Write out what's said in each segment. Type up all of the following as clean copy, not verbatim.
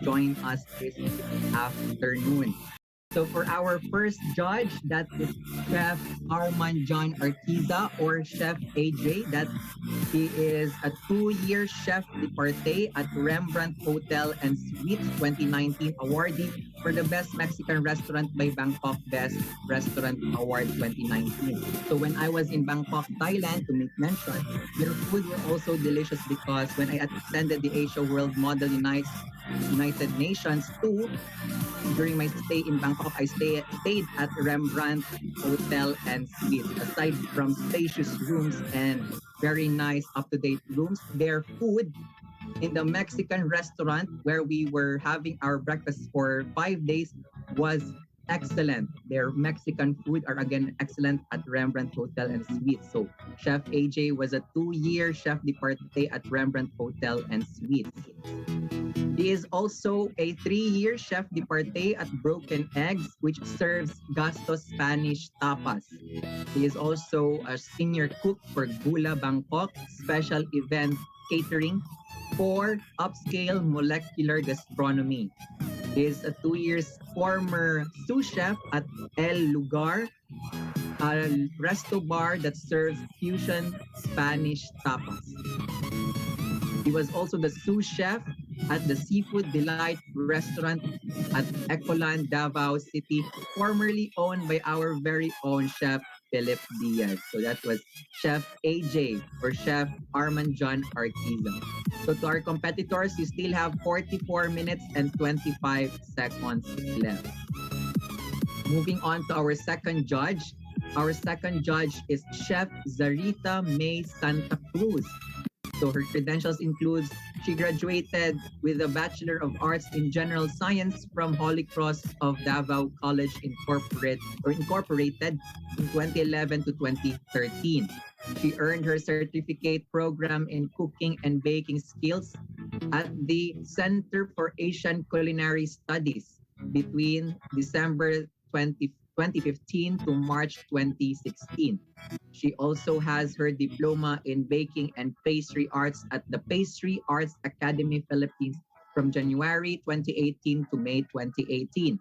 join us this afternoon. So for our first judge, that is Chef Arman John Artiza or Chef AJ. That he is a 2-year chef de partie at Rembrandt Hotel and Suites 2019 awardee for the Best Mexican Restaurant by Bangkok Best Restaurant Award 2019. So when I was in Bangkok, Thailand, to make mention, their food were also delicious because when I attended the Asia World Model United Nations 2, during my stay in Bangkok, I stayed at Rembrandt Hotel and Suites. Aside from spacious rooms and very nice up-to-date rooms, their food in the Mexican restaurant where we were having our breakfast for 5 days was excellent. Their Mexican food are again excellent at Rembrandt Hotel and Suites. So Chef AJ was a 2-year chef de partie at Rembrandt Hotel and Suites. He is also a 3-year chef de partie at Broken Eggs, which serves Gastos Spanish tapas. He is also a senior cook for Gula Bangkok Special Event Catering for Upscale Molecular Gastronomy. He is a 2 years former sous chef at El Lugar, a resto bar that serves fusion Spanish tapas. He was also the sous chef at the Seafood Delight restaurant at Ecoland, Davao City, formerly owned by our very own chef, Philip Diaz. So that was Chef AJ or Chef Arman John Artiza. So to our competitors, you still have 44 minutes and 25 seconds left. Moving on to our second judge. Our second judge is Chef Zarita May Santa Cruz. So her credentials includes she graduated with a Bachelor of Arts in General Science from Holy Cross of Davao College Incorporated in 2011 to 2013. She earned her certificate program in cooking and baking skills at the Center for Asian Culinary Studies between December 2015 to March 2016. She also has her diploma in baking and pastry arts at the Pastry Arts Academy Philippines from January 2018 to May 2018.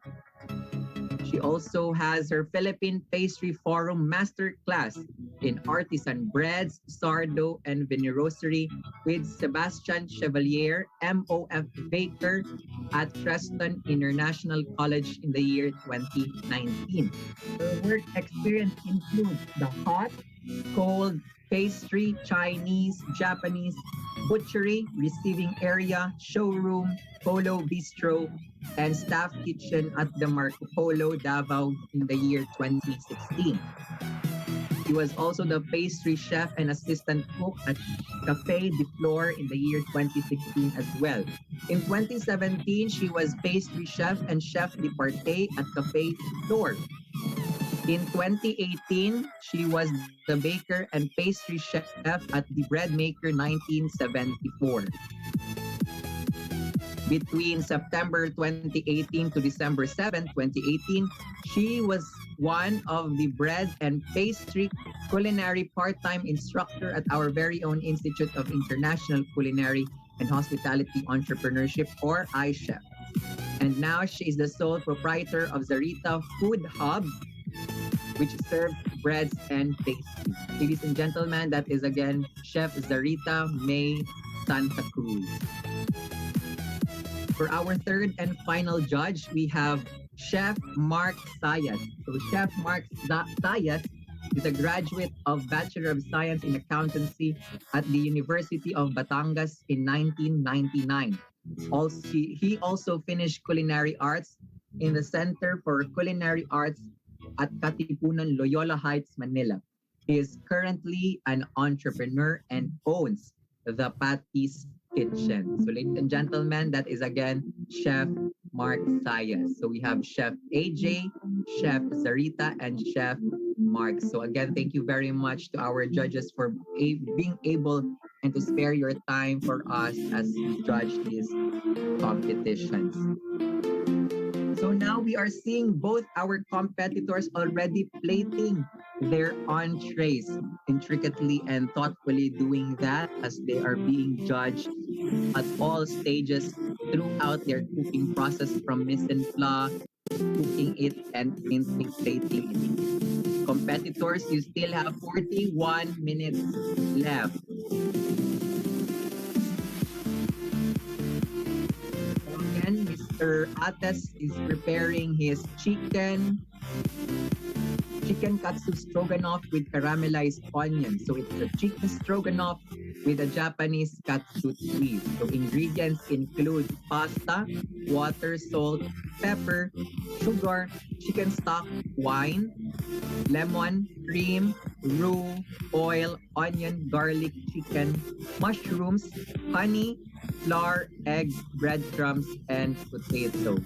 She also has her Philippine Pastry Forum Masterclass in artisan breads, sourdough, and venerosery with Sebastian Chevalier, MOF Baker at Treston International College in the year 2019. Her work experience includes the hot, cold, pastry, Chinese, Japanese, butchery, receiving area, showroom, Polo Bistro, and staff kitchen at the Marco Polo Davao in the year 2016. She was also the pastry chef and assistant cook at Café de Flor in the year 2016 as well. In 2017, she was pastry chef and chef de partie at Café de Flor. In 2018, she was the baker and pastry chef at the Bread Maker 1974. Between September 2018 to December 7, 2018, she was one of the bread and pastry culinary part-time instructor at our very own Institute of International Culinary and Hospitality Entrepreneurship, or iChef. And now she is the sole proprietor of Zarita Food Hub, which serves breads and pastries. Ladies and gentlemen, that is again Chef Zarita May Santa Cruz. For our third and final judge, we have Chef Mark Sayas. So Chef Mark Sayas is a graduate of Bachelor of Science in Accountancy at the University of Batangas in 1999. He also finished culinary arts in the Center for Culinary Arts at Katipunan, Loyola Heights, Manila. He is currently an entrepreneur and owns the Patty's Kitchen. So ladies and gentlemen, that is again Chef Mark Sayas. So we have Chef AJ, Chef Zarita, and Chef Mark. So again, thank you very much to our judges for being able and to spare your time for us as we judge these competitions. So now we are seeing both our competitors already plating their entrees, intricately and thoughtfully doing that as they are being judged at all stages throughout their cooking process from mise en place, cooking it, and plating it. Competitors, you still have 41 minutes left. So again, Mr. Ates is preparing his chicken katsu stroganoff with caramelized onions. So it's a chicken stroganoff with a Japanese katsu twist. So ingredients include pasta, water, salt, pepper, sugar, chicken stock, wine, lemon, cream, roux, oil, onion, garlic, chicken, mushrooms, honey, flour, eggs, breadcrumbs, and potato.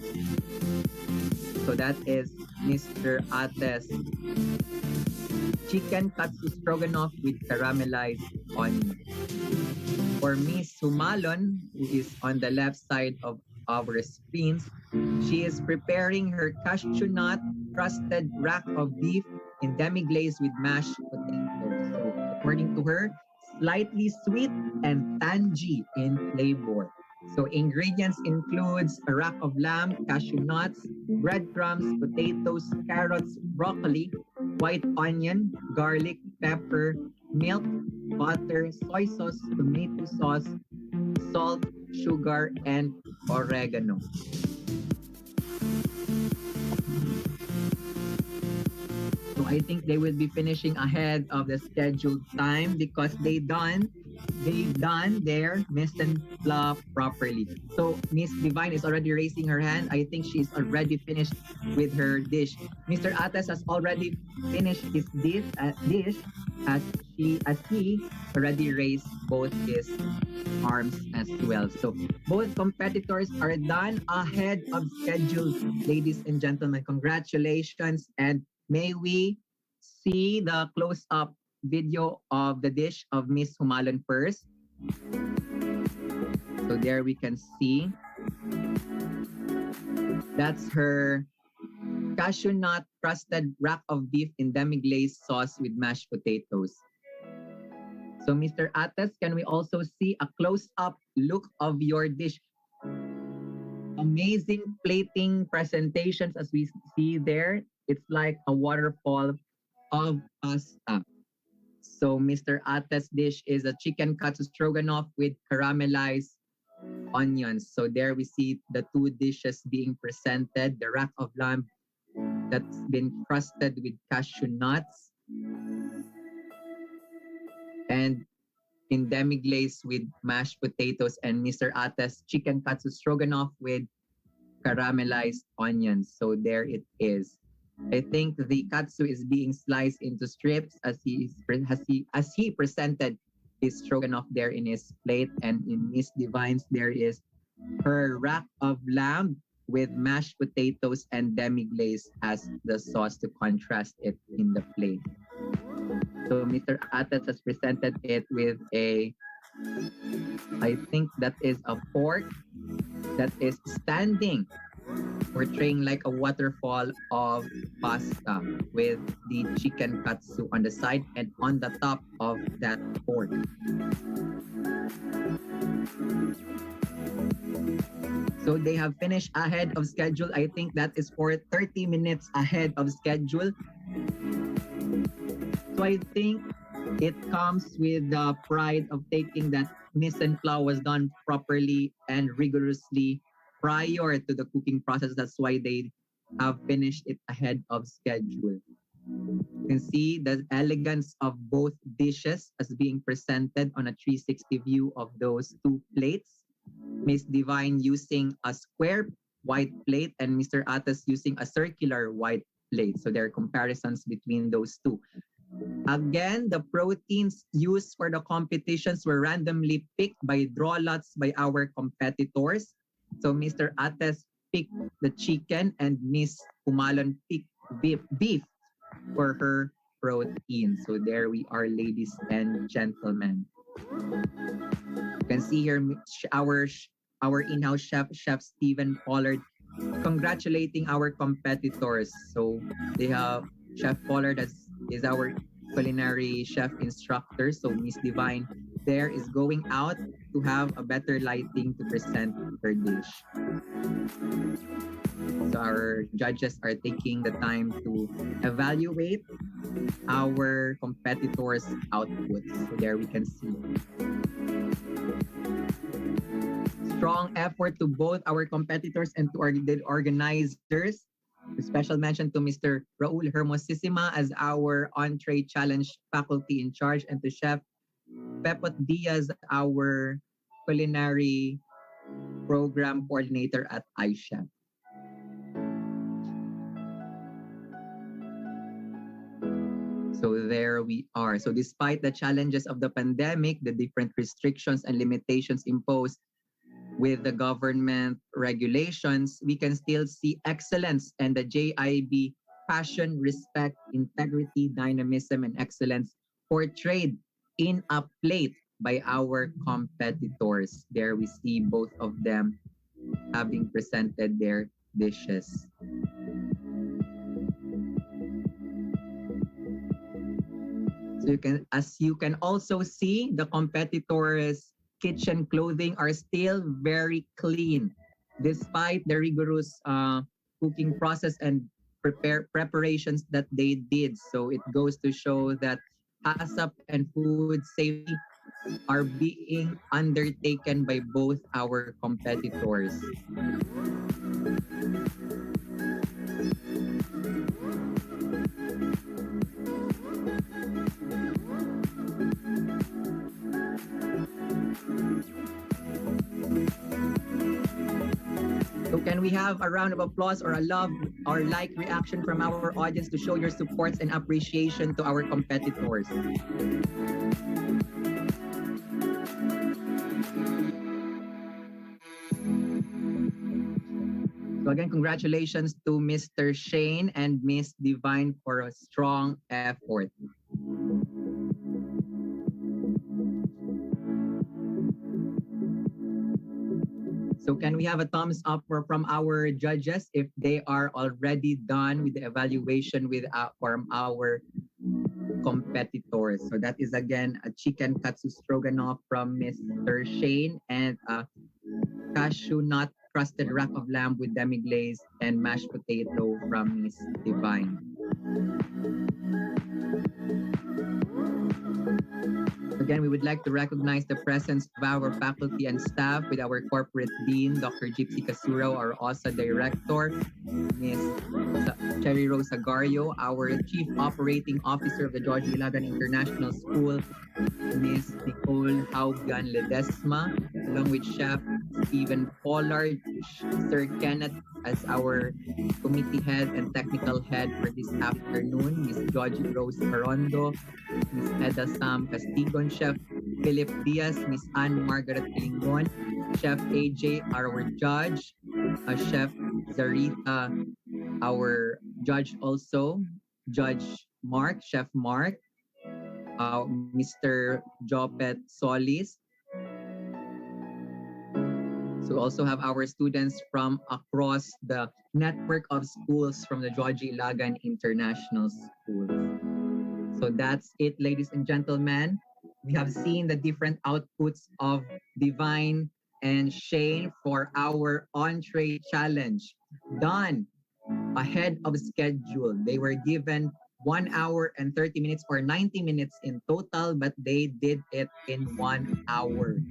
So that is Mr. Ates chicken katsu stroganoff with caramelized onion. For Miss Humalon, who is on the left side of our screens, she is preparing her cashew nut crusted rack of beef in demi-glaze with mashed potatoes. So according to her, slightly sweet and tangy in flavor. So ingredients includes a rack of lamb, cashew nuts, breadcrumbs, potatoes, carrots, broccoli, white onion, garlic, pepper, milk, butter, soy sauce, tomato sauce, salt, sugar, and oregano. So I think they will be finishing ahead of the scheduled time because they've done their mise en place properly. So Miss Divine is already raising her hand. I think she's already finished with her dish. Mr. Ates has already finished his dish as he already raised both his arms as well. So both competitors are done ahead of schedule, ladies and gentlemen. Congratulations, and may we see the close-up video of the dish of Miss Humalon first. So there we can see. That's her cashew nut crusted rack of beef in demi-glaze sauce with mashed potatoes. So Mr. Ates, can we also see a close-up look of your dish? Amazing plating presentations as we see there. It's like a waterfall of pasta. So Mr. Ates' dish is a chicken katsu stroganoff with caramelized onions. So there we see the two dishes being presented. The rack of lamb that's been crusted with cashew nuts and in demi-glaze with mashed potatoes, and Mr. Ates' chicken katsu stroganoff with caramelized onions. So there it is. I think the katsu is being sliced into strips as he presented his stroganoff there in his plate, and in Miss Divine's there is her rack of lamb with mashed potatoes and demi-glaze as the sauce to contrast it in the plate. So Mr. Ates has presented it with I think that is a fork that is standing, portraying like a waterfall of pasta with the chicken katsu on the side and on the top of that fork. So they have finished ahead of schedule. I think that is for 30 minutes ahead of schedule. So I think it comes with the pride of taking that mise en place was done properly and rigorously prior to the cooking process. That's why they have finished it ahead of schedule. You can see the elegance of both dishes as being presented on a 360 view of those two plates. Miss Divine using a square white plate and Mr. Ates using a circular white plate. So there are comparisons between those two. Again, the proteins used for the competitions were randomly picked by draw lots by our competitors. So Mr. Ates picked the chicken and Miss Humalon picked beef for her protein. So there we are, ladies and gentlemen. You can see here our in-house chef Stephen Pollard, congratulating our competitors. So they have Chef Pollard is our culinary chef instructor. So Miss Divine there is going out to have a better lighting to present her dish. So our judges are taking the time to evaluate our competitors' outputs. So there we can see. Strong effort to both our competitors and to our organizers. A special mention to Mr. Raul Hermosissima as our entree challenge faculty in charge, and to Chef Pepot Diaz, our culinary program coordinator at iChef. So there we are. So despite the challenges of the pandemic, the different restrictions and limitations imposed with the government regulations, we can still see excellence and the JIB passion, respect, integrity, dynamism, and excellence portrayed in a plate by our competitors. There we see both of them having presented their dishes. So as you can also see, the competitors' kitchen clothing are still very clean, despite the rigorous cooking process and preparations that they did. So it goes to show that HACCP and food safety are being undertaken by both our competitors. So can we have a round of applause or a love or like reaction from our audience to show your supports and appreciation to our competitors? So again, congratulations to Mr. Shane and Miss Divine for a strong effort. So can we have a thumbs up from our judges if they are already done with the evaluation with from our competitors? So that is again a chicken katsu stroganoff from Mr. Shane and a cashew nut crusted rack of lamb with demi-glaze and mashed potato from Miss Divine. Again, we would like to recognize the presence of our faculty and staff with our corporate dean, Dr. Gypsy Casuro, our OSA director, Ms. Cherry Rose Agario, our chief operating officer of the George Ilagan International School, Ms. Nicole Haugan Ledesma, along with Chef Stephen Pollard, Sir Kenneth as our committee head and technical head for this afternoon, Ms. Georgie Rose Marondo, Ms. Eda Sam Castigon, Chef Philip Diaz, Ms. Anne Margaret Kilingon, Chef AJ, our judge, Chef Zarita, our judge also, Judge Mark, Chef Mark, Mr. Jopet Solis. So we also have our students from across the network of schools from the George Ilagan International Schools. So that's it, ladies and gentlemen. We have seen the different outputs of Divine and Shane for our entree challenge. Done ahead of schedule. They were given 1 hour and 30 minutes or 90 minutes in total, but they did it in 1 hour.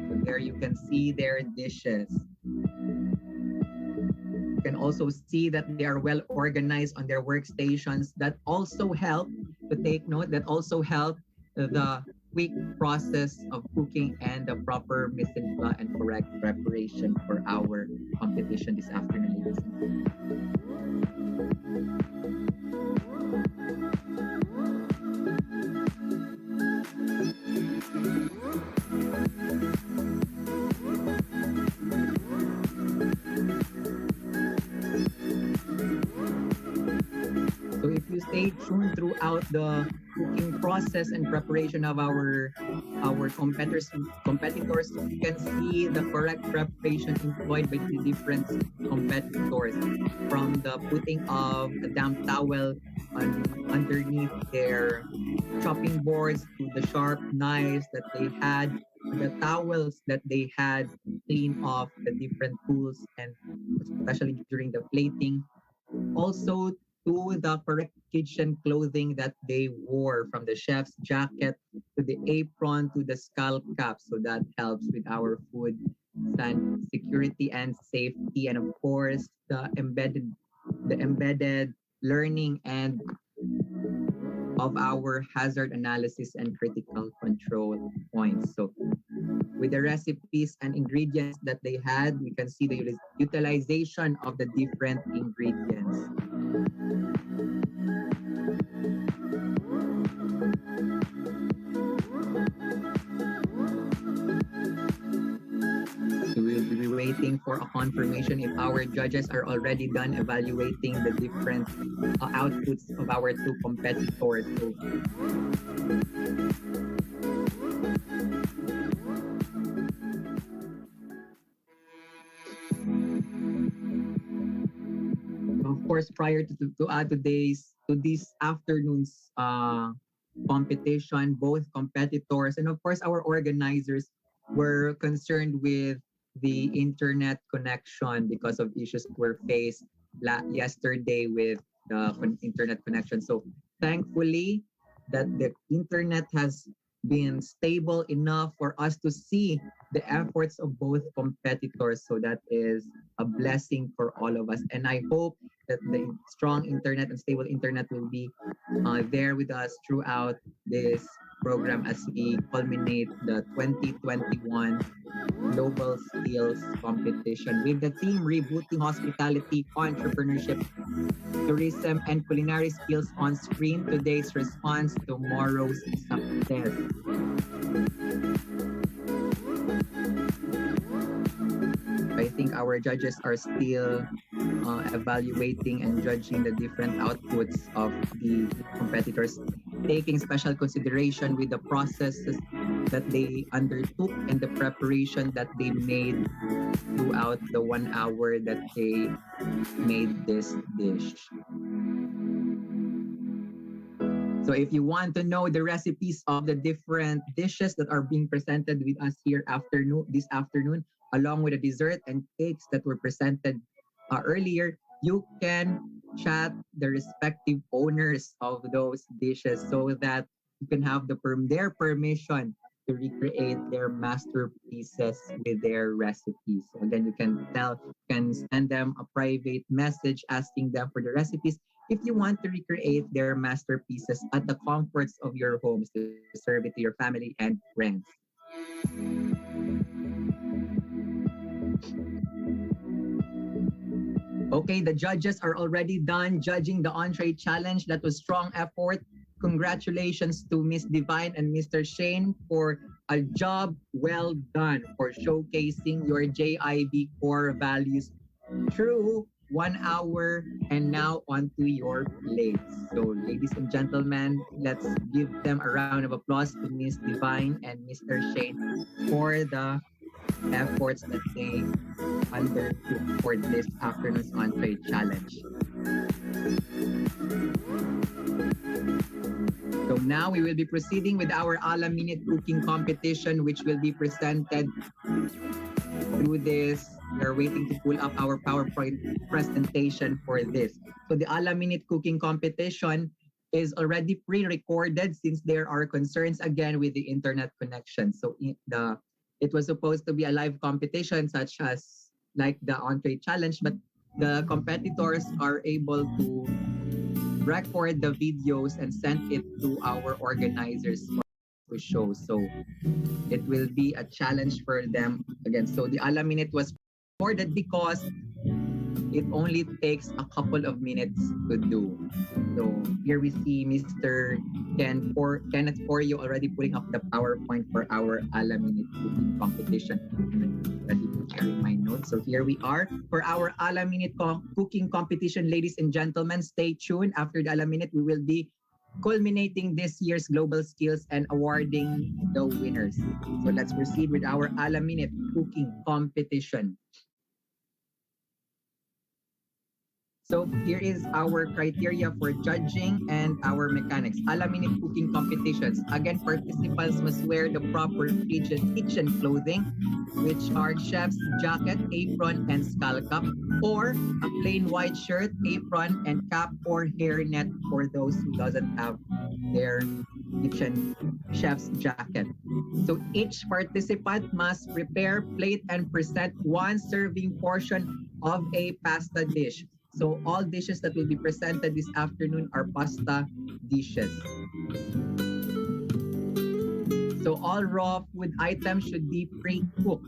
So there you can see their dishes. You can also see that they are well organized on their workstations. That also help to take note, that also help the quick process of cooking and the proper mise en place and correct preparation for our competition this afternoon, ladies and gentlemen. So if you stay stay tuned throughout the cooking process and preparation of our competitors. So you can see the correct preparation employed by the different competitors, from the putting of a damp towel underneath their chopping boards, to the sharp knives that they had, the towels that they had to clean off the different tools, and especially during the plating. Also, to the correct kitchen clothing that they wore, from the chef's jacket to the apron to the skull cap. So that helps with our food security and safety, and of course the embedded learning and of our hazard analysis and critical control points. So with the recipes and ingredients that they had, we can see the utilization of the different ingredients. So we'll be waiting for a confirmation if our judges are already done evaluating the different outputs of our two competitors. So of course, prior to this afternoon's competition, both competitors and of course our organizers were concerned with the internet connection because of issues were faced yesterday with the internet connection. So thankfully, that the internet has been stable enough for us to see the efforts of both competitors. So that is a blessing for all of us. And I hope that the strong internet and stable internet will be there with us throughout this program as we culminate the 2021 Global Skills Competition with the theme Rebooting Hospitality, Entrepreneurship, Tourism, and Culinary Skills on Screen. Today's response, tomorrow's success. I think our judges are still evaluating and judging the different outputs of the competitors, taking special consideration with the processes that they undertook and the preparation that they made throughout the 1 hour that they made this dish. So if you want to know the recipes of the different dishes that are being presented with us here this afternoon, along with the dessert and cakes that were presented earlier, you can chat the respective owners of those dishes so that you can have their permission to recreate their masterpieces with their recipes. So again, you can send them a private message asking them for the recipes if you want to recreate their masterpieces at the comforts of your homes to serve it to your family and friends. Okay, the judges are already done judging the entree challenge. That was strong effort. Congratulations to Miss Divine and Mr. Shane for a job well done for showcasing your JIB core values through 1 hour and now onto your plates. So ladies and gentlemen, let's give them a round of applause to Miss Divine and Mr. Shane for the efforts that they undertook for this afternoon's entree challenge. So now we will be proceeding with our Ala Minute cooking competition, which will be presented through this. We're waiting to pull up our PowerPoint presentation for this. So the Ala Minute cooking competition is already pre-recorded since there are concerns again with the internet connection. So it was supposed to be a live competition such as like the entree challenge, but the competitors are able to record the videos and send it to our organizers to show. So it will be a challenge for them again. So the Ala Minute was recorded because it only takes a couple of minutes to do. So here we see Mr. Kenneth Forio already putting up the PowerPoint for our Ala Minute cooking competition. I'm ready to carry my notes. So here we are for our Alaminate cooking competition, ladies and gentlemen. Stay tuned. After the Alaminate, we will be culminating this year's global skills and awarding the winners. So let's proceed with our Alaminate cooking competition. So here is our criteria for judging and our mechanics. Alaminate cooking competitions. Again, participants must wear the proper kitchen clothing, which are chef's jacket, apron, and skull cap, or a plain white shirt, apron, and cap or hairnet for those who doesn't have their kitchen chef's jacket. So each participant must prepare, plate, and present one serving portion of a pasta dish. So all dishes that will be presented this afternoon are pasta dishes. So all raw food items should be pre-cooked.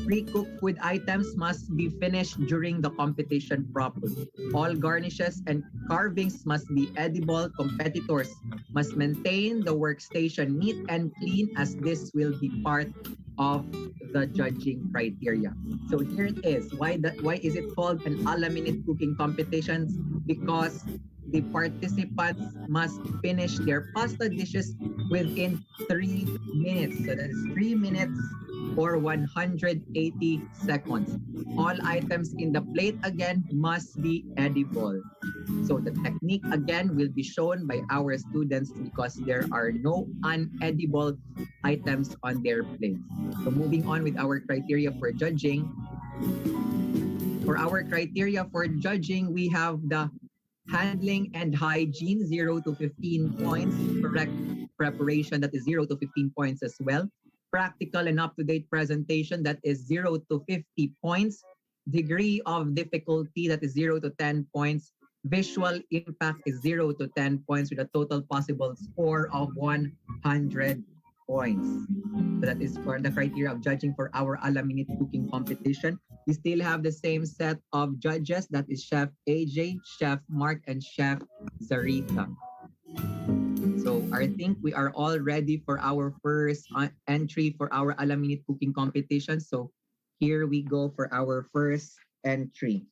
Pre-cooked food items must be finished during the competition properly. All garnishes and carvings must be edible. Competitors must maintain the workstation neat and clean as this will be part of the judging criteria. So here it is. Why is it called an Alaminate cooking competitions? Because the participants must finish their pasta dishes within 3 minutes. So that is 3 minutes or 180 seconds. All items in the plate again must be edible. So the technique again will be shown by our students because there are no unedible items on their plates. So moving on with our criteria for judging. For our criteria for judging, we have the handling and hygiene 0 to 15 points, correct preparation that is 0 to 15 points as well, practical and up-to-date presentation that is 0 to 50 points, degree of difficulty that is 0 to 10 points, visual impact is 0 to 10 points with a total possible score of 100 points. So that is for the criteria of judging for our Alaminate cooking competition. We still have the same set of judges, that is Chef AJ, Chef Mark, and Chef Zarita. So I think we are all ready for our first entry for our Alaminate cooking competition. So here we go for our first entry.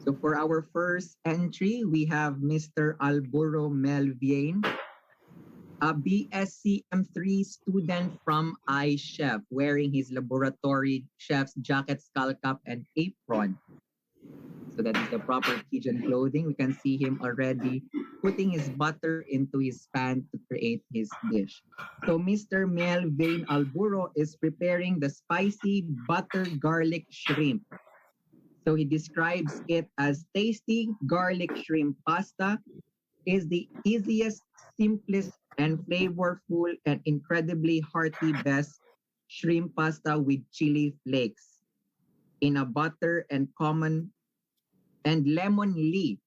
So for our first entry, we have Mr. Alburo Melviane, a BSc M3 student from iChef, wearing his laboratory chef's jacket, skull cap, and apron. So that is the proper kitchen clothing. We can see him already putting his butter into his pan to create his dish. So Mr. Melvane Alburo is preparing the spicy butter garlic shrimp. So he describes it as tasty garlic shrimp pasta is the easiest, simplest, and flavorful and incredibly hearty best shrimp pasta with chili flakes in a butter and common and lemon leaf.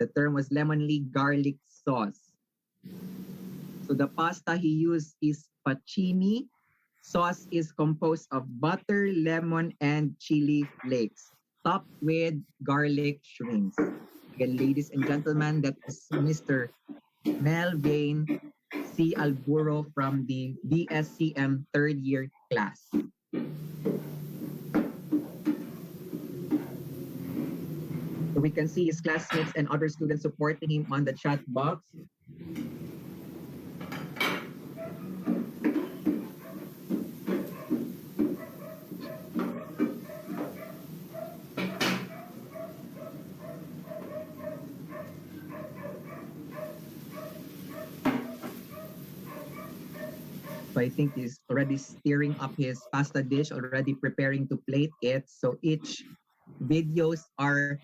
The term was lemon leaf garlic sauce. So the pasta he used is pacchini. Sauce is composed of butter, lemon, and chili flakes, topped with garlic shrimps. Again, ladies and gentlemen, that is Mr. Melvane C. Alburo from the BSCM third year class. So we can see his classmates and other students supporting him on the chat box. So I think he's already stirring up his pasta dish, already preparing to plate it. So each videos are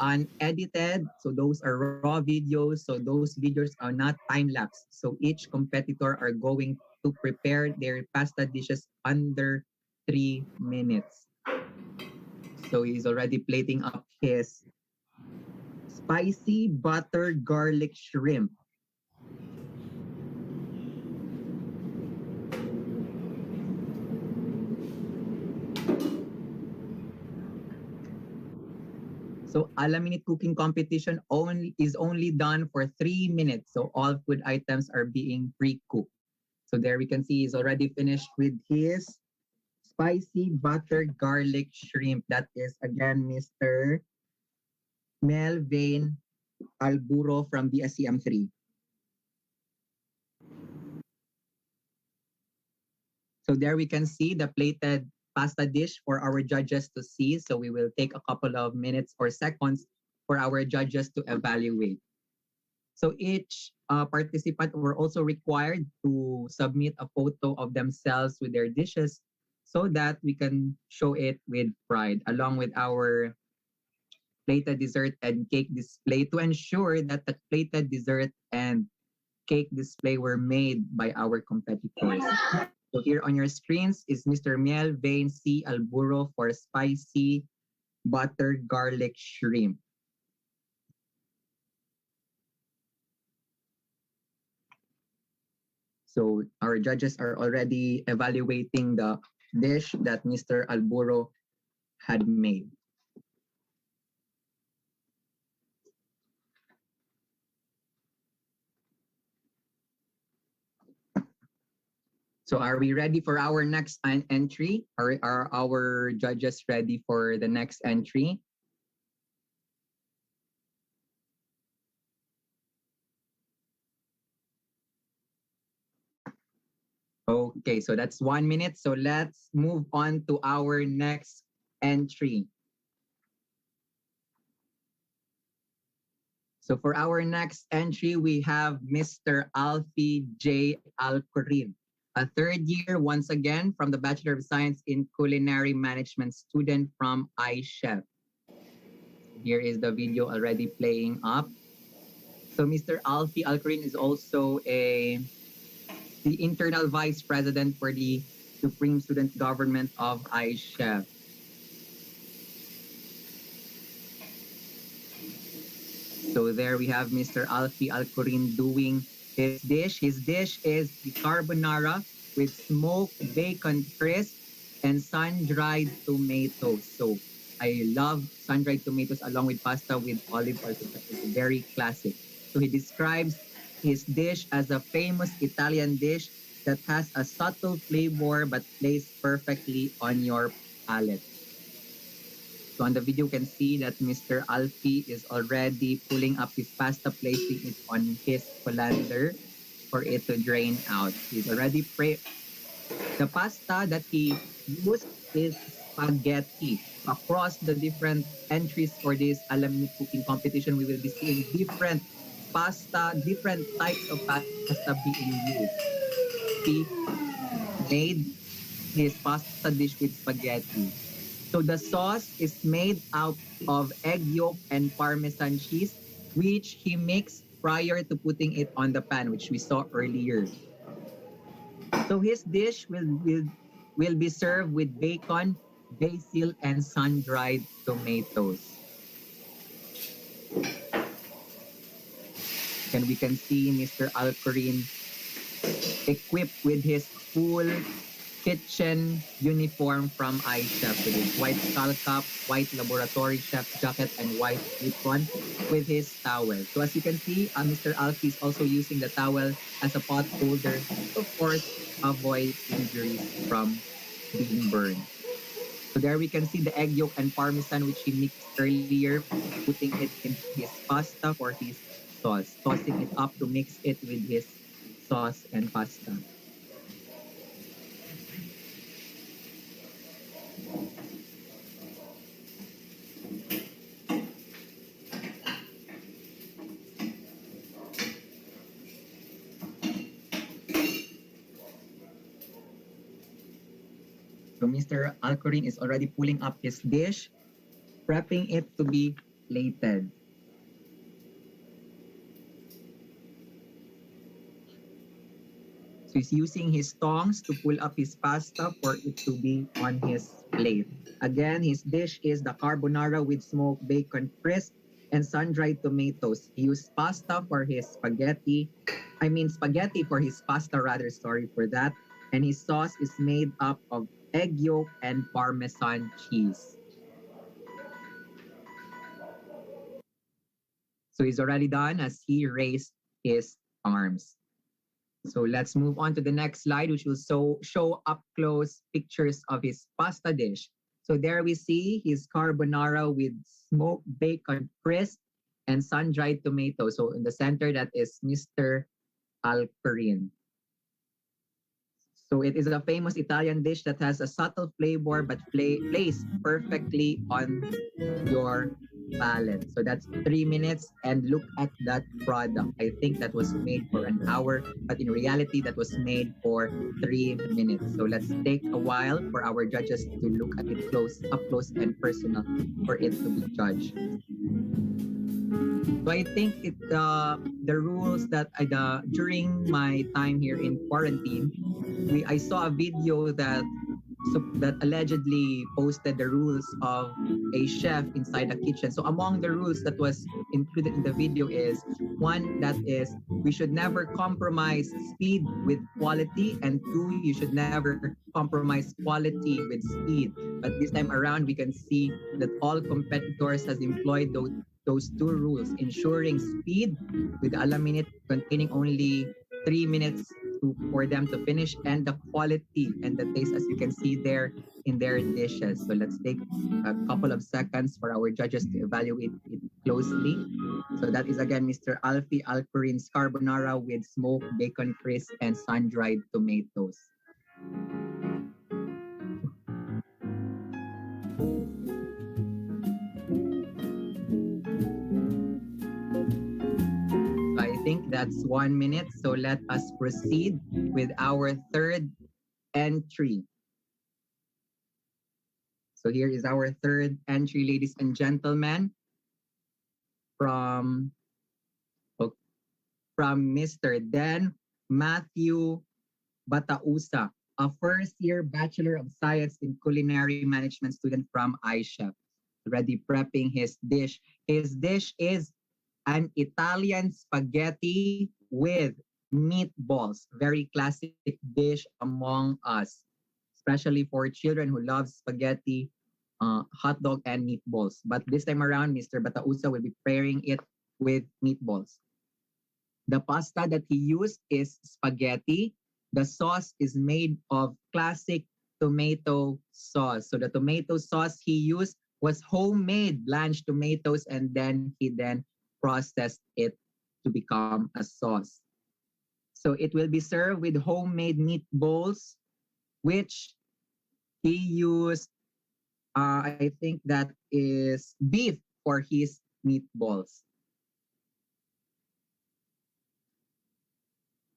unedited. So those are raw videos. So those videos are not time-lapse. So each competitor are going to prepare their pasta dishes under 3 minutes. So he's already plating up his spicy butter garlic shrimp. So a cooking competition only done for 3 minutes. So all food items are being pre-cooked. So there we can see he's already finished with his spicy butter garlic shrimp. That is again Mr. Melvin Alburo from BSCM3. So there we can see the plated pasta dish for our judges to see. So we will take a couple of minutes or seconds for our judges to evaluate. So each participant were also required to submit a photo of themselves with their dishes so that we can show it with pride, along with our plated dessert and cake display to ensure that the plated dessert and cake display were made by our competitors. So here on your screens is Mr. Miel Vane C. Alburo for spicy butter garlic shrimp. So our judges are already evaluating the dish that Mr. Alburo had made. So are we ready for our next entry? Are our judges ready for the next entry? Okay, so that's 1 minute. So let's move on to our next entry. So for our next entry, we have Mr. Alfie J. Alcorin, a third year, once again, from the Bachelor of Science in Culinary Management student from iChef. Here is the video already playing up. So Mr. Alfie Alcorin is also the internal vice president for the Supreme Student Government of iChef. So there we have Mr. Alfie Alcorin doing his dish. His dish is the carbonara with smoked bacon crisp and sun-dried tomatoes. So I love sun-dried tomatoes along with pasta with olive oil. It's very classic. So he describes his dish as a famous Italian dish that has a subtle flavor but plays perfectly on your palate. So on the video, you can see that Mr. Alfie is already pulling up his pasta, placing it on his colander for it to drain out. He's already the pasta that he used is spaghetti. Across the different entries for this alamni cooking competition, we will be seeing different different types of pasta being used. He made his pasta dish with spaghetti. So the sauce is made out of egg yolk and Parmesan cheese, which he mixed prior to putting it on the pan, which we saw earlier. So his dish will be served with bacon, basil, and sun-dried tomatoes. And we can see Mr. Alcorin equipped with his full kitchen uniform from iChef with his white skull cap, white laboratory chef jacket, and white apron with his towel. So as you can see, Mr. Alfie is also using the towel as a pot holder to, of course, avoid injuries from being burned. So there we can see the egg yolk and parmesan which he mixed earlier, putting it in his pasta for his sauce, tossing it up to mix it with his sauce and pasta. So Mr. Alcorin is already pulling up his dish, prepping it to be plated. So he's using his tongs to pull up his pasta for it to be on his plate. Again, his dish is the carbonara with smoked bacon crisp and sun-dried tomatoes. He used pasta for his spaghetti. Spaghetti for his pasta rather, sorry for that. And his sauce is made up of egg yolk and Parmesan cheese. So he's already done as he raised his arms. So let's move on to the next slide, which will show up close pictures of his pasta dish. So there we see his carbonara with smoked bacon crisp and sun-dried tomato. So in the center, that is Mr. Alperin. So it is a famous Italian dish that has a subtle flavor but plays perfectly on your palate. So that's 3 minutes, and look at that product. I think that was made for an hour, but in reality, that was made for 3 minutes. So let's take a while for our judges to look at it up close and personal for it to be judged. So I think the rules that during my time here in quarantine, I saw a video that allegedly posted the rules of a chef inside a kitchen. So among the rules that was included in the video is one, that is we should never compromise speed with quality, and two, you should never compromise quality with speed. But this time around, we can see that all competitors has employed those two rules, ensuring speed with a minute containing only 3 minutes for them to finish, and the quality and the taste, as you can see there in their dishes. So let's take a couple of seconds for our judges to evaluate it closely. So that is again Mr. Alfie Alperin's carbonara with smoked bacon crisp and sun-dried tomatoes. I think that's 1 minute. So let us proceed with our third entry. So here is our third entry, ladies and gentlemen, from Mr. Dan Matthew Batausa, a first-year Bachelor of Science in Culinary Management student from iChef, already prepping his dish. His dish is an Italian spaghetti with meatballs. Very classic dish among us, especially for children who love spaghetti, hot dog, and meatballs. But this time around, Mr. Batausa will be pairing it with meatballs. The pasta that he used is spaghetti. The sauce is made of classic tomato sauce. So the tomato sauce he used was homemade blanched tomatoes, and then he processed it to become a sauce. So it will be served with homemade meatballs, which he used, I think that is beef for his meatballs.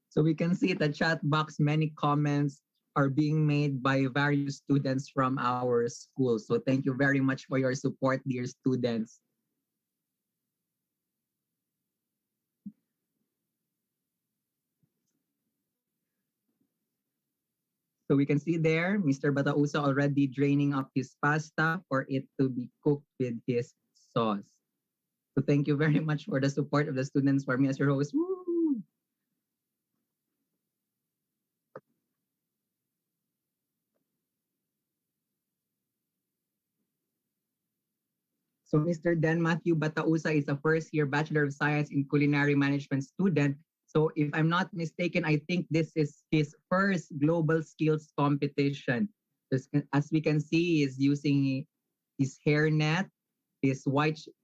So we can see at the chat box, many comments are being made by various students from our school. So thank you very much for your support, dear students. So we can see there, Mr. Batausa already draining up his pasta for it to be cooked with his sauce. So thank you very much for the support of the students, for me as your host. Woo! So Mr. Dan Matthew Batausa is a first-year Bachelor of Science in Culinary Management student. So if I'm not mistaken, I think this is his first global skills competition. As we can see, he is using his hairnet, his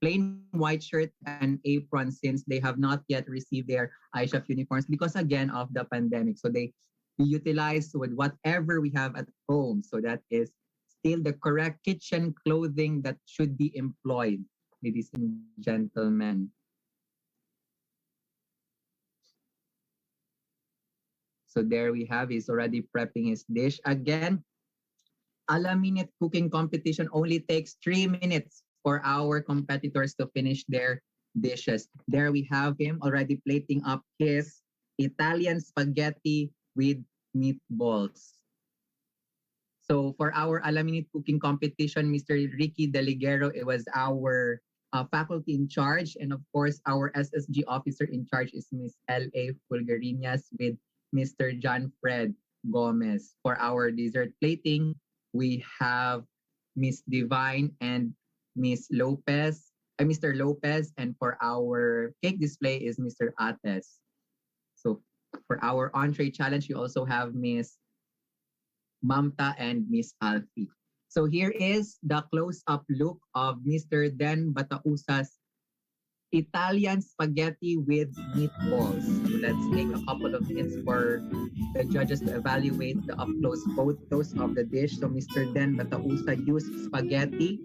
plain white shirt, and apron, since they have not yet received their iChef uniforms because, again, of the pandemic. So they utilize with whatever we have at home. So that is still the correct kitchen clothing that should be employed, ladies and gentlemen. So there we have, he's already prepping his dish. Again, minute cooking competition only takes 3 minutes for our competitors to finish their dishes. There we have him already plating up his Italian spaghetti with meatballs. So for our minute cooking competition, Mr. Ricky Deligero, it was our faculty in charge. And of course, our SSG officer in charge is Ms. L.A. Fulgarinas with Mr. John Fred Gomez. For our dessert plating, we have Miss Divine and Miss Lopez. Mr. Lopez, and for our cake display is Mr. Ates. So for our entree challenge, you also have Miss Mamta and Miss Alfie. So here is the close-up look of Mr. Den Batausa's Italian spaghetti with meatballs. So let's take a couple of minutes for the judges to evaluate the up-close photos of the dish. So Mr. Den Batausa used spaghetti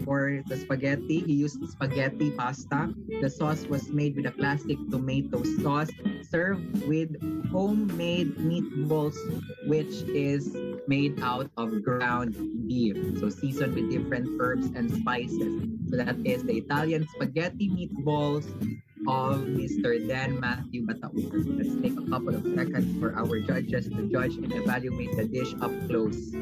for the spaghetti. He used spaghetti pasta. The sauce was made with a classic tomato sauce, served with homemade meatballs, which is made out of ground beef. So seasoned with different herbs and spices. So that is the Italian spaghetti meatballs of Mr. Dan Matthew Batausa. So let's take a couple of seconds for our judges to judge and evaluate the dish up close.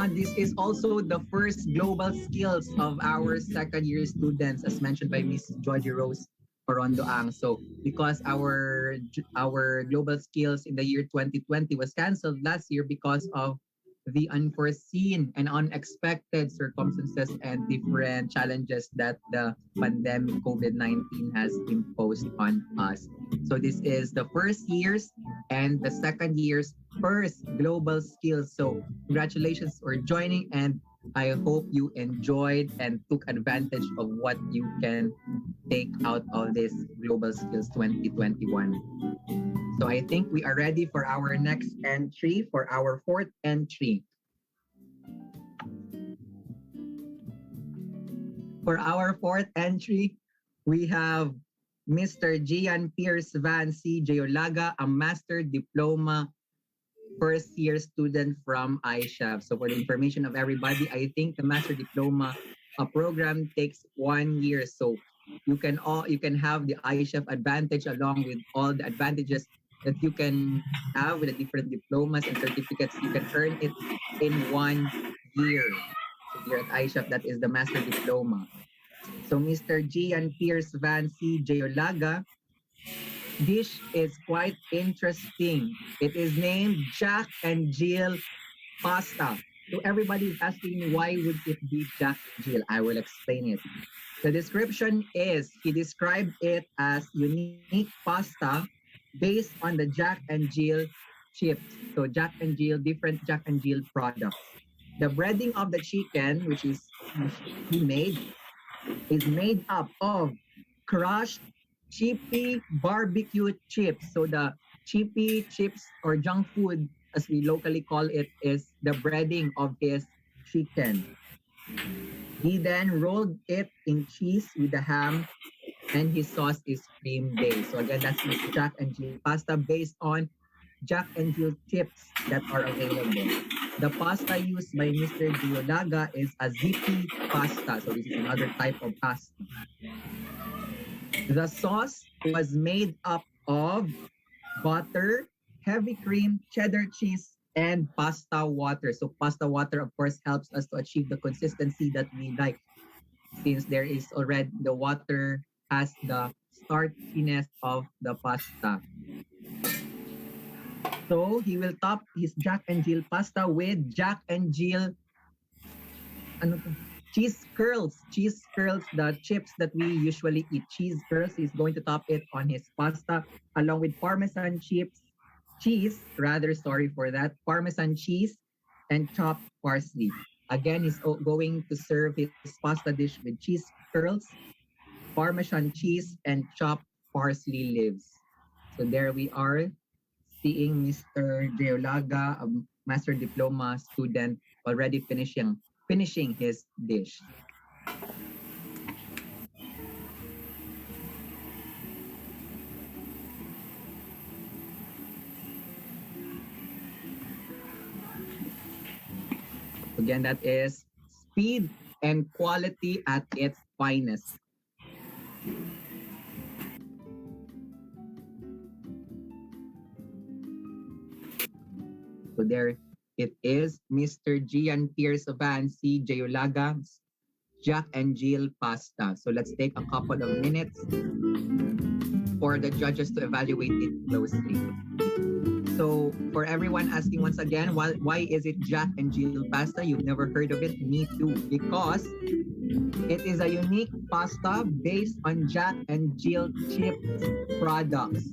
This is also the first global skills of our second year students, as mentioned by Miss Georgie Rose Porondoang. So because our global skills in the year 2020 was canceled last year because of the unforeseen and unexpected circumstances and different challenges that the pandemic COVID-19 has imposed on us. So this is the first year's and the second year's first global skills. So congratulations for joining, and I hope you enjoyed and took advantage of what you can take out of this Global Skills 2021. So I think we are ready for our next entry, for our fourth entry. For our fourth entry, we have Mr. Gian Pierce Van C. Jayolaga, a Master Diploma first year student from ISHAP. So for the information of everybody, I think the Master Diploma program takes 1 year. So you can have the ISHAP advantage along with all the advantages that you can have with the different diplomas and certificates. You can earn it in 1 year. So here at ISHAP, that is the Master Diploma. So Mr. Gian Pierce Van C. Jayolaga dish is quite interesting. It is named Jack and Jill pasta. So everybody is asking me, why would it be Jack and Jill? I will explain it. The description is, he described it as unique pasta based on the Jack and Jill chips. So Jack and Jill, different Jack and Jill products. The breading of the chicken, which he made, is made up of crushed chippy barbecue chips. So the chippy chips or junk food, as we locally call it, is the breading of his chicken. He then rolled it in cheese with the ham, and his sauce is cream based. So again, that's his Jack and Jill pasta based on Jack and Jill chips that are available. The pasta used by Mr. Giolaga is a zippy pasta. So this is another type of pasta. The sauce was made up of butter, heavy cream, cheddar cheese, and pasta water. So pasta water, of course, helps us to achieve the consistency that we like, since there is already the water has the starchiness of the pasta. So he will top his Jack and Jill pasta with Jack and Jill cheese curls. Cheese curls, the chips that we usually eat. Cheese curls, he's going to top it on his pasta along with Parmesan Parmesan cheese and chopped parsley. Again, he's going to serve his pasta dish with cheese curls, Parmesan cheese, and chopped parsley leaves. So there we are, seeing Mr. Geolaga, a Master Diploma student, already finishing his dish. Again, that is speed and quality at its finest. So there it is, Mr. Gian Pierce Vancy, Jayulaga, Jack and Jill pasta. So let's take a couple of minutes for the judges to evaluate it closely. So for everyone asking once again, why is it Jack and Jill pasta? You've never heard of it? Me too. Because it is a unique pasta based on Jack and Jill chips products.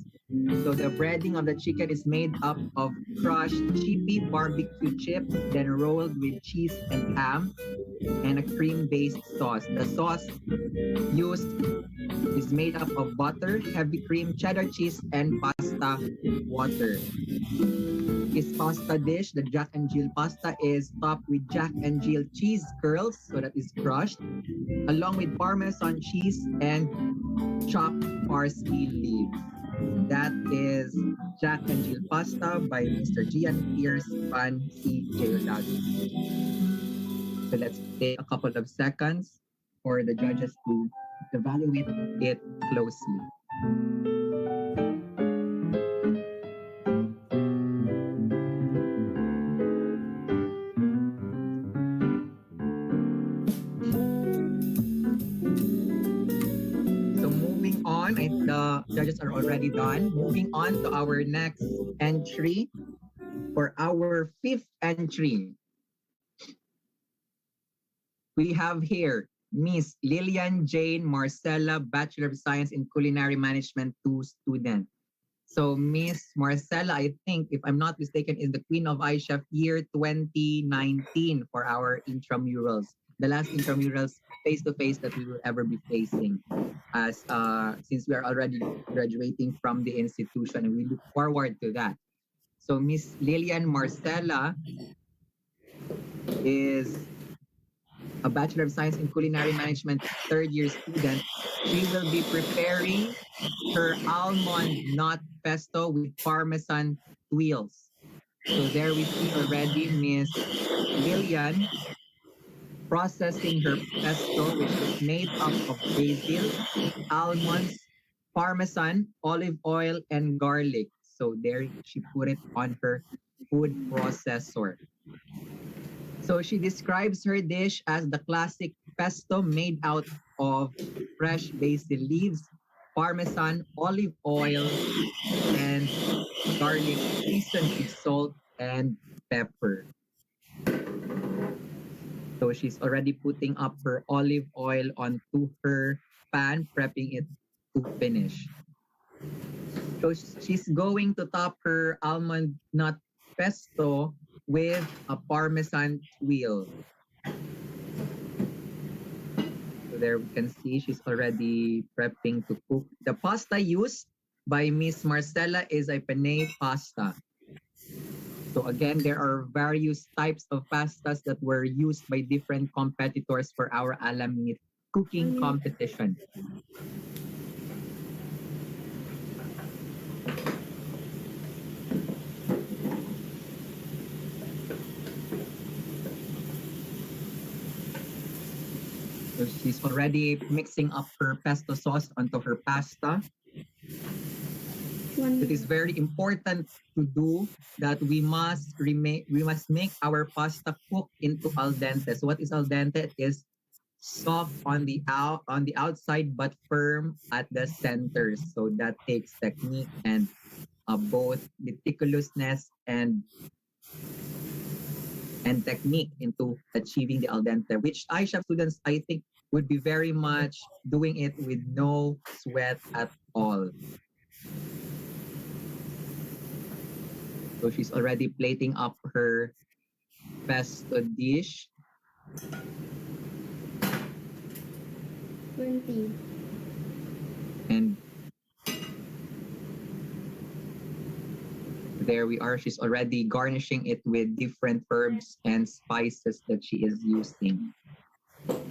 So the breading of the chicken is made up of crushed chippy barbecue chips, then rolled with cheese and ham and a cream-based sauce. The sauce used is made up of butter, heavy cream, cheddar cheese, and pasta water. His pasta dish, the Jack and Jill pasta, is topped with Jack and Jill cheese curls, so that is crushed, along with Parmesan cheese and chopped parsley leaves. That is Jack and Jill pasta by Mr. Gian Pierce Pan C. So let's take a couple of seconds for the judges to evaluate it closely. So moving on, the judges are already done. Moving on to our next entry. For our fifth entry, we have here Miss Lillian Jane Marcella, Bachelor of Science in Culinary Management 2 student. So Miss Marcella, I think, if I'm not mistaken, is the Queen of iChef year 2019 for our intramurals. The last intramurals face-to-face that we will ever be facing, as since we are already graduating from the institution, and we look forward to that. So Miss Lillian Marcella is a Bachelor of Science in Culinary Management third year student. She will be preparing her almond nut pesto with Parmesan twills. So there we see already Miss Lillian processing her pesto, which is made up of basil, almonds, Parmesan, olive oil, and garlic. So there she put it on her food processor. So she describes her dish as the classic pesto made out of fresh basil leaves, Parmesan, olive oil, and garlic seasoned with salt and pepper. So she's already putting up her olive oil onto her pan, prepping it to finish. So she's going to top her almond nut pesto with a Parmesan wheel. So there we can see she's already prepping to cook. The pasta used by Miss Marcella is a penne pasta. So again, there are various types of pastas that were used by different competitors for our Alamit cooking competition. So she's already mixing up her pesto sauce onto her pasta. It is very important to do that we must make our pasta cook into al dente. So what is al dente? It is soft on the outside but firm at the center. So that takes technique and both meticulousness and technique into achieving the al dente, which iChef students, I think, would be very much doing it with no sweat at all. So she's already plating up her pesto dish. 20. And there we are. She's already garnishing it with different herbs and spices that she is using. 5.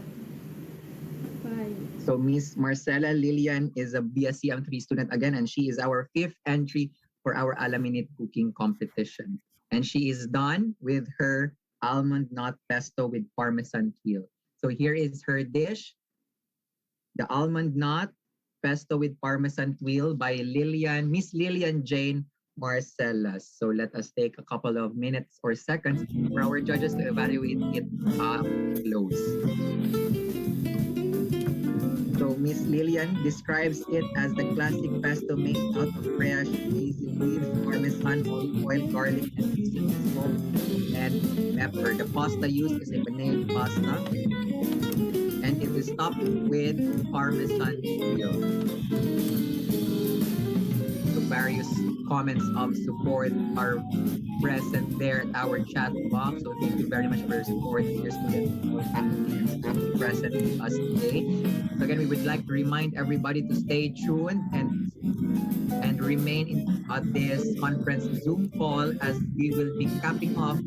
So Miss Marcella Lillian is a BSCM3 student again, and she is our fifth entry for our Alaminate cooking competition. And she is done with her almond nut pesto with Parmesan peel. So here is her dish, the almond nut pesto with Parmesan wheel by Miss Lillian Jane Marcellus. So let us take a couple of minutes or seconds for our judges to evaluate it up close. So Miss Lillian describes it as the classic pesto made out of fresh basil leaves, parmesan, olive oil, garlic, and seasoned salt and pepper. The pasta used is a penne pasta, and it is topped with parmesan oil. So various comments of support are present there at our chat box. So thank you very much for your support, dear students, all faculty and staff present with us today. So again, we would like to remind everybody to stay tuned and remain in this conference Zoom call as we will be capping off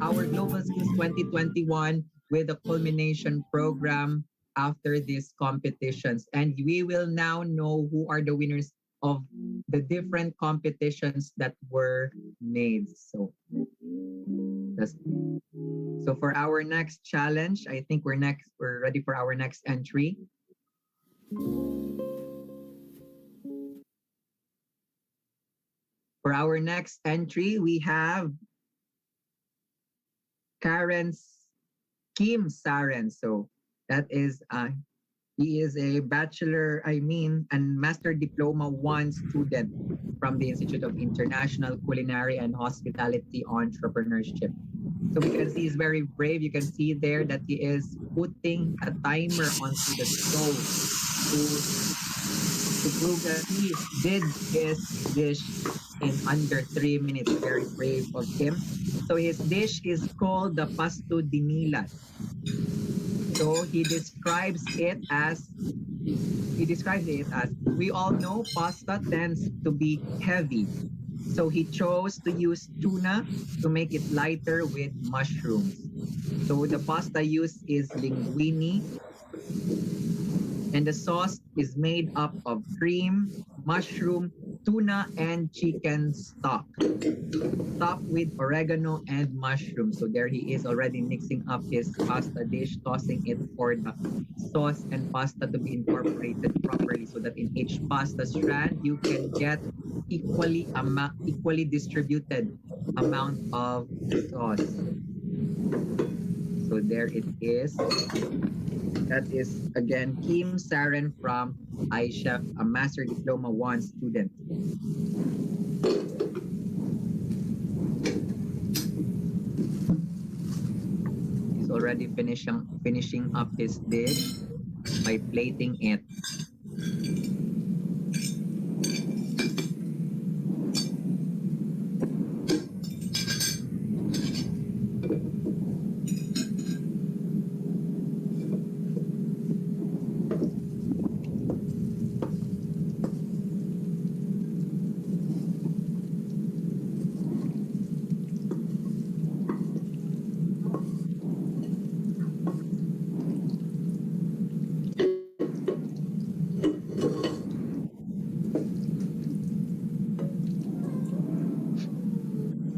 our Global Skills 2021 with a culmination program after these competitions. And we will now know who are the winners of the different competitions that were made. So for our next challenge, I think we're ready for our next entry. For our next entry, we have Kim Saren. So that is he is a and Master Diploma 1 student from the Institute of International Culinary and Hospitality Entrepreneurship. So we can see he's very brave. You can see there that he is putting a timer onto the stove to prove that he did his dish in under 3 minutes. Very brave of him. So his dish is called the pasto de nilas. So he describes it as we all know pasta tends to be heavy. So he chose to use tuna to make it lighter with mushrooms. So the pasta used is linguine, and the sauce is made up of cream, mushroom, tuna, and chicken stock, topped with oregano and mushroom. So there he is already mixing up his pasta dish, tossing it for the sauce and pasta to be incorporated properly so that in each pasta strand you can get equally distributed amount of sauce. So there it is. That is again Kim Saren from iChef, a Master Diploma 1 student. He's already finishing up his dish by plating it.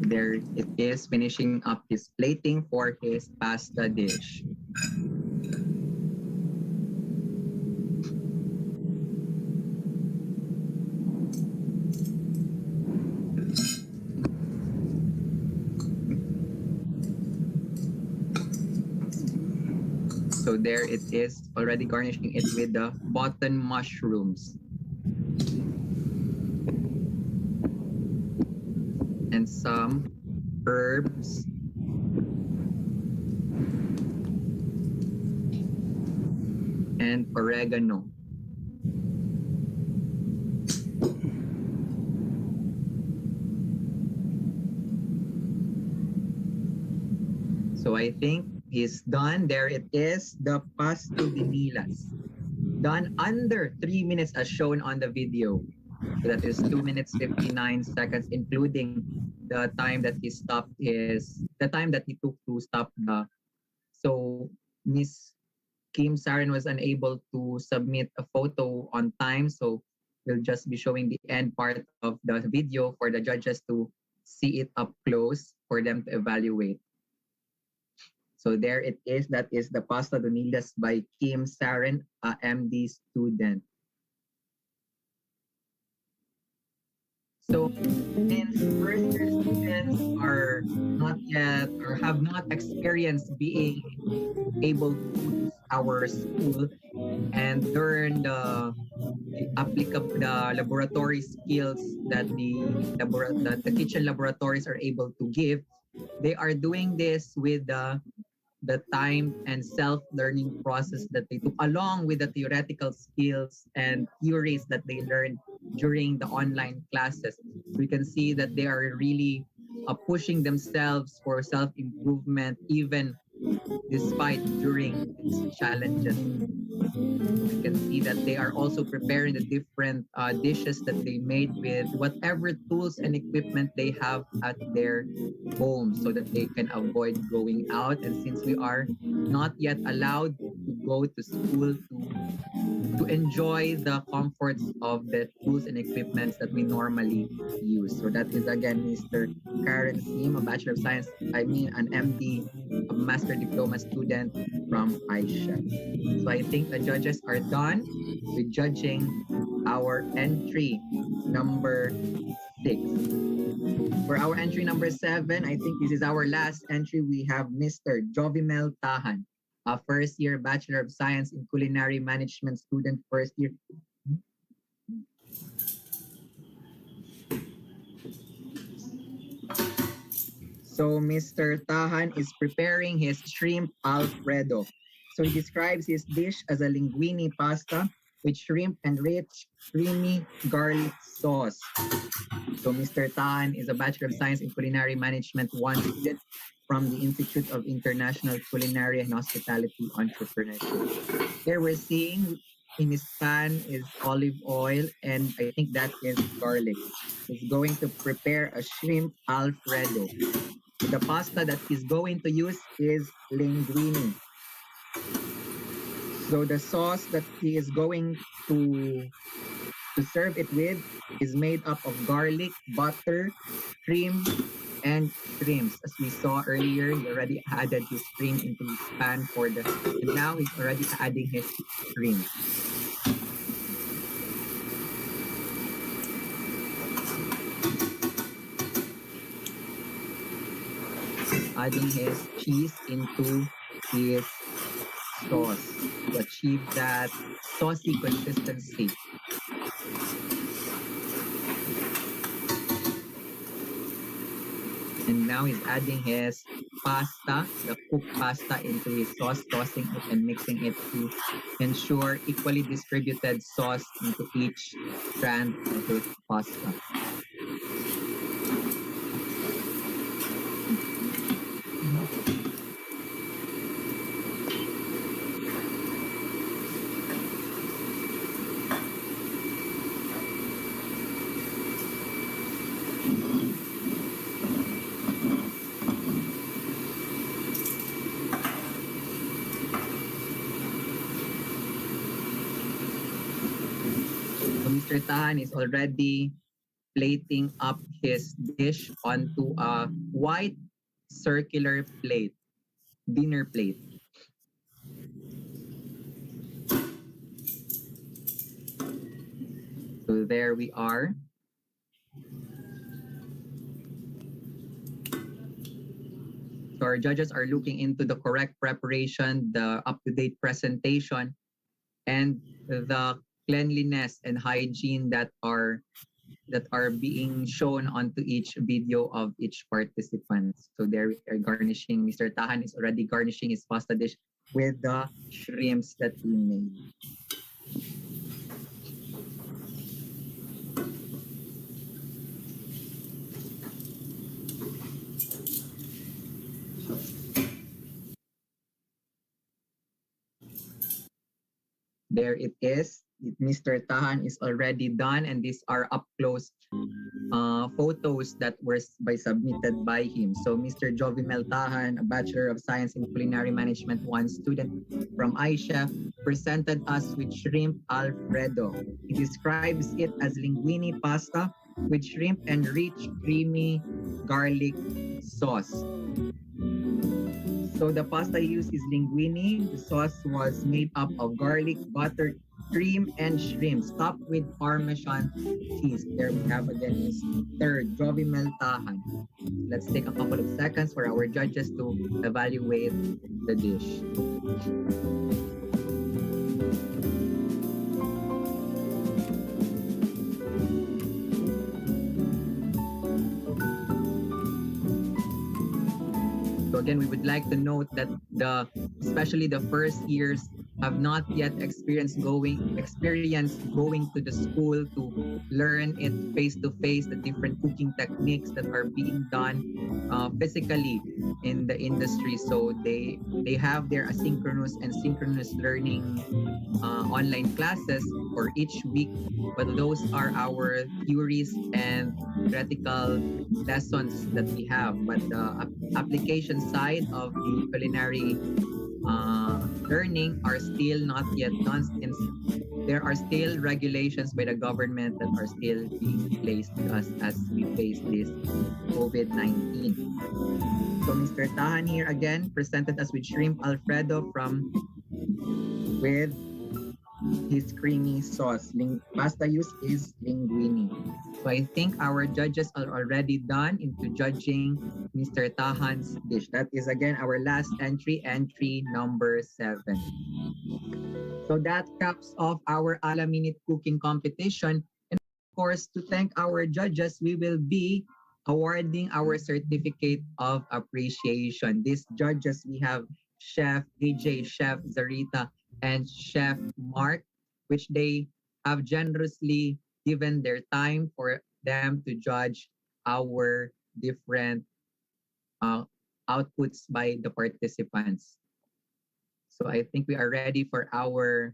There it is, finishing up his plating for his pasta dish. So there it is, already garnishing it with the button mushrooms. And some herbs. And oregano. So I think he's done. There it is, the pasto de nilas. Done under 3 minutes as shown on the video. So that is 2 minutes 59 seconds, including the time that he took to stop the. So Miss Kim Saren was unable to submit a photo on time, so we'll just be showing the end part of the video for the judges to see it up close for them to evaluate. So there it is. That is the pasta de nilas by Kim Saren, a MD student. So since first year students are not yet or have not experienced being able to use our school and learn the applicable the laboratory skills that that the kitchen laboratories are able to give, they are doing this with the time and self-learning process that they took along with the theoretical skills and theories that they learned during the online classes. We can see that they are really pushing themselves for self-improvement even despite during these challenges. We can see that they are also preparing the different dishes that they made with whatever tools and equipment they have at their home so that they can avoid going out. And since we are not yet allowed to go to school to enjoy the comforts of the tools and equipments that we normally use. So that is again Mr. Karen Sim, a Bachelor of Science, an MD, a Master Diploma student from iShep. So I think the judges are done with judging our entry number 6. For our entry number 7, I think this is our last entry. We have Mr. Jovimel Tahan, a first year Bachelor of Science in Culinary Management student, first year. So Mr. Tahan is preparing his shrimp Alfredo. So he describes his dish as a linguine pasta with shrimp and rich, creamy garlic sauce. So Mr. Tahan is a Bachelor of Science in Culinary Management 1 student from the Institute of International Culinary and Hospitality Entrepreneurship. Here we're seeing in his pan is olive oil, and I think that is garlic. He's going to prepare a shrimp Alfredo. The pasta that he's going to use is linguine. So the sauce that he is going to serve it with is made up of garlic, butter, cream, and shrimps. As we saw earlier, he already added his shrimp into his pan and now he's already adding his shrimp. Adding his cheese into his sauce to achieve that saucy consistency. And now he's adding his pasta, the cooked pasta, into his sauce, tossing it and mixing it to ensure equally distributed sauce into each strand of his pasta. So Mr. Tahan is already plating up his dish onto a white circular plate, dinner plate. So there we are. So our judges are looking into the correct preparation, the up-to-date presentation, and the cleanliness and hygiene that are being shown onto each video of each participant. So there we are garnishing. Mr. Tahan is already garnishing his pasta dish with the shrimps that he made. There it is. Mr. Tahan is already done, and these are up close photos that were submitted by him. So Mr. Jovimel Tahan, a Bachelor of Science in Culinary Management 1 student from iChef, presented us with shrimp Alfredo. He describes it as linguine pasta with shrimp and rich, creamy garlic sauce. So the pasta used is linguine. The sauce was made up of garlic, butter, cream, and shrimp, topped with Parmesan cheese. There we have again Mr. Jovi Meltahan. Let's take a couple of seconds for our judges to evaluate the dish. So again, we would like to note that especially the first years have not yet experienced going to the school to learn it face to face, the different cooking techniques that are being done physically in the industry. So they have their asynchronous and synchronous learning online classes for each week, but those are our theories and theoretical lessons that we have. But the application side of the culinary learning are still not yet done since there are still regulations by the government that are still being placed to us as we face this COVID-19. So Mr. Tahan here again presented us with shrimp Alfredo with his creamy sauce. Pasta use is linguine. So I think our judges are already done into judging Mr. Tahan's dish. That is again our last entry number 7. So that caps off our a la minute cooking competition. And of course, to thank our judges, we will be awarding our certificate of appreciation. These judges, we have Chef AJ, Chef Zarita, and Chef Mark, which they have generously given their time for them to judge our different outputs by the participants. So I think we are ready for our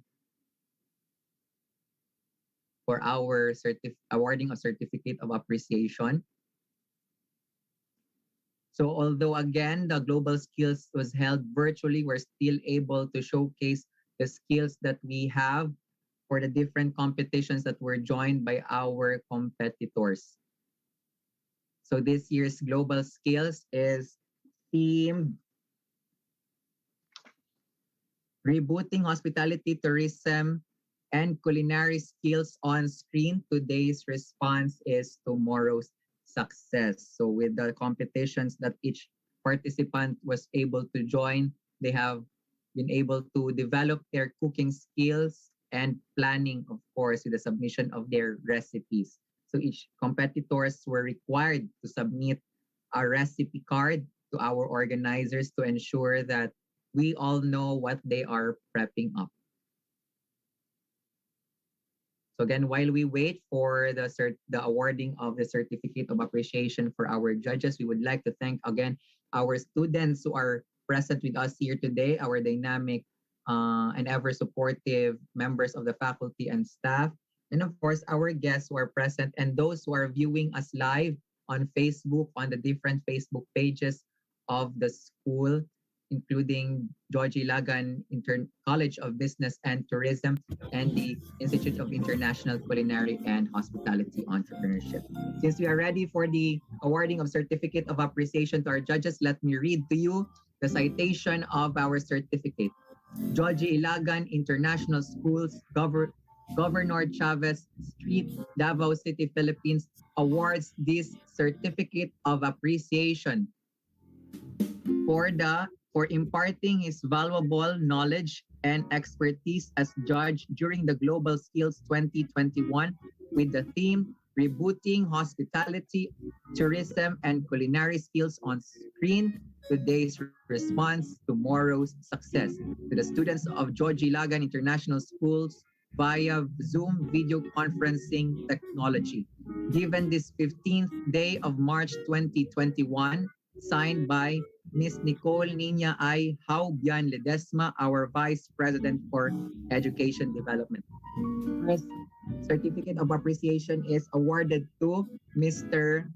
awarding a certificate of appreciation. So although again the global skills was held virtually, we're still able to showcase the skills that we have for the different competitions that were joined by our competitors. So this year's global skills is themed Rebooting Hospitality, Tourism, and Culinary Skills on Screen. Today's response is tomorrow's success. So with the competitions that each participant was able to join, they have been able to develop their cooking skills and planning, of course, with the submission of their recipes. So each competitors were required to submit a recipe card to our organizers to ensure that we all know what they are prepping up. So again, while we wait for the awarding of the certificate of appreciation for our judges, we would like to thank again our students who are present with us here today, our dynamic and ever supportive members of the faculty and staff, and of course our guests who are present and those who are viewing us live on Facebook, on the different Facebook pages of the school, including Georgie Lagan College of Business and Tourism and the Institute of International Culinary and Hospitality Entrepreneurship. Since we are ready for the awarding of certificate of appreciation to our judges, let me read to you the citation of our certificate. Georgie Ilagan International Schools, Governor Chavez Street, Davao City, Philippines, awards this certificate of appreciation for imparting his valuable knowledge and expertise as judge during the Global Skills 2021 with the theme Rebooting Hospitality, Tourism, and Culinary Skills on Screen. Today's response, tomorrow's success. To the students of Georgie Lagan International Schools via Zoom video conferencing technology. Given this 15th day of March 2021, signed by Ms. Nicole Nina I. Haubian Ledesma, our Vice President for Education Development. First certificate of appreciation is awarded to Mr.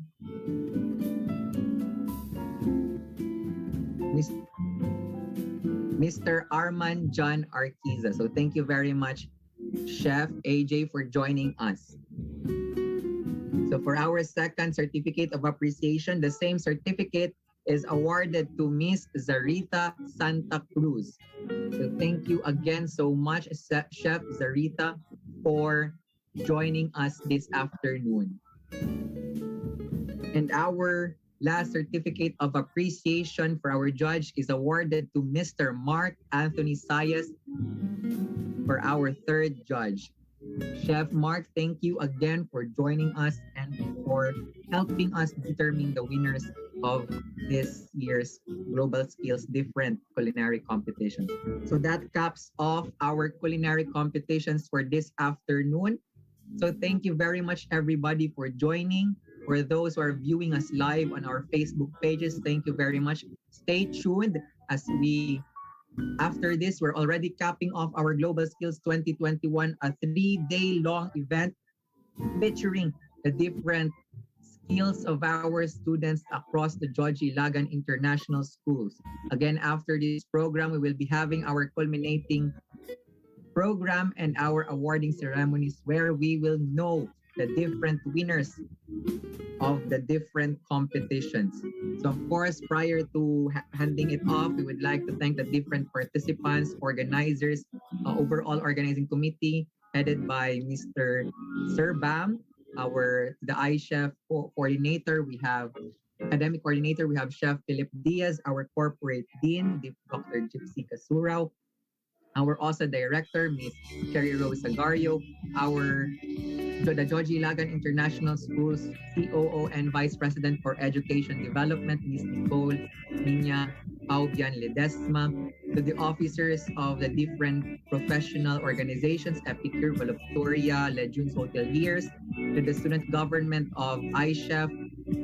Arman John Arquiza. So thank you very much, Chef AJ, for joining us. So for our second certificate of appreciation, the same certificate is awarded to Miss Zarita Santa Cruz. So thank you again so much, Chef Zarita, for joining us this afternoon. And our last certificate of appreciation for our judge is awarded to Mr. Mark Anthony Sayas for our third judge. Chef Mark, thank you again for joining us and for helping us determine the winners of this year's Global Skills Different Culinary Competitions. So that caps off our culinary competitions for this afternoon. So thank you very much, everybody, for joining. For those who are viewing us live on our Facebook pages, thank you very much. Stay tuned as after this, we're already capping off our Global Skills 2021, a 3-day long event featuring the different skills of our students across the George Ilagan International Schools. Again, after this program, we will be having our culminating program and our awarding ceremonies where we will know the different winners of the different competitions. So of course, prior to handing it off, we would like to thank the different participants, organizers, overall organizing committee headed by Mr. Sir Bam, the iChef coordinator. We have academic coordinator. We have Chef Philip Diaz, our corporate dean, Dr. Gypsy Kasurao, our OSA director, Miss Cherry Rose Sagario, the George Ilagan International Schools COO and Vice President for Education Development, Ms. Nicole Nina Paubian Ledesma, to the officers of the different professional organizations, Epicure, Valedictoria, Legumes Hoteliers, to the student government of iChef,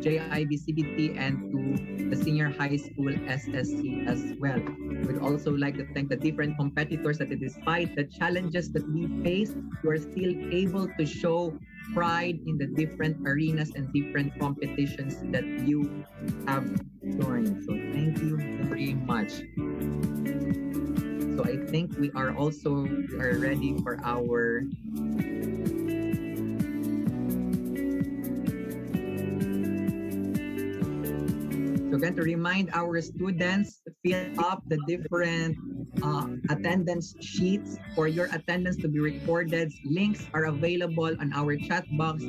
JIB, CBT, and to the senior high school SSC as well. We'd also like to thank the different competitors that despite the challenges that we face, you are still able to show pride in the different arenas and different competitions that you have joined. So thank you very much. So I think we are ready for our So again, to remind our students to fill up the different attendance sheets for your attendance to be recorded. Links are available on our chat box,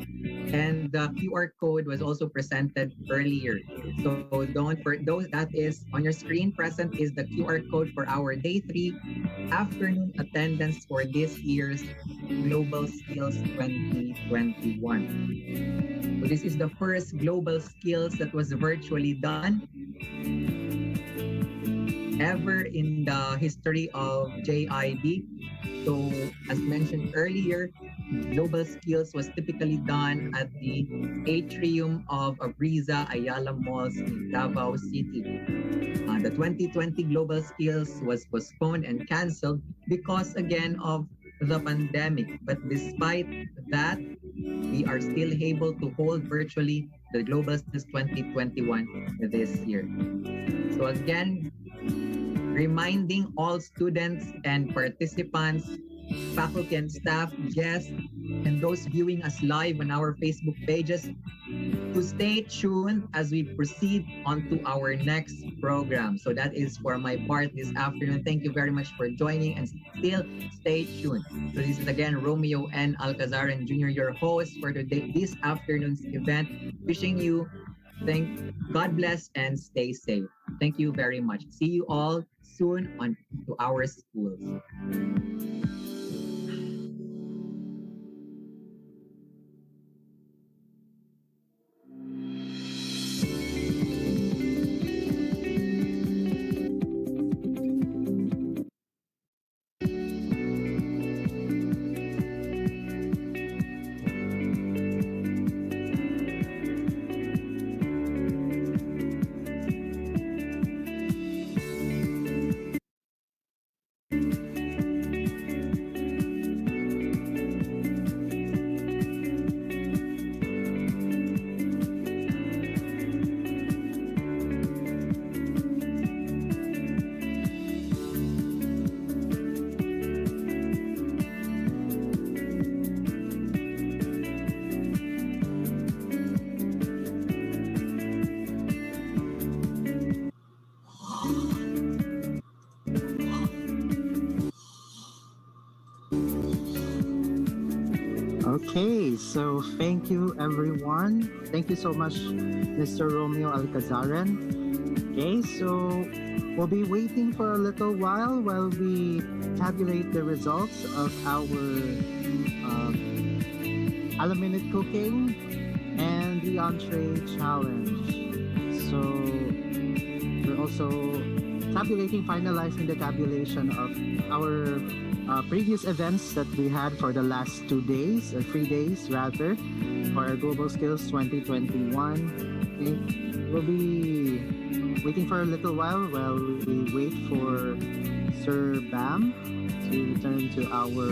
and the QR code was also presented earlier. So don't for those that is on your screen present is the QR code for our day 3 afternoon attendance for this year's Global Skills 2021. So this is the first Global Skills that was virtually done ever in the history of JIB. So as mentioned earlier, Global Skills was typically done at the atrium of Abriza Ayala Malls in Davao City. The 2020 Global Skills was postponed and canceled because again of the pandemic. But despite that, we are still able to hold virtually the Global Skills 2021 this year. So again, reminding all students and participants, faculty and staff, guests, and those viewing us live on our Facebook pages to stay tuned as we proceed on to our next program. So that is for my part this afternoon. Thank you very much for joining and still stay tuned. So this is again Romeo N. Alcazaran Jr., your host for this afternoon's event. Wishing you God bless and stay safe. Thank you very much. See you all soon on to our schools. Okay, so thank you everyone. Thank you so much, Mr. Romeo Alcazaran. Okay, so we'll be waiting for a little while we tabulate the results of our a-la-minute cooking and the entree challenge. So we're also finalizing the tabulation of our previous events that we had for the last 2 days, or 3 days rather, for our Global Skills 2021. Okay. We'll be waiting for a little while we wait for Sir Bam to return to our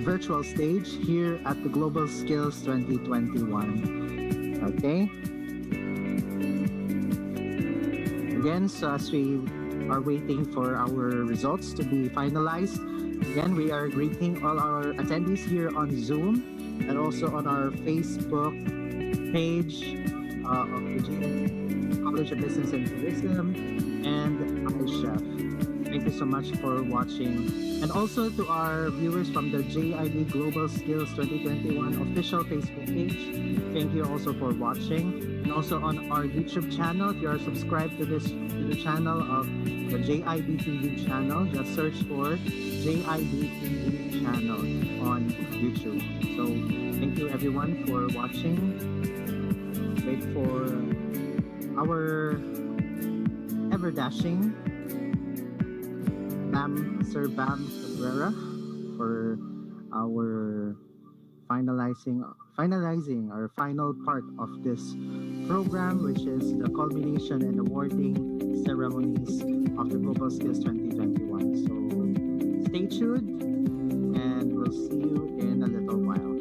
virtual stage here at the Global Skills 2021. Okay. Again, so as we are waiting for our results to be finalized, again, we are greeting all our attendees here on Zoom and also on our Facebook page of the JIB College of Business and Tourism and iChef. Thank you so much for watching. And also to our viewers from the JIB Global Skills 2021 official Facebook page, thank you also for watching. And also on our YouTube channel, if you are subscribed to the channel of the JIBtv channel, just search for JIBtv channel on YouTube. So thank you everyone for watching. Wait for our ever dashing Sir Bam Cabrera for our finalizing our final part of this program, which is the culmination and awarding ceremonies of the Global Skills 2021. So stay tuned and we'll see you in a little while.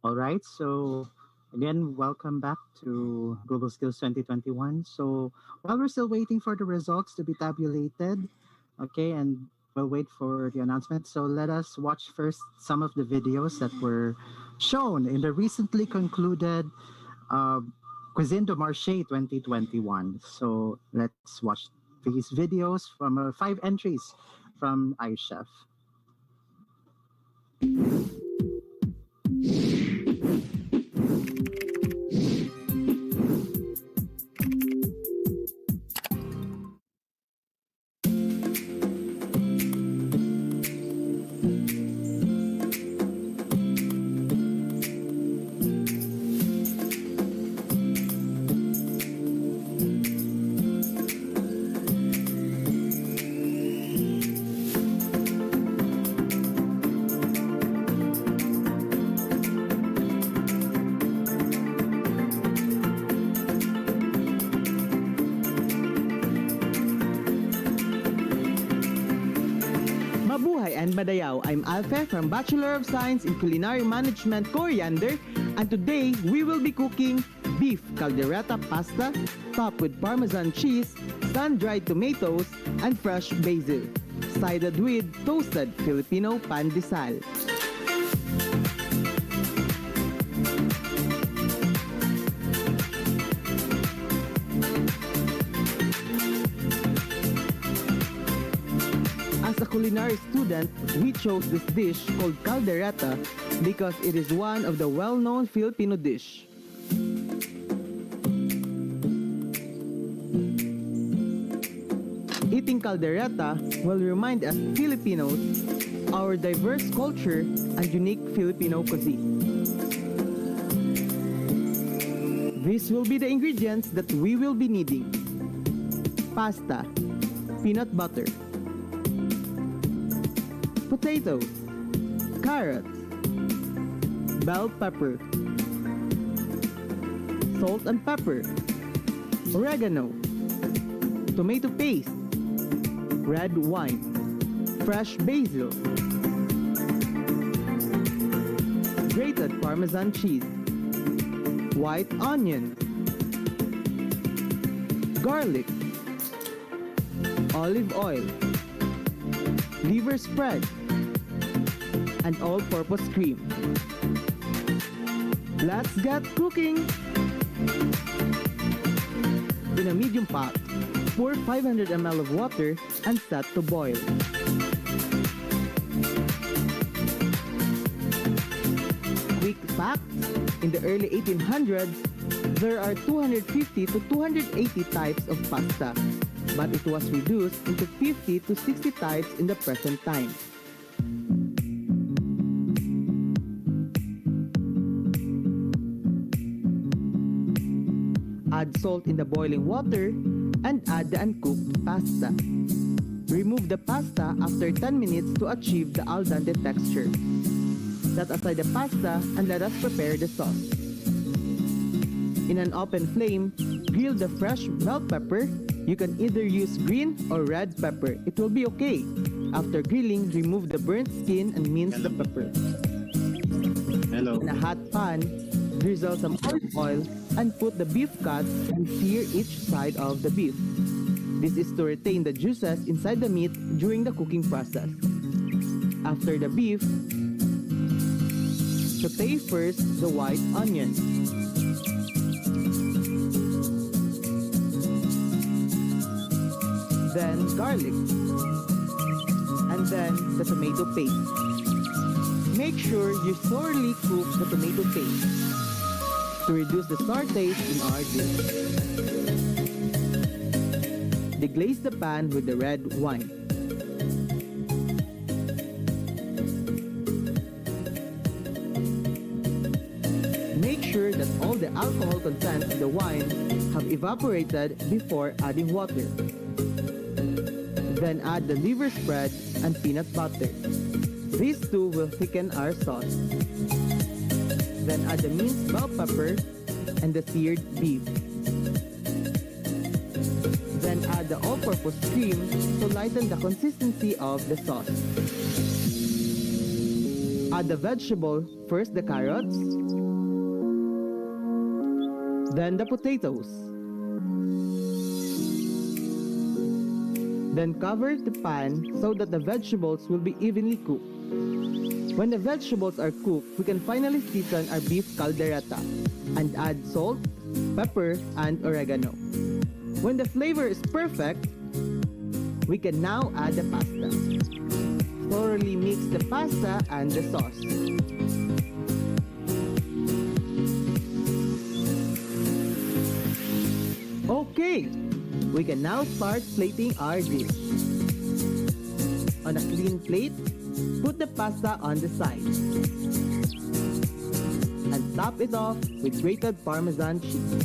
All right. So again, welcome back to Global Skills 2021. So while we're still waiting for the results to be tabulated, okay, and we'll wait for the announcement. So let us watch first some of the videos that were shown in the recently concluded uh, Cuisine de Marché 2021. So let's watch these videos from 5 entries from iChef. Mabuhay and Badayaw, I'm Alfe from Bachelor of Science in Culinary Management Coriander, and today we will be cooking beef caldereta pasta topped with Parmesan cheese, sun-dried tomatoes, and fresh basil, sided with toasted Filipino pandesal. As a culinary student, we chose this dish called caldereta because it is one of the well-known Filipino dish. Eating caldereta will remind us Filipinos our diverse culture and unique Filipino cuisine. These will be the ingredients that we will be needing: pasta, peanut butter, potatoes, carrots, bell pepper, salt and pepper, oregano, tomato paste, red wine, fresh basil, grated Parmesan cheese, white onion, garlic, olive oil, liver spread, and all-purpose cream. Let's get cooking! In a medium pot, pour 500 ml of water and set to boil. Quick fact, in the early 1800s, there are 250 to 280 types of pasta, but it was reduced into 50 to 60 types in the present time. Add salt in the boiling water and add the uncooked pasta. Remove the pasta after 10 minutes to achieve the al dente texture. Set aside the pasta and let us prepare the sauce. In an open flame, grill the fresh bell pepper. You can either use green or red pepper. It will be okay. After grilling, remove the burnt skin and mince the pepper. Hello. In a hot pan, drizzle some olive oil and put the beef cuts and sear each side of the beef. This is to retain the juices inside the meat during the cooking process. After the beef, saute first the white onion. Then garlic. And then the tomato paste. Make sure you thoroughly cook the tomato paste to reduce the sour taste in our dish. Deglaze the pan with the red wine. Make sure that all the alcohol content in the wine have evaporated before adding water. Then add the liver spread and peanut butter. These two will thicken our sauce. Then add the minced bell pepper and the seared beef. Then add the all-purpose cream to lighten the consistency of the sauce. Add the vegetable, first the carrots, then the potatoes. Then cover the pan so that the vegetables will be evenly cooked. When the vegetables are cooked, we can finally season our beef caldereta and add salt, pepper, and oregano. When the flavor is perfect, we can now add the pasta. Thoroughly mix the pasta and the sauce. Okay, we can now start plating our dish. On a clean plate, put the pasta on the side. And top it off with grated Parmesan cheese.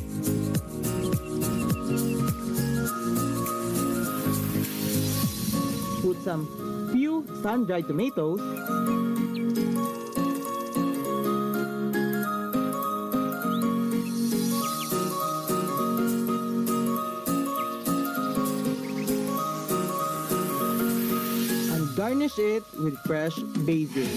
Put some few sun-dried tomatoes and garnish it with fresh basil.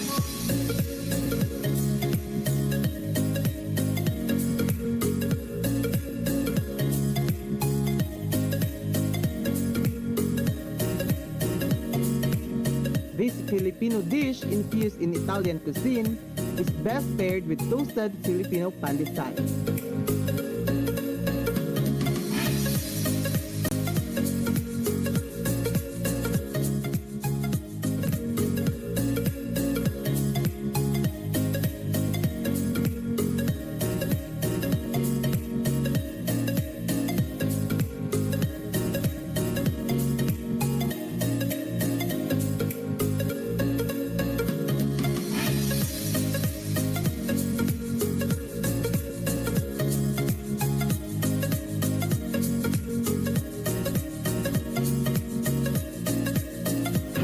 This Filipino dish infused in Italian cuisine is best paired with toasted Filipino pandesal.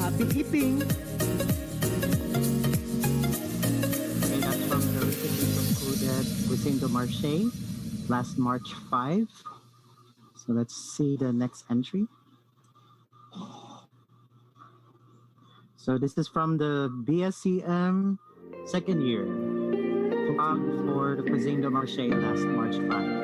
Happy eating! Okay, that's from the recently concluded Cuisine de Marché last March 5. So let's see the next entry. So this is from the BSCM second year. For the Cuisine de Marché last March 5.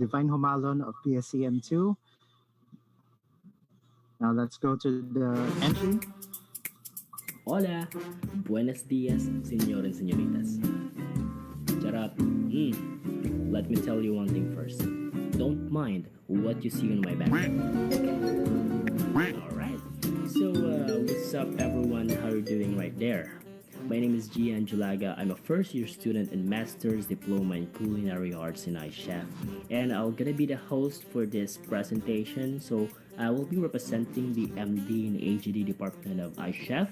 Divine Humalon of PSCM2. Now let's go to the entry. Hola, buenos días, señor and señoritas. Charot. Let me tell you one thing first. Don't mind what you see on my back. Alright. So, what's up everyone? How are you doing right there? My name is Gian Julaga. I'm a first-year student in Master's Diploma in Culinary Arts in iChef. And I'm gonna be the host for this presentation. So, I will be representing the MD in AGD Department of iChef.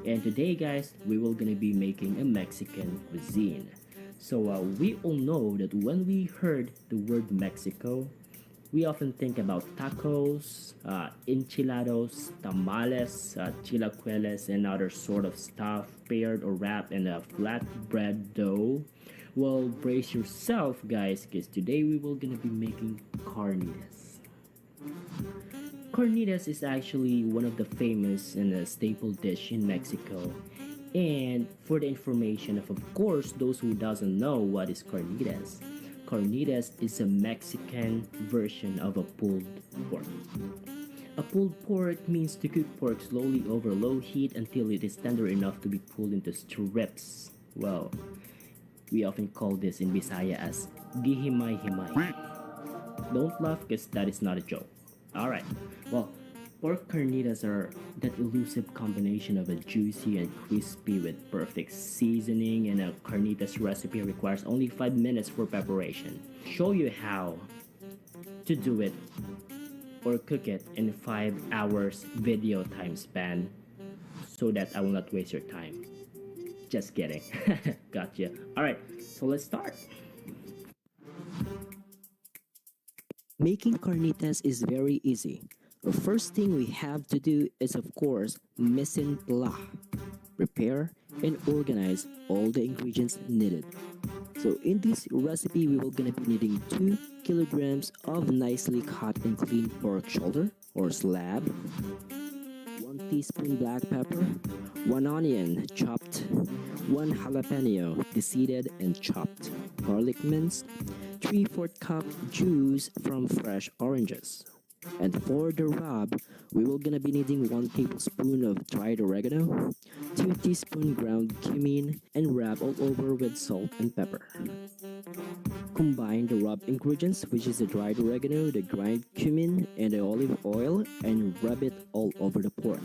And today, guys, we will gonna be making a Mexican cuisine. So, we all know that when we heard the word Mexico, we often think about tacos, enchilados, tamales, chilaquiles, and other sort of stuff paired or wrapped in a flatbread dough. Well, brace yourself, guys, because today we will gonna be making carnitas. Carnitas is actually one of the famous and a staple dish in Mexico. And for the information of course, those who doesn't know what is carnitas. Carnitas is a Mexican version of a pulled pork. A pulled pork means to cook pork slowly over low heat until it is tender enough to be pulled into strips. Well, we often call this in Bisaya as gihimay-himay. Don't laugh because that is not a joke. Alright, well, pork carnitas are that elusive combination of a juicy and crispy with perfect seasoning, and a carnitas recipe requires only 5 minutes for preparation. Show you how to do it or cook it in 5 hours video time span so that I will not waste your time. Just kidding. Gotcha. Alright, so let's start. Making carnitas is very easy. The first thing we have to do is, of course, mise en place. Prepare and organize all the ingredients needed. So in this recipe, we will gonna be needing 2 kilograms of nicely cut and clean pork shoulder or slab, 1 teaspoon black pepper, 1 onion chopped, 1 jalapeno deseeded and chopped, garlic minced, 3/4 cup juice from fresh oranges. And for the rub, we will gonna be needing 1 tablespoon of dried oregano, 2 teaspoon ground cumin, and rub all over with salt and pepper. Combine the rub ingredients, which is the dried oregano, the ground cumin, and the olive oil, and rub it all over the pork.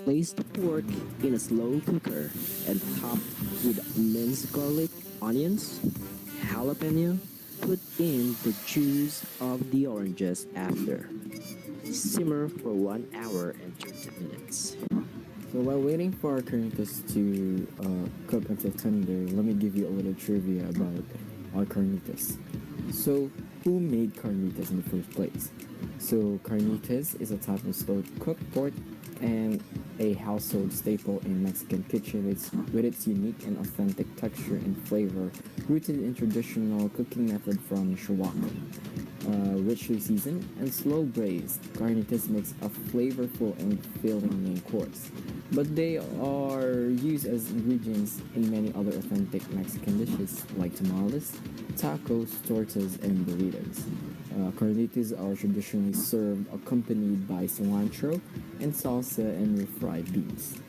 Place the pork in a slow cooker and top with minced garlic, onions, jalapeno. Put in the juice of the oranges after. Simmer for 1 hour and 30 minutes. So while waiting for our carnitas to cook until tender, let me give you a little trivia about our carnitas. So who made carnitas in the first place? So carnitas is a type of slow-cooked pork and a household staple in Mexican kitchen. With its unique and authentic texture and flavor, rooted in traditional cooking method from Chihuahua. Richly seasoned and slow braised, carnitas makes a flavorful and filling main course. But they are used as ingredients in many other authentic Mexican dishes like tamales, tacos, tortas, and burritos. Carnitas are traditionally served accompanied by cilantro and salsa and refried beans.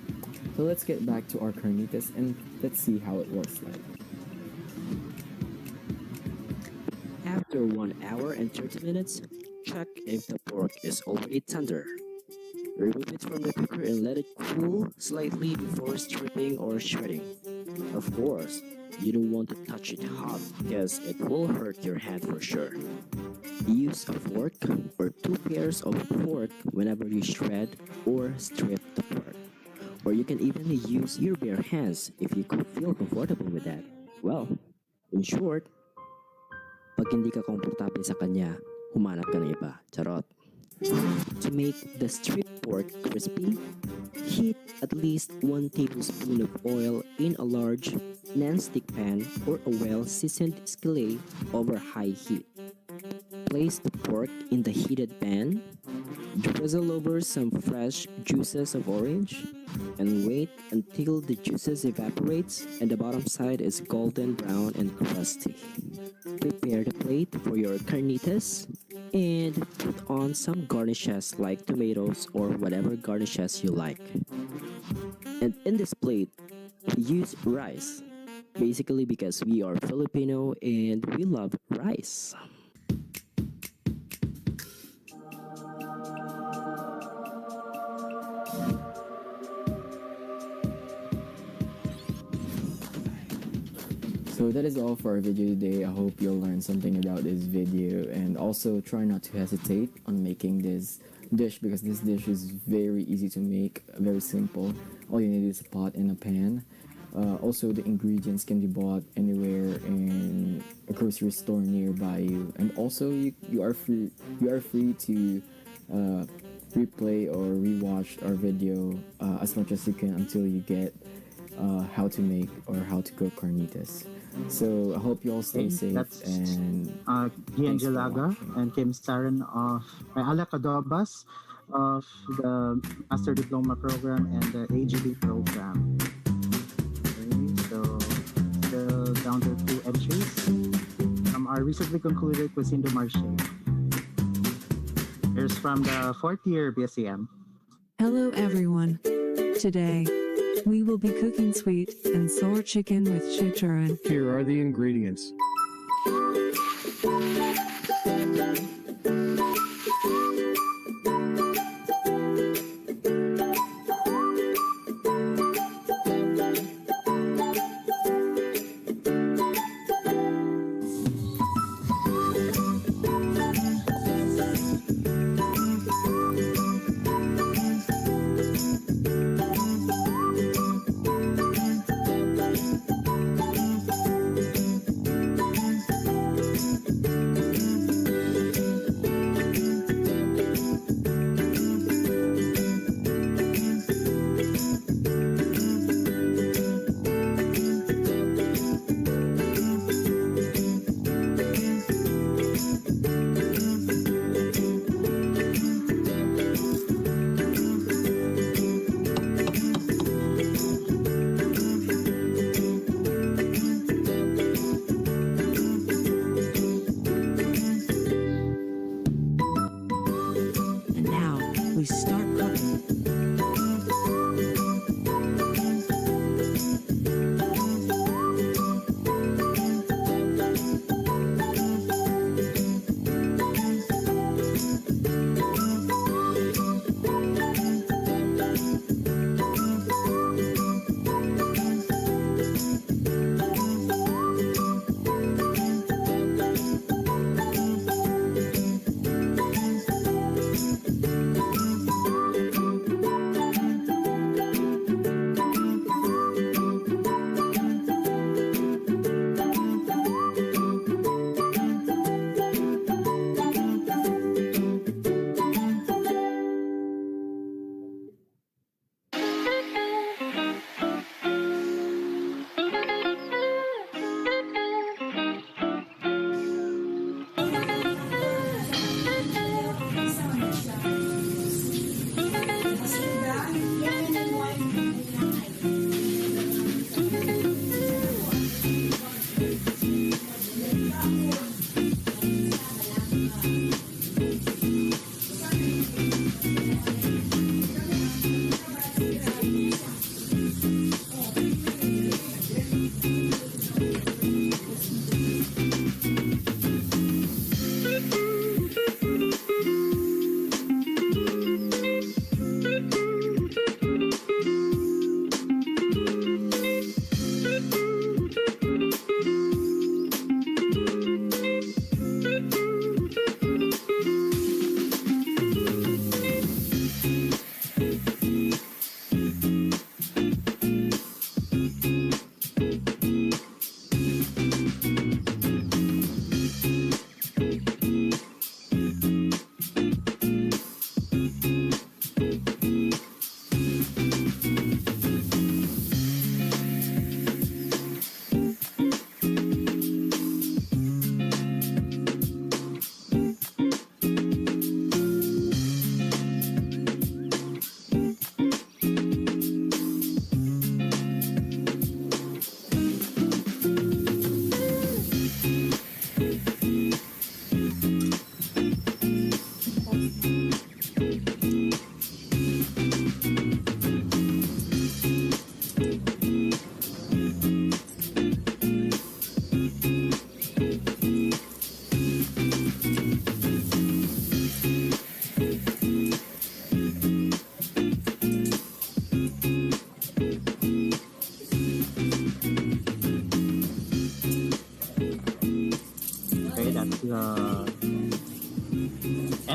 So let's get back to our carnitas and let's see how it works like. After 1 hour and 30 minutes, check if the pork is already tender. Remove it from the cooker and let it cool slightly before stripping or shredding. Of course, you don't want to touch it hot because it will hurt your hand for sure. Use a fork or 2 pairs of fork whenever you shred or strip the pork. Or you can even use your bare hands if you could feel comfortable with that. Well, in short, pag hindi ka komportable sa kanya, humanap ka ng iba. Charot. To make the strip pork crispy, heat at least 1 tablespoon of oil in a large non-stick pan or a well-seasoned skillet over high heat. Place the pork in the heated pan. drizzle over some fresh juices of orange and wait until the juices evaporates and the bottom side is golden brown and crusty. Prepare the plate for your carnitas and put on some garnishes like tomatoes or whatever garnishes you like. And in this plate, we use rice, basically because we are Filipino and we love rice. So that is all for our video today. I hope you'll learn something about this video, and also try not to hesitate on making this dish, because this dish is very easy to make, very simple. All you need is a pot and a pan. Also, the ingredients can be bought anywhere in a grocery store nearby you, and also you are free to replay or rewatch our video as much as you can until you get how to make or how to cook carnitas. So I hope you all stay safe, That's and Gian thanks for Jalaga watching. and Kim Saran of Ala Cadobas of the Master Diploma Program and the AGB program. Okay, so still down to 2 entries from our recently concluded Cuisine de Marché. Here's from the 4th year BSCM. Hello everyone. Today, we will be cooking sweet and sour chicken with chicharron. Here are the ingredients.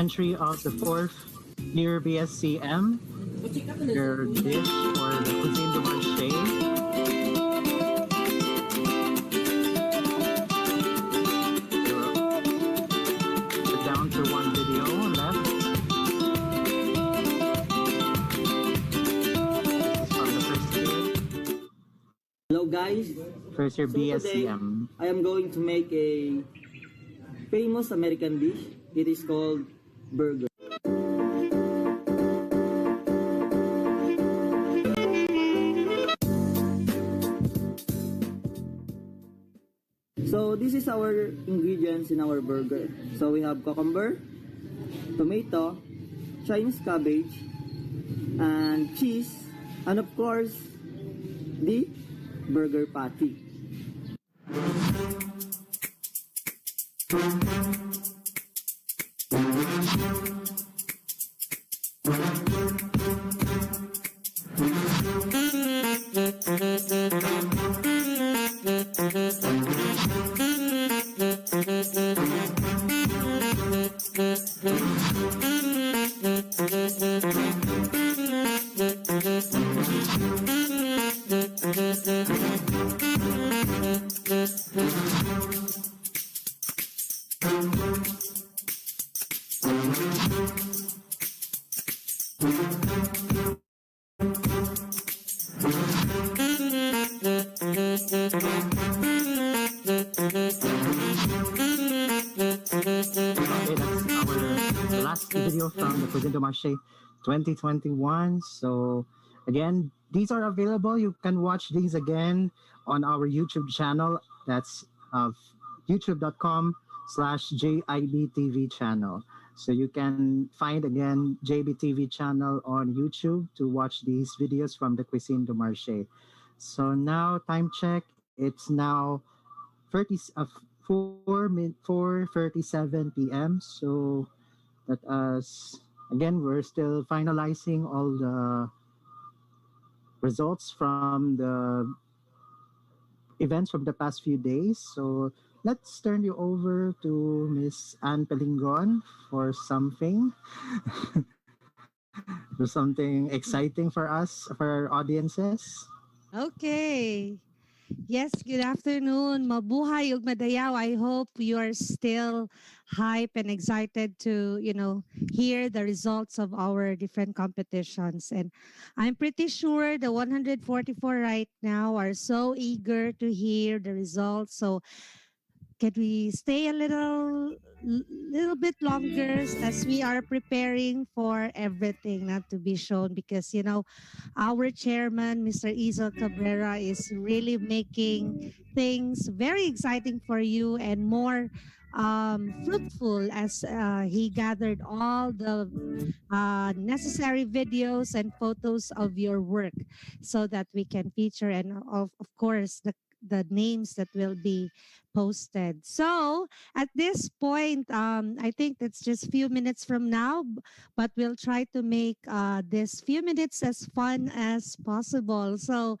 entry of the fourth near BSCM, their dish or the cuisine de marché. We're down to one video left. This is from the first year. Hello guys, First year so today BSCM. I am going to make a famous American dish. It is called burger. So this is our ingredients in our burger. So we have cucumber, tomato, Chinese cabbage, and cheese, and of course the burger patty. The last video from the Cuisine de Marché 2021. So again, these are available. You can watch these again on our YouTube channel. That's youtube.com/JIBtv channel. So you can find again JIBtv channel on YouTube to watch these videos from the Cuisine de Marché. So now time check. It's now 4:37 p.m. So that again, we're still finalizing all the results from the events from the past few days. So let's turn you over to Miss Anne Pelingon for something. For something exciting for us, for our audiences. Okay. Yes, good afternoon. Mabuhay ug madayaw. I hope you are still hype and excited to, hear the results of our different competitions. And I'm pretty sure the 144 right now are so eager to hear the results. So can we stay a little bit longer as we are preparing for everything not to be shown, because our chairman, Mr. Izel Cabrera, is really making things very exciting for you and more fruitful as he gathered all the necessary videos and photos of your work so that we can feature, and of course the names that will be posted. So at this point, I think it's just few minutes from now, but we'll try to make this few minutes as fun as possible. So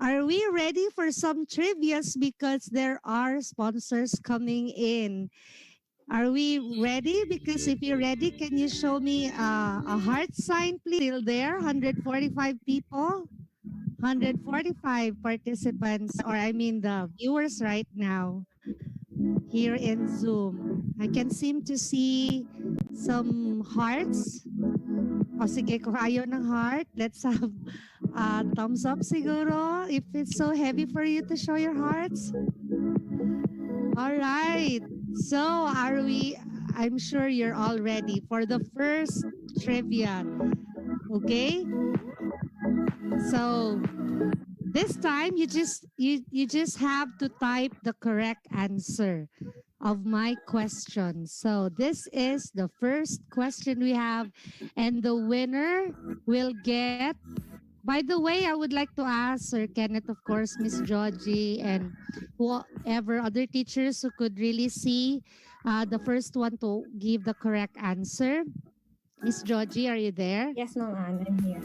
are we ready for some trivias, because there are sponsors coming in? Are we ready? Because if you're ready, can you show me a heart sign, please? Still there? 145 people? 145 participants, or I mean the viewers right now here in Zoom. I can seem to see some hearts. O sige, kung ayaw ng heart, let's have thumbs up siguro if it's so heavy for you to show your hearts. All right. So are we, I'm sure you're all ready for the first trivia. Okay? So this time you just have to type the correct answer of my question. So this is the first question we have, and the winner will get. By the way, I would like to ask Sir Kenneth, of course, Miss Georgie, and whoever other teachers who could really see the first one to give the correct answer. Miss Georgie, are you there? Yes, Ma'am Anne, I'm here.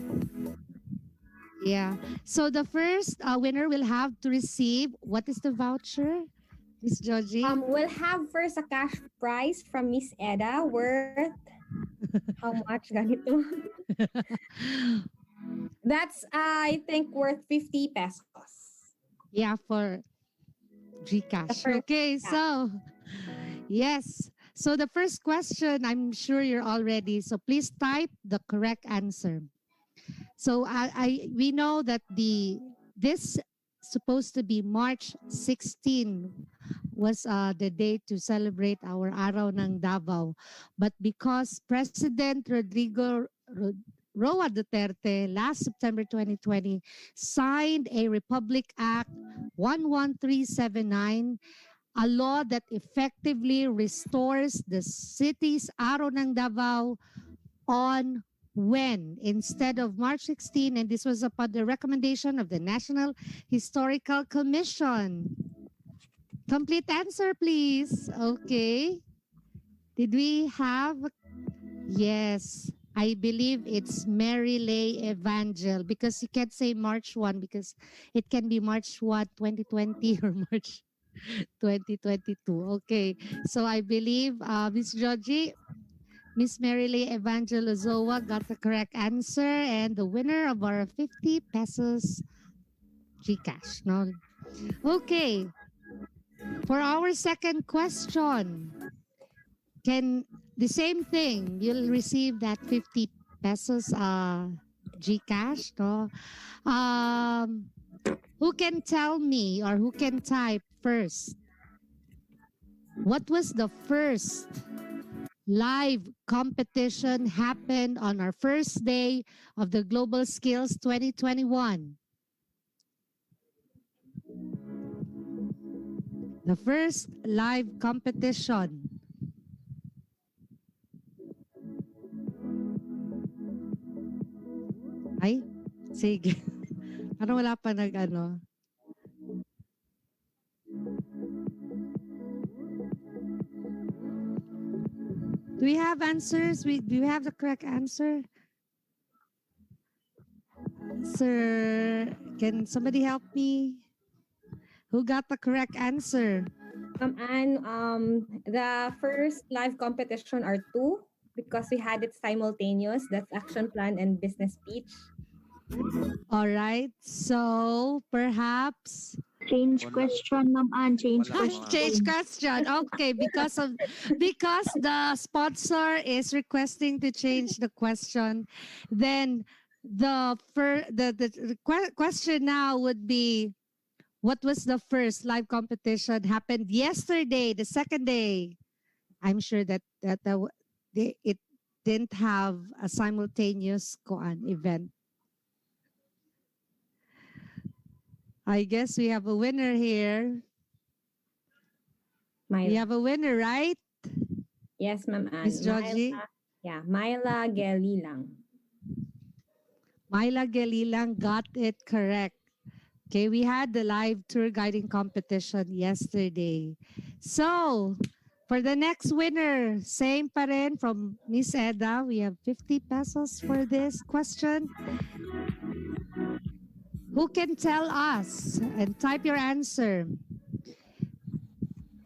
Yeah. So the first winner will have to receive, what is the voucher, Miss Georgie? We'll have first a cash prize from Miss Eda worth How much? Ganito. That's, I think, worth 50 pesos. Yeah, for GCash. first- Okay, yeah. so yes. So the first question, I'm sure you're all ready. So please type the correct answer. So we know that this supposed to be March 16 was the day to celebrate our Araw ng Davao. But because President Roa Duterte last September 2020 signed a Republic Act 11379, a law that effectively restores the city's Araw ng Davao on when instead of March 16, and this was upon the recommendation of the National Historical Commission. Complete answer, please. Okay. Did we have? Yes. I believe it's Mary Lay Evangel because you can't say March 1 because it can be March 1, 2020 or March 2022. Okay. So I believe Miss Georgie, Miss Marilyn Evangelozoa got the correct answer and the winner of our 50 pesos GCash. No? Okay. For our second question, can the same thing, you'll receive that 50 pesos GCash. No? Who can tell me or who can type first? What was the first live competition happened on our first day of the Global Skills 2021? The first live competition. Ay, sige. Parang wala pa nag-ano. Do we have answers? Do you have the correct answer? Sir, can somebody help me? Who got the correct answer? And the first live competition are two because we had it simultaneous. That's action plan and business speech. All right. So perhaps Change question, Ma'am Ann. Change question. change question. Okay, because the sponsor is requesting to change the question, then the question now would be, what was the first live competition happened yesterday, the second day? I'm sure that it didn't have a simultaneous event. I guess we have a winner here. We have a winner, right? Yes, Ma'am Ann. Miss Georgie? Myla Gelilang. Myla Gelilang got it correct. Okay, we had the live tour guiding competition yesterday. So, for the next winner, same pa rin from Miss Eda. We have 50 pesos for this question. Who can tell us and type your answer?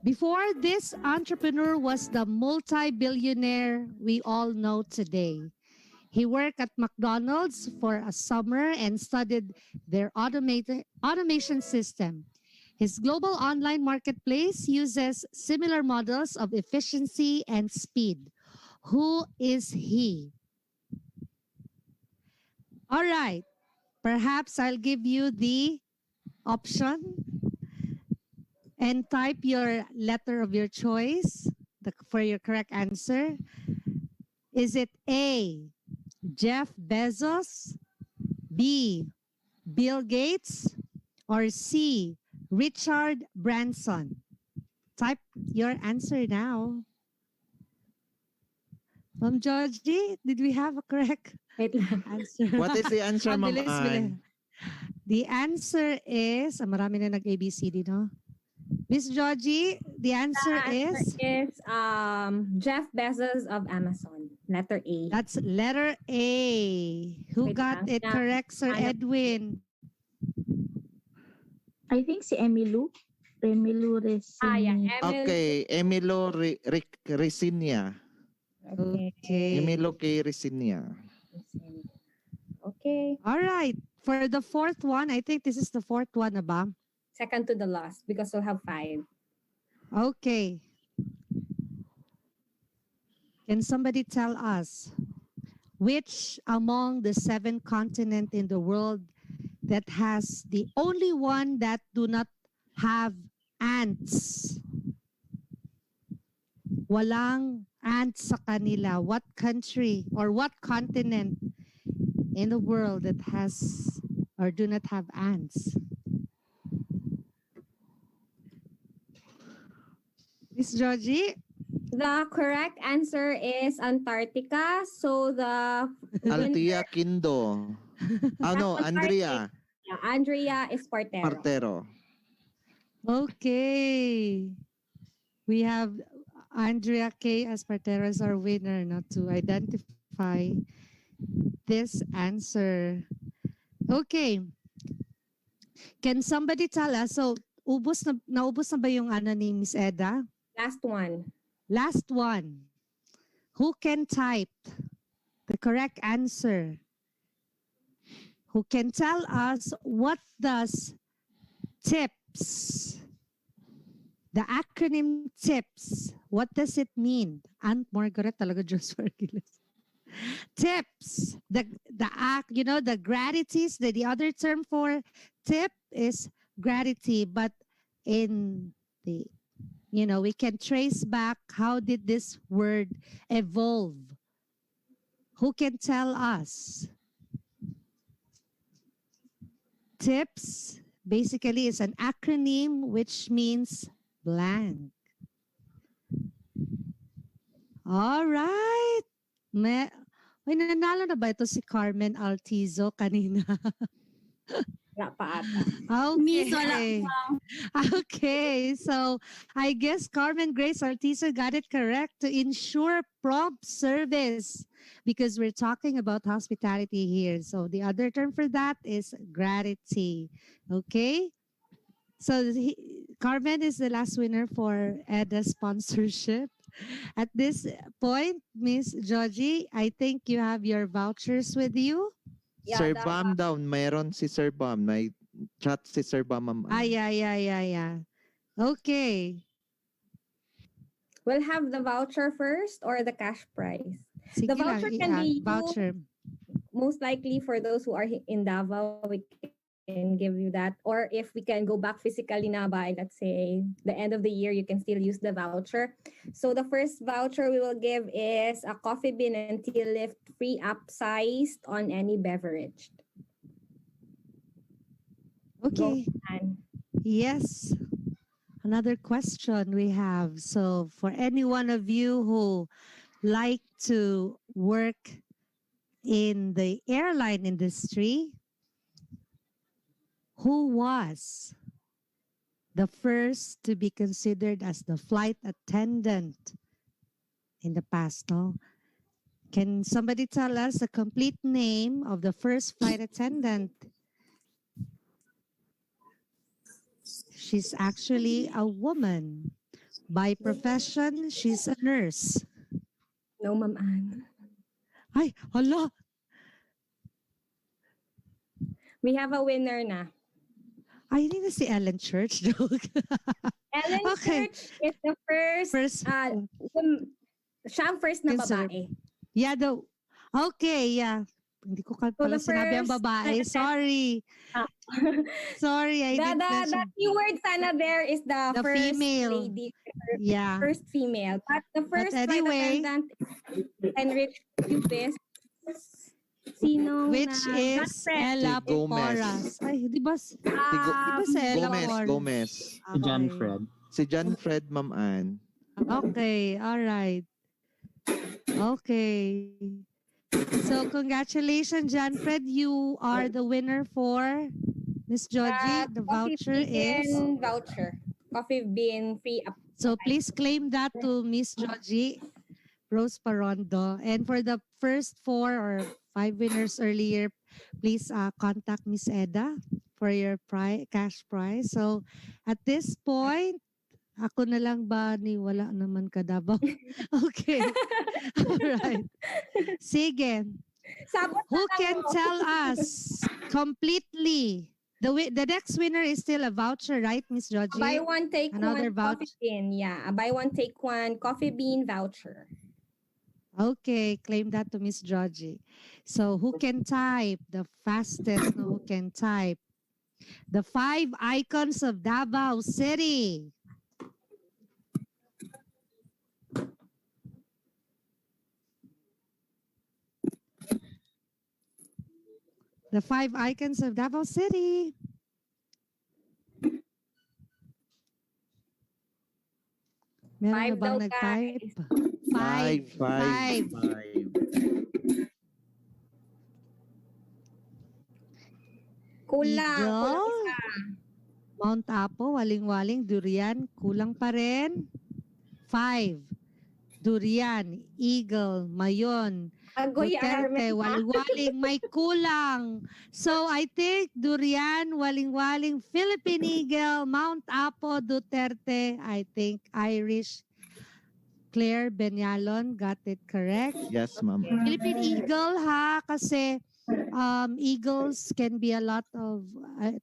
Before this entrepreneur was the multi-billionaire we all know today. He worked at McDonald's for a summer and studied their automation system. His global online marketplace uses similar models of efficiency and speed. Who is he? All right. Perhaps I'll give you the option and type your letter of your choice for your correct answer. Is it A, Jeff Bezos, B, Bill Gates, or C, Richard Branson? Type your answer now. Ma'am Georgie, did we have a correct answer? What is the answer, Ang Ma'am bilis, Ann? bilis. The answer is, marami na nag-ABCD, no? Miss Georgie, the answer is? Jeff Bezos of Amazon. Letter A. That's letter A. Who Wait got lang. it correct, Sir Edwin? I think si Emilu. Emilu Resini. Yeah. Okay, Emilo Resinia. Okay. Emilio K. Resinia. Okay. All right. For the fourth one, I think this is the fourth one, ba? Second to the last because we'll have 5. Okay. Can somebody tell us which among the 7 continents in the world that has the only one that do not have ants? Walang ants sa kanila. What country or what continent in the world that has or do not have ants? Miss Georgie? The correct answer is Antarctica. So the Altia Kindo. No, Andrea. Yeah, Andrea Espartero. Partero. Okay. We have Andrea K. Espartero as our winner, not to identify this answer. Okay. Can somebody tell us? So, naubos na ba yung ano ni Miss Eda? Last one. Last one. Who can type the correct answer? Who can tell us what does TIPS, the acronym TIPS, what does it mean? Aunt Margaret talaga Diyos Margiles. TIPS, the gratities, the other term for tip is gratitude, but in the we can trace back how did this word evolve. Who can tell us? TIPS basically is an acronym which means blank. All right. May nanalo na ba ito si Carmen Altizo kanina? Wala pa ata. Okay. Miss, wala pa. Okay, so I guess Carmen Grace Altizo got it correct to ensure prompt service because we're talking about hospitality here. So the other term for that is gratitude. Okay? So Carmen is the last winner for EDA sponsorship. At this point, Miss Georgie, I think you have your vouchers with you. Yeah, Sir Bam daw. Mayroon si Sir Bam. May chat si Sir Bam. Yeah. Okay. We'll have the voucher first or the cash prize. Sige The voucher lang, can be voucher. most likely for those who are in Davao, we can give you that. Or if we can go back physically na by, let's say, the end of the year, you can still use the voucher. So the first voucher we will give is a coffee bean and tea lift free upsized on any beverage. Okay. And Yes. Another question we have. So for any one of you who like to work in the airline industry, who was the first to be considered as the flight attendant in the past, no? Can somebody tell us the complete name of the first flight attendant? She's actually a woman. By profession, she's a nurse. no, Ma'am Anne. Ay, hala. We have a winner na. Ay, hindi na si Ellen Church. Joke. Ellen Okay. Church is the first, siya ang first na babae. Yeah, okay, yeah. Hindi ko pala sinabi ang babae. Sorry. Sorry, I didn't mention. The keyword sana there is the first female. lady. Yeah. First female. But the first anyway, flight attendant is Enrich Cupis. Which is Ella Porras. Ay, di ba si Ella Porras? Gomez. Si John Fred. Si John Fred, Ma'am Ann. Okay, all right. Okay. So congratulations, John Fred. You are the winner for Miss Georgie. The voucher is voucher. Coffee bean free up. So please claim that to Miss Georgie Rose Parondo. And for the first 4 or 5 winners earlier, please contact Miss Eda for your cash prize. So at this point, Ako na lang ba ni wala naman ka Davao? Okay. Alright. Sige. Sabot na Who lang can mo. tell us completely? The next winner is still a voucher, right, Miss Georgie? Buy one, take Another one coffee voucher. bean. Yeah, a buy one, take one coffee bean voucher. Okay, claim that to Miss Georgie. So who can type the fastest? No, who can type the 5 icons of Davao City? The 5 icons of Davao City. Meron na 5 bang daw, nag-type? guys. 5. 5. Kulang. Kulang Eagle, isa. Mount Apo, Waling-Waling, Durian, kulang pa rin. 5. Durian, Eagle, Mayon, Agoy, Duterte, Armen, ha? Waling-Waling, may kulang. So I think Durian, Waling-Waling, Philippine Eagle, Mount Apo, Duterte, I think Irish, Claire Benyalon got it correct. Yes, ma'am. Philippine Eagle ha, kasi eagles can be a lot of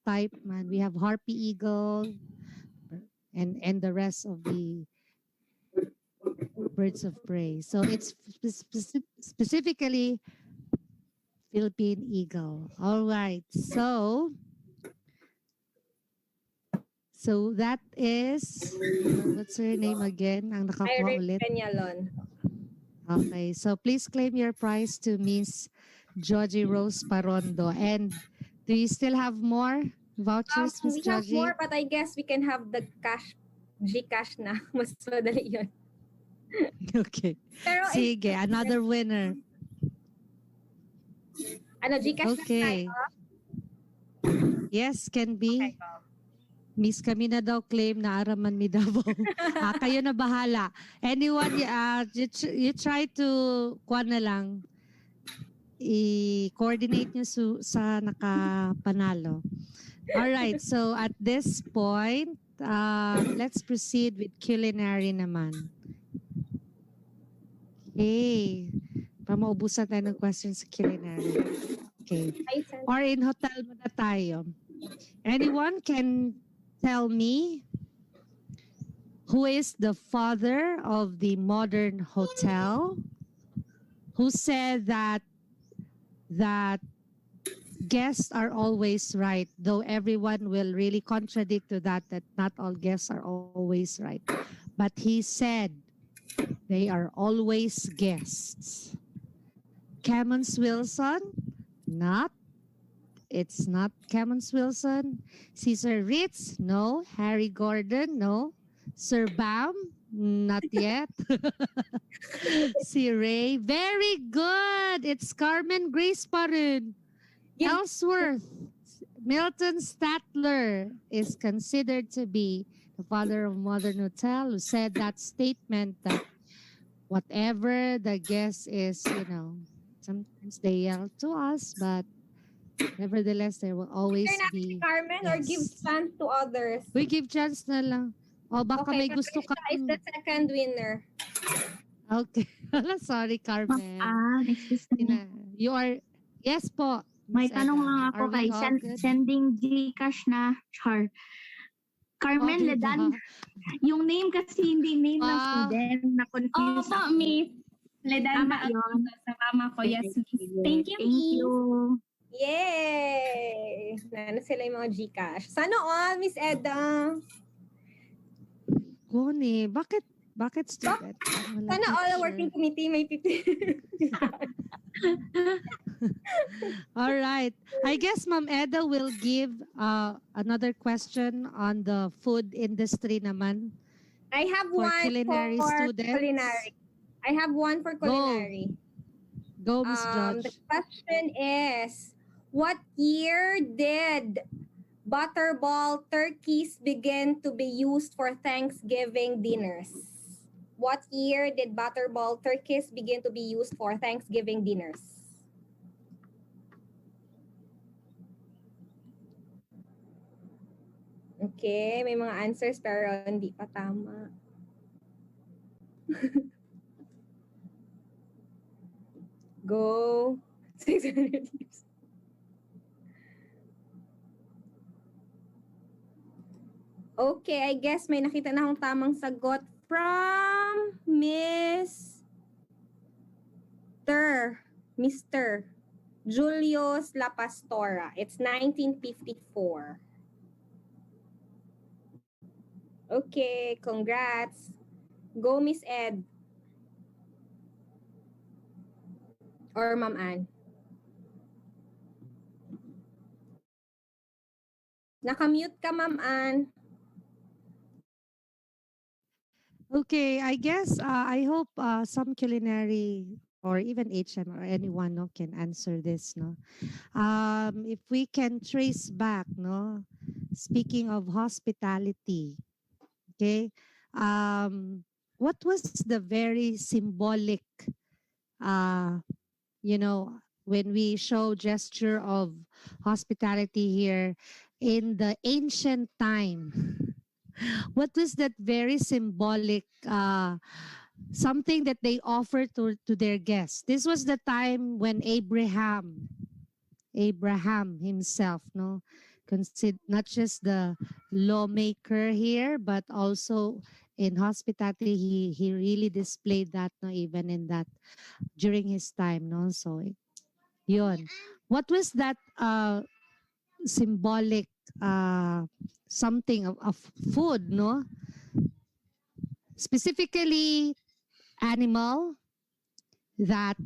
type, man. We have Harpy Eagle and the rest of the birds of prey. So it's specifically Philippine Eagle. All right. So that is, what's her name again? Ang nakakuha Irish ulit. Peñalon. Okay. So please claim your prize to Miss Georgie Rose Parondo. And do you still have more vouchers, Miss We have Georgie? more, but I guess we can have the cash, Gcash na. Mas madali yun. Okay. Pero Sige, another winner. ano, Gcash Okay. na tayo? Yes, can be. Okay, go. Miss kami na daw claim na Araman mi Davao. Kayo na bahala. Anyone, you try to, kuha na lang, i-coordinate nyo sa nakapanalo. Alright, so at this point, let's proceed with culinary naman. Okay. Para maubusan tayo ng questions sa culinary. Okay. Or in hotel muna tayo. Anyone can tell me who is the father of the modern hotel, who said that guests are always right, though everyone will really contradict to that not all guests are always right. But he said they are always guests. Cammons Wilson? Not. It's not Cammons Wilson. Cesar Ritz? No. Harry Gordon? No. Sir Bam? Not yet. Si Ray? Very good. It's Carmen Grace pa rin. Ellsworth. Milton Statler is considered to be the father of modern hotel, who said that statement that whatever the guest is, sometimes they yell to us, but nevertheless, there will always be Carmen, or give chance to others? We give chance na lang. O baka Okay, may gusto ka. Patricia is the second winner. Okay. Sorry, Carmen. Excuse me. You are, yes po. May Miss tanong Eda. lang ako Are we kay all good? sending Gcash na char. Carmen Oh, diba? Ledan. Yung name kasi hindi name ng Wow. student. Na-confuse Opo, Miss. Ledan Tama ba yun? sa mama ko? Yes, Miss. Thank you, Thank Miss. you. Yay! Nano sila yung mga Gcash. Sana all, Miss Eda. Goni, bakit student? Sana all working committee may 50. All right. I guess Ma'am Eda will give another question on the food industry naman. I have For one culinary for students. culinary. I have one for culinary. Go, Miss George. The question is, what year did butterball turkeys begin to be used for Thanksgiving dinners? What year did butterball turkeys begin to be used for Thanksgiving dinners? Okay, may mga answers pero hindi pa tama. Go. 600 years. Okay, I guess may nakita na akong tamang sagot from Mr. Julius La Pastora. It's 1954. Okay, congrats. Go, Miss Ed. Or Ma'am Ann. Nakamute ka, Ma'am Ann. Okay, I guess I hope some culinary or even HM or anyone no can answer this no. If we can trace back no, speaking of hospitality, okay, what was the very symbolic, you know, when we show gesture of hospitality here in the ancient time? What was that very symbolic something that they offered to their guests? This was the time when Abraham himself, no, not just the lawmaker here, but also in hospitality, he really displayed that, no, even in that during his time, no. So, yun. What was that symbolic something of food, no? Specifically, animal that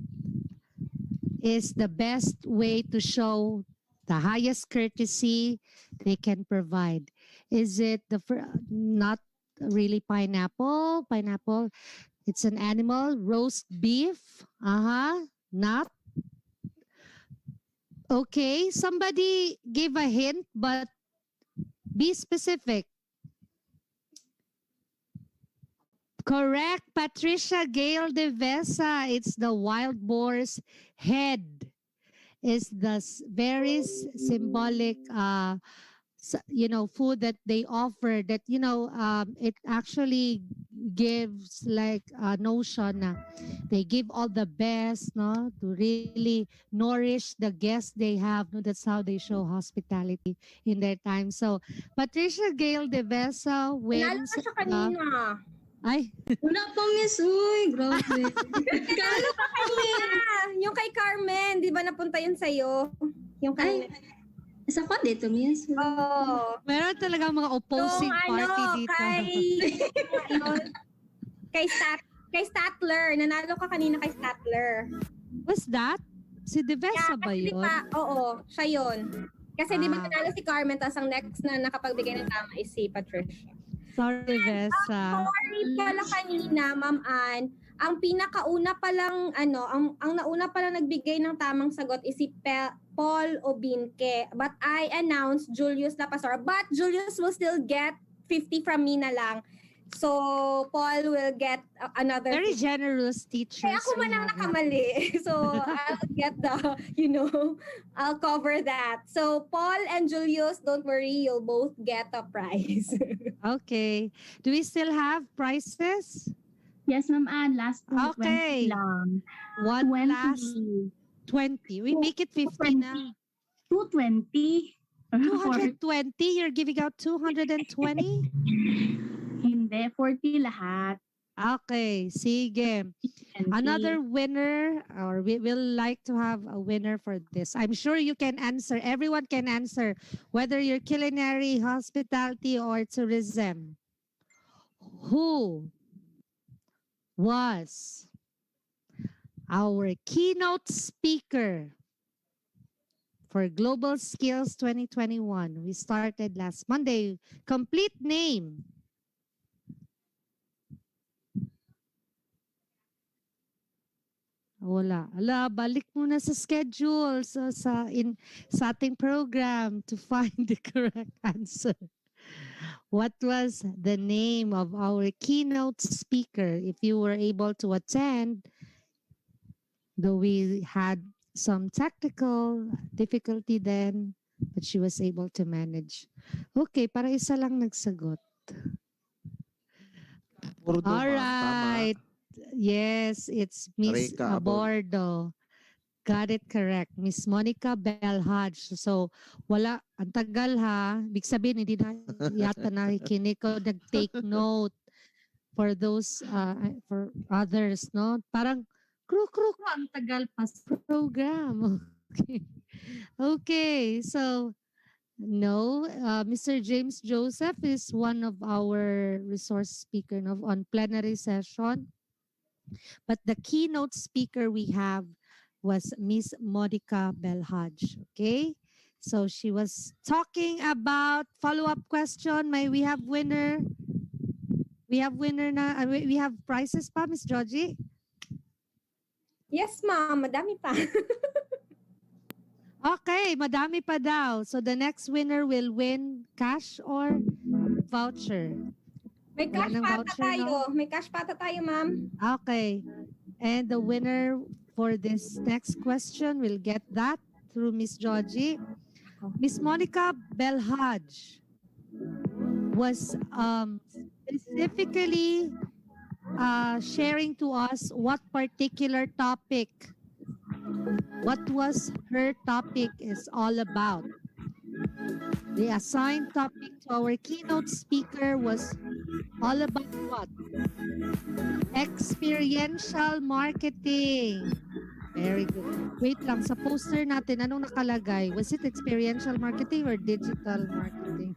is the best way to show the highest courtesy they can provide. Is it not really pineapple? Pineapple, it's an animal. Roast beef? Not. Okay, somebody give a hint, but be specific. Correct, Patricia Gale de Vesa. It's the wild boar's head. Is the very symbolic, food that they offer. That it actually gives like a notion na they give all the best, no, to really nourish the guests they have. No, that's how they show hospitality in their time. So Patricia Gale de Vesa wins. Nanalo na siya kanina. Ay. Wala pa, miss. Uy, grabe. Nanalo ka kanina. Yung kay Carmen, di ba napunta yun sa'yo? Yung Carmen. Isa pa dito, miss. Oo. Meron talaga mga opposing party dito. Kay Statler. Nanalo ka kanina kay Statler. What's that? Si Devesa ba yun? Oo, siya yun. Kasi di ba nanalo si Carmen, tapos ang next na nakapagbigay ng tama is si Patricia. Sorry, Devesa. Sorry pala kanina, Ma'am Ann. Ang pinakauna palang, ang nauna palang nagbigay ng tamang sagot is si Paul Obinke. But I announced Julius Lapasor. But Julius will still get 50 from me na lang. So, Paul will get another... Very generous teachers. Kaya ako man ang nakamali. So, I'll get I'll cover that. So, Paul and Julius, don't worry, you'll both get a prize. Okay. Do we still have prizes? Yes, Ma'am Ann. Last two. Okay. 20 lang. One 20. last 20. We make it 50 na. 220. 220? You're giving out 220? Hindi, 40 lahat. Okay, sige. Another winner, or we will like to have a winner for this. I'm sure you can answer. Everyone can answer, whether you're culinary, hospitality, or tourism. Who was our keynote speaker for Global Skills 2021? We started last Monday. Complete name. Wala. Ala, balik muna sa schedule sa ating program to find the correct answer. What was the name of our keynote speaker? If you were able to attend, though we had some technical difficulty then, but she was able to manage. Okay, para isa lang nagsagot. Puro All ma'am. Tama. right. Yes, it's Miss Rika Abordo. Got it correct. Miss Monica Belhaj. So, wala, ang tagal ha. Big sabihin, hindi na yata nakikinig ko, nag-take note for those, for others, no? Parang, kruk, ang tagal pa sa program. Okay. Okay, so, no, Mr. James Joseph is one of our resource speaker no, on plenary session. But the keynote speaker we have was Miss Monica Belhaj. Okay. So she was talking about follow-up question. May we have winner? We have winner na. We have prizes pa, Miss Georgie? Yes, ma'am. Madami pa. Okay, madami pa daw. So the next winner will win cash or voucher. May Wala cash ng pata voucher, tayo. no? May cash pata tayo, ma'am. Okay. And the winner for this next question will get that through Miss Georgie. Miss Monica Belhaj was specifically sharing to us what particular topic, what was her topic is all about. The assigned topic to our keynote speaker was all about what? Experiential marketing. Very good. Wait lang, sa poster natin, anong nakalagay? Was it experiential marketing or digital marketing?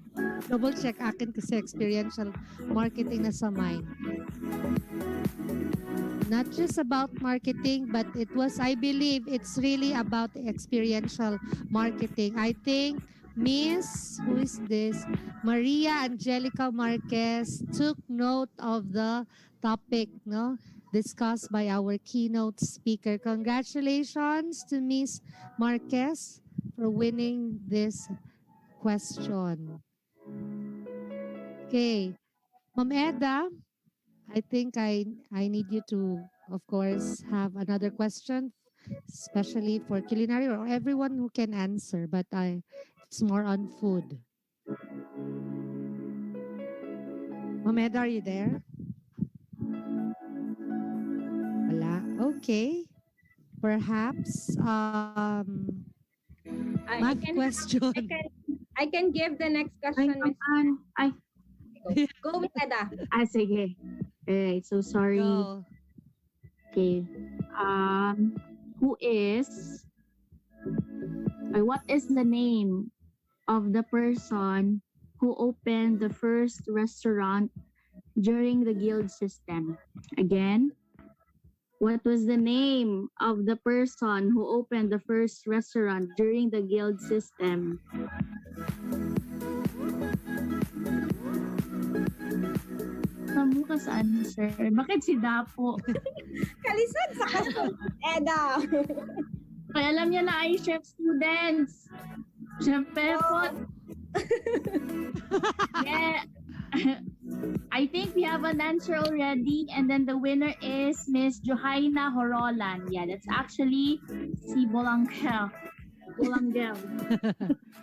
Double check akin kasi experiential marketing na sa mine. Not just about marketing, but it was, I believe, it's really about experiential marketing. I think Miss, who is this? Maria Angelica Marquez took note of the topic, no? Discussed by our keynote speaker. Congratulations to Miss Marquez for winning this question. Okay. Ma'am Eda, I think I need you to, of course, have another question, especially for culinary or everyone who can answer, but it's more on food. Ma'am Eda, are you there? Wala. Okay. Perhaps math question. I can give the next question, Miss. Go with Eda. Sige. Alright, so sorry. Go. Okay. What is the name of the person who opened the first restaurant during the guild system? Again, what was the name of the person who opened the first restaurant during the guild system? Kamu ka saan, sir? Bakit si Dapo? Kalisod sa kaso, Eda. Kaya alam niya na ay chef students. Chef Pepot. Yeah. I think we have an answer already, and then the winner is Miss Johaina Horolan. Yeah, that's actually si Bolangel.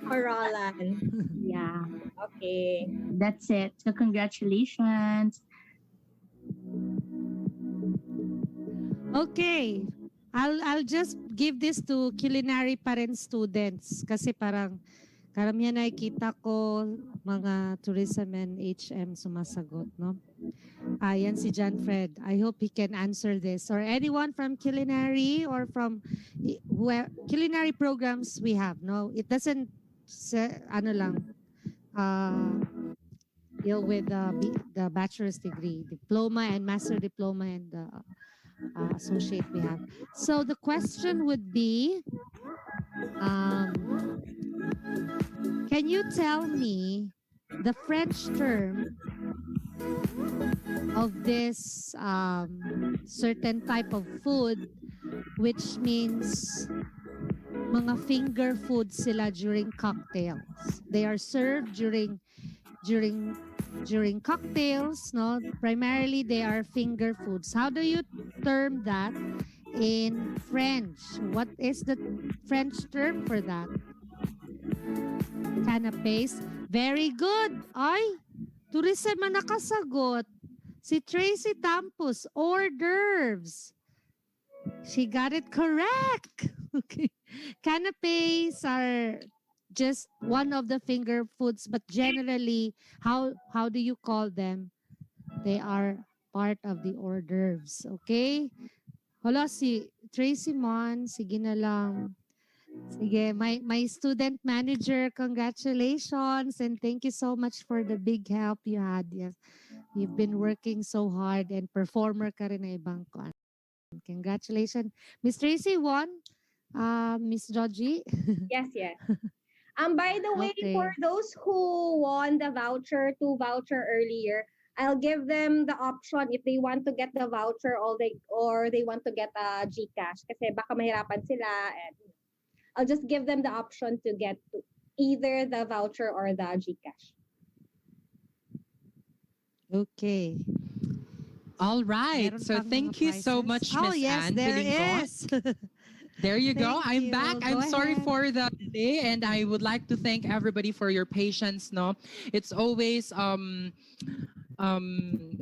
Horolan. Yeah. Okay. That's it. So congratulations. Okay. I'll just give this to culinary pa rin students kasi parang karamihan nakikita ko mga tourism and HM sumasagot, no? Ayan si John Fred. I hope he can answer this. Or anyone from culinary or from culinary programs we have, no? It doesn't deal with the bachelor's degree, diploma and master diploma and the associate we have. So the question would be, can you tell me the French term of this certain type of food, which means mga finger foods sila during cocktails. They are served during cocktails, no? Primarily they are finger foods. How do you term that in French? What is the French term for that? Canapes. Very good. Ay, tourism ang nakasagot. Si Tracy Tampus, hors d'oeuvres. She got it correct. Okay. Canapes are just one of the finger foods, but generally, how do you call them? They are part of the hors d'oeuvres. Okay? Hala, si Tracy Mon, sige na lang. Sige, my student manager, congratulations and thank you so much for the big help you had. Yes. You've been working so hard and performer ka rin na ibang kuan. Congratulations. Miss Tracy won. Miss Georgie. Yes, yes. By the way, Okay. for those who won the voucher earlier, I'll give them the option if they want to get the voucher or they want to get a GCash kasi baka mahirapan sila, and I'll just give them the option to get either the voucher or the GCash. Okay. All right. Meron So pang thank mga you so prizes. much, Oh, Miss yes, Anne there Pilingon. is. There you go. Thank I'm you. back. Go I'm sorry ahead. for the delay, and I would like to thank everybody for your patience. No, it's always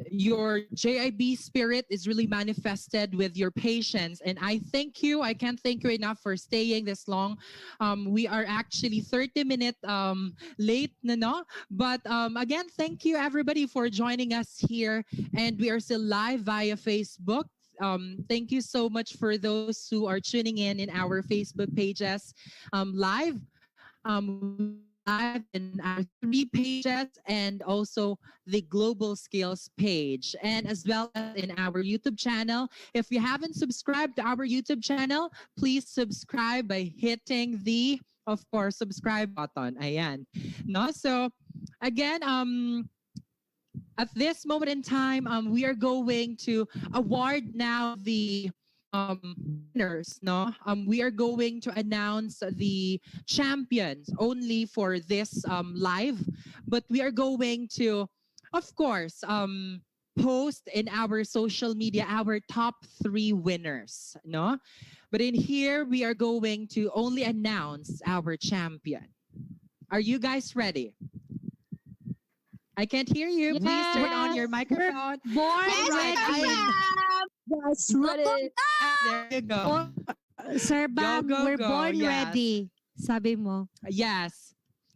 your JIB spirit is really manifested with your patience, and I thank you. I can't thank you enough for staying this long. We are actually 30 minutes late, no? But again, thank you everybody for joining us here, and we are still live via Facebook. Thank you so much for those who are tuning in our Facebook pages live. Live in our 3 pages and also the global skills page, and as well as in our YouTube channel. If you haven't subscribed to our YouTube channel, please subscribe by hitting the, of course, subscribe button. Ayan. No? So again, at this moment in time, we are going to award now the winners. No, we are going to announce the champions only for this live, but we are going to, of course, post in our social media our top 3 winners. No, but in here we are going to only announce our champion. Are you guys ready? I can't hear you. Please turn on your microphone. Born Right, ready. Yes, ready. There you go. Sir Bam, go, we're go. born Yes. ready. Sabi mo. Yes,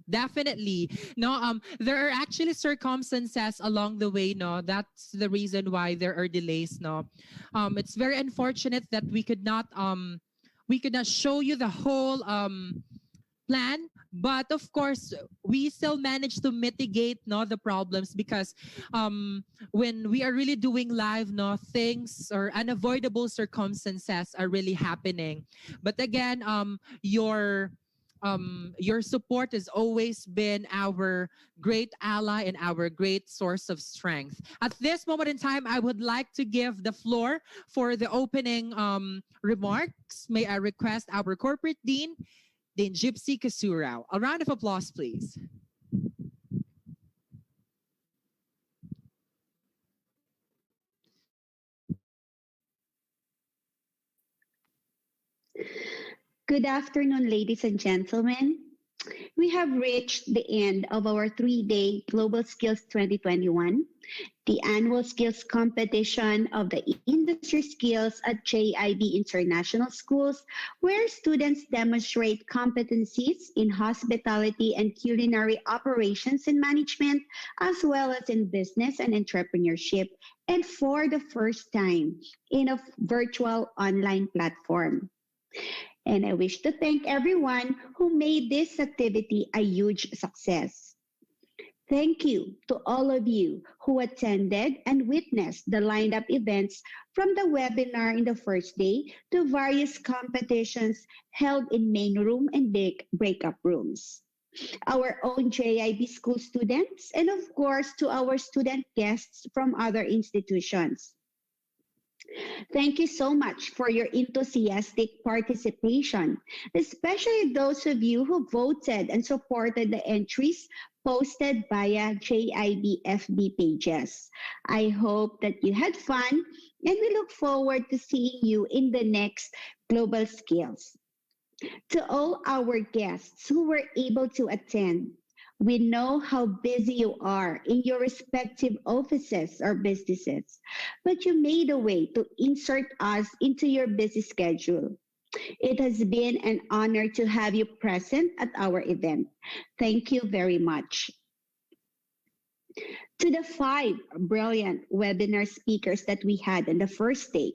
definitely. No, there are actually circumstances along the way. No, that's the reason why there are delays. No, it's very unfortunate that we could not show you the whole plan, but of course we still managed to mitigate the problems, because when we are really doing live, things or unavoidable circumstances are really happening. But again, your support has always been our great ally and our great source of strength. At this moment in time, I would like to give the floor for the opening remarks. May I request our corporate dean, Dean Gypsy Kasurao. A round of applause, please. Good afternoon, ladies and gentlemen. We have reached the end of our 3-day Global Skills 2021, the annual skills competition of the industry skills at JIB International Schools, where students demonstrate competencies in hospitality and culinary operations and management, as well as in business and entrepreneurship, and for the first time in a virtual online platform. And I wish to thank everyone who made this activity a huge success. Thank you to all of you who attended and witnessed the lined up events, from the webinar in the first day to various competitions held in main room and big breakup rooms. Our own JIB school students, and of course to our student guests from other institutions. Thank you so much for your enthusiastic participation, especially those of you who voted and supported the entries posted via JIB FB pages. I hope that you had fun, and we look forward to seeing you in the next Global Skills. To all our guests who were able to attend, we know how busy you are in your respective offices or businesses, but you made a way to insert us into your busy schedule. It has been an honor to have you present at our event. Thank you very much. To the five brilliant webinar speakers that we had on the first day,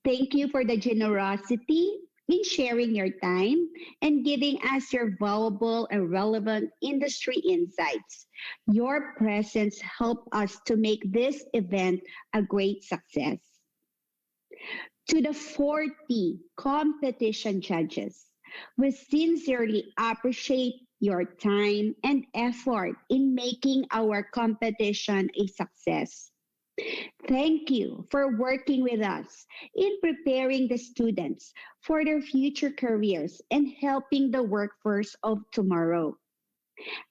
thank you for the generosity in sharing your time and giving us your valuable and relevant industry insights. Your presence helped us to make this event a great success. To the 40 competition judges, we sincerely appreciate your time and effort in making our competition a success. Thank you for working with us in preparing the students for their future careers and helping the workforce of tomorrow.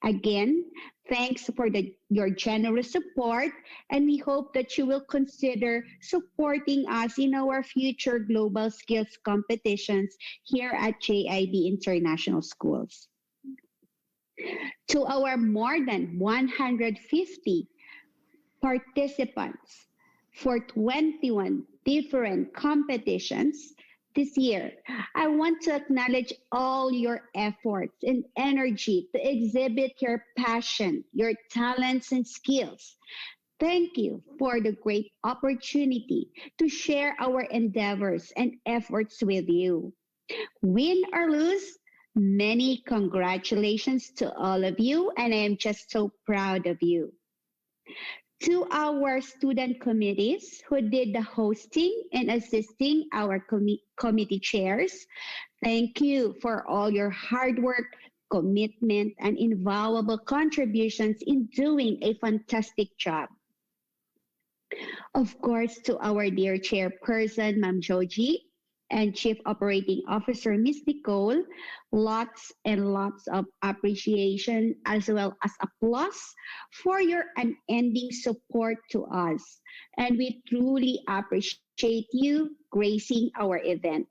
Again, thanks for your generous support, and we hope that you will consider supporting us in our future global skills competitions here at JIB International Schools. To our more than 150 participants for 21 different competitions this year, I want to acknowledge all your efforts and energy to exhibit your passion, your talents, and skills. Thank you for the great opportunity to share our endeavors and efforts with you. Win or lose, many congratulations to all of you, and I am just so proud of you. To our student committees who did the hosting and assisting our committee chairs, thank you for all your hard work, commitment, and invaluable contributions in doing a fantastic job. Of course, to our dear chairperson, Ma'am Joji, and Chief Operating Officer, Miss Nicole, lots and lots of appreciation as well as applause for your unending support to us. And we truly appreciate you gracing our event.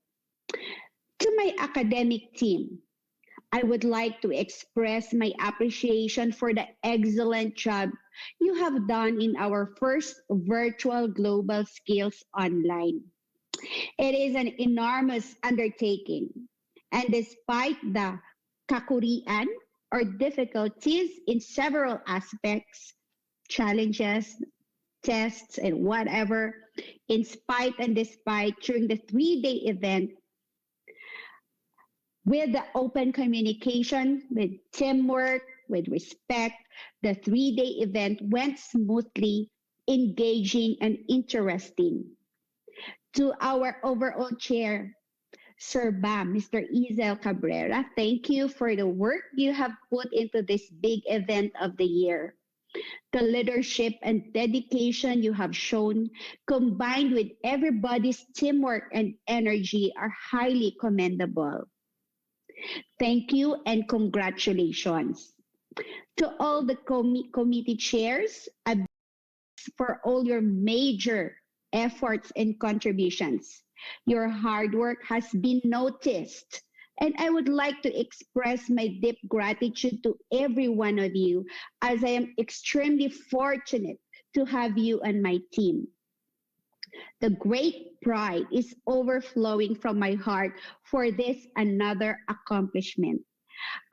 To my academic team, I would like to express my appreciation for the excellent job you have done in our first virtual global skills online. It is an enormous undertaking, and despite the kakurian or difficulties in several aspects, challenges, tests, and whatever, in spite and despite during the 3 day event, with the open communication, with teamwork, with respect, the 3 day event went smoothly, engaging, and interesting. To our overall chair, Sir Bam, Mr. Izel Cabrera, thank you for the work you have put into this big event of the year. The leadership and dedication you have shown, combined with everybody's teamwork and energy, are highly commendable. Thank you and congratulations. To all the committee chairs, for all your major efforts and contributions. Your hard work has been noticed. And I would like to express my deep gratitude to every one of you, as I am extremely fortunate to have you on my team. The great pride is overflowing from my heart for this another accomplishment.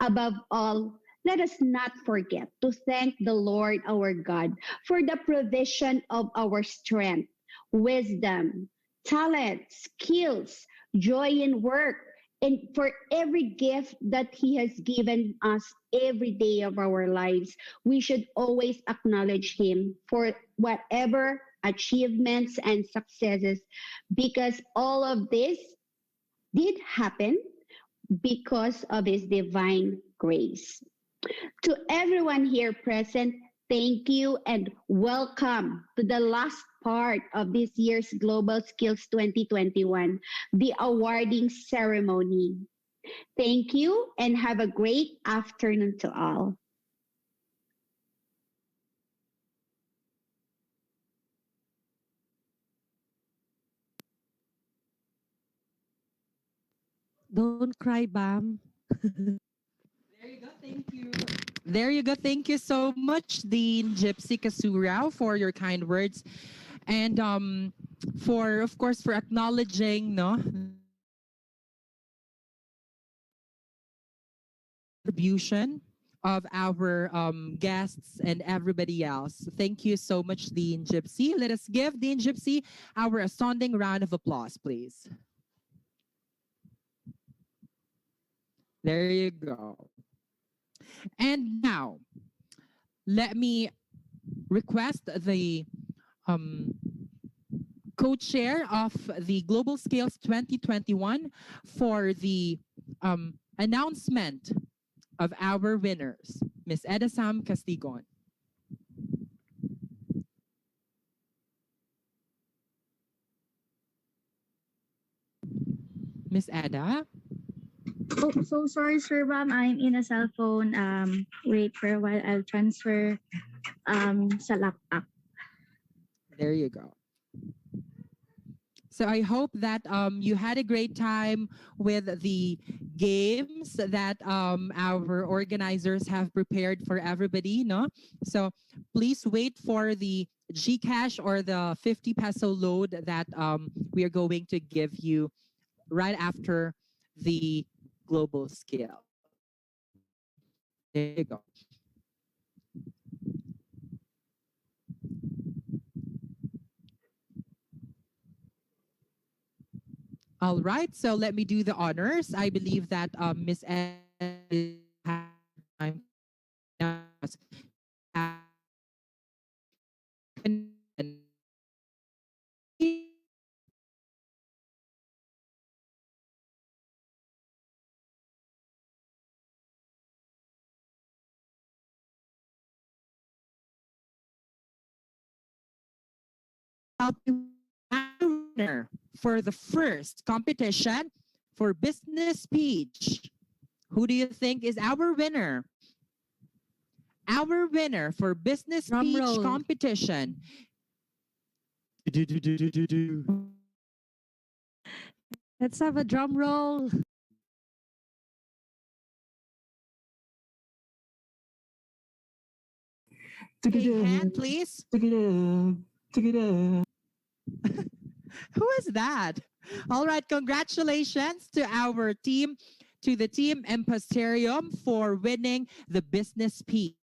Above all, let us not forget to thank the Lord our God for the provision of our strength, wisdom, talent, skills, joy in work, and for every gift that He has given us every day of our lives. We should always acknowledge Him for whatever achievements and successes, because all of this did happen because of His divine grace. To everyone here present, thank you and welcome to the last part of this year's Global Skills 2021, the awarding ceremony. Thank you and have a great afternoon to all. Don't cry, Bam. There you go. Thank you so much, Dean Gypsy Kasurao, for your kind words, and for, of course, for acknowledging no contribution of our guests and everybody else. Thank you so much, Dean Gypsy. Let us give Dean Gypsy our astounding round of applause, please. There you go. And now, let me request the um, co-chair of the Global Scales 2021 for the announcement of our winners, Miss Edasam Castigon. Miss Ada? Oh, so sorry, Sir Bam. I'm in a cell phone. Wait for a while. I'll transfer sa laptop. There you go. So I hope that you had a great time with the games that our organizers have prepared for everybody, no? So please wait for the GCash or the 50 peso load that we are going to give you right after the global scale. There you go. All right, so let me do the honors. I believe that Miss Ed has time. Winner for the first competition for business speech. Who do you think is our winner? Our winner for business speech competition. Let's have a drum roll. Hand, please. Who is that? All right, congratulations to our team, to the team Impasterium for winning the business speech.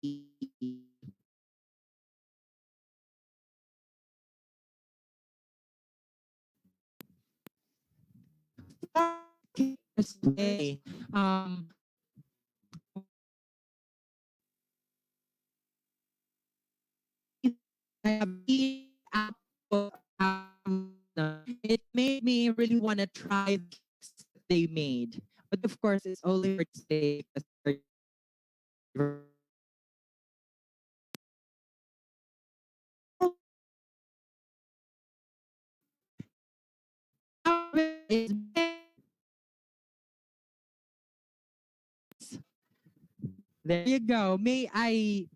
It made me really want to try the cakes that they made. But of course, it's only for today. There you go. May I...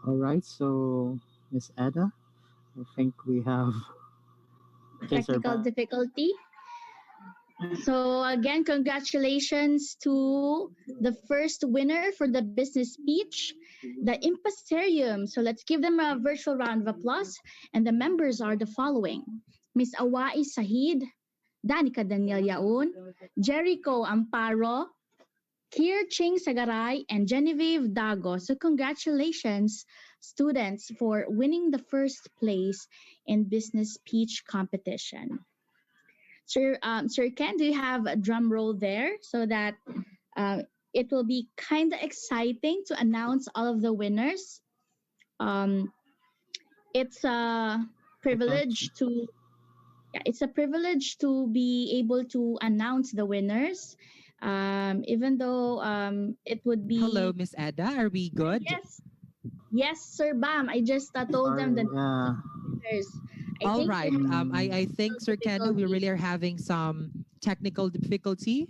All right, so Miss Ada, I think we have Technical difficulty. So again, congratulations to the first winner for the business speech, the Impasterium. So let's give them a virtual round of applause. And the members are the following: Miss Awai Sahid, Danica Daniel Yaun, Jericho Amparo, Kier Ching Sagaray, and Genevieve Dago. So congratulations, students, for winning the first place in business speech competition. Sir Ken, do you have a drum roll there so that it will be kind of exciting to announce all of the winners? It's a privilege to be able to announce the winners, even though it would be. Hello, Miss Ada. Are we good? Yes, Sir Bam. I just told them the winners. All right. I think, Sir Ken, we really are having some technical difficulty,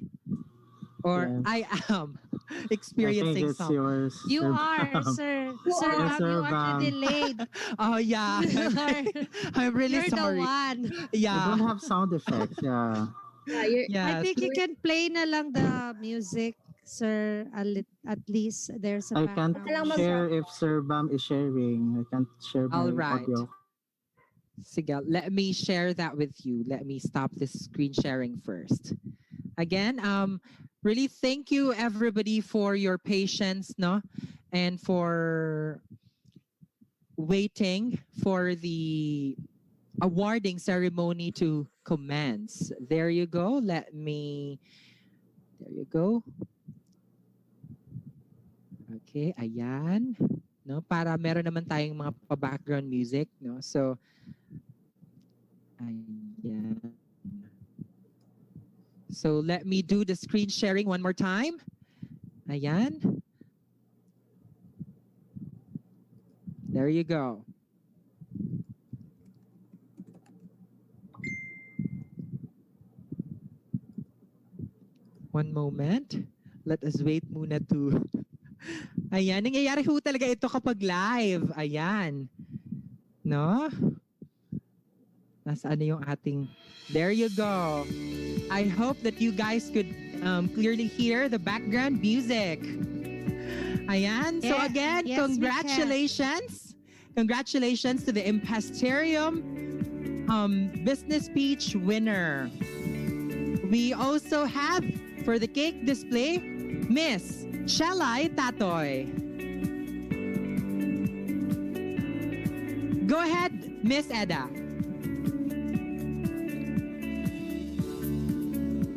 or Yes. I am I think experiencing it's some. yours. You Sir are, Bam. sir. You Sir are. Yes, Bam, Sir you are Bam. too delayed. Oh yeah, You are. I'm really You're the sorry. one. We Yeah. don't have sound effects. Yeah. Yeah, you're I Yes. think you can play na lang the music, sir. At least there's a I can't background share music. if Sir Bam is sharing. I can't share All my right. audio. Sige, let me share that with you. Let me stop this screen sharing first. Again, really thank you everybody for your patience, no, and for waiting for the awarding ceremony to commence. There you go. There you go. Okay, ayan. No, para meron naman tayong mga pa-background music, no? So, ayan. So, let me do the screen sharing one more time. Ayan. There you go. One moment. Let us wait muna to... Ayan, nangyayari ho talaga ito kapag live. Ayan. No? Nasaan na yung ating... There you go. I hope that you guys could clearly hear the background music. Ayan. So again, Yes, we can. congratulations. Congratulations to the Impasterium Business Peach winner. We also have, for the cake display, Miss Shalai Tatoy. Go ahead, Miss Eda.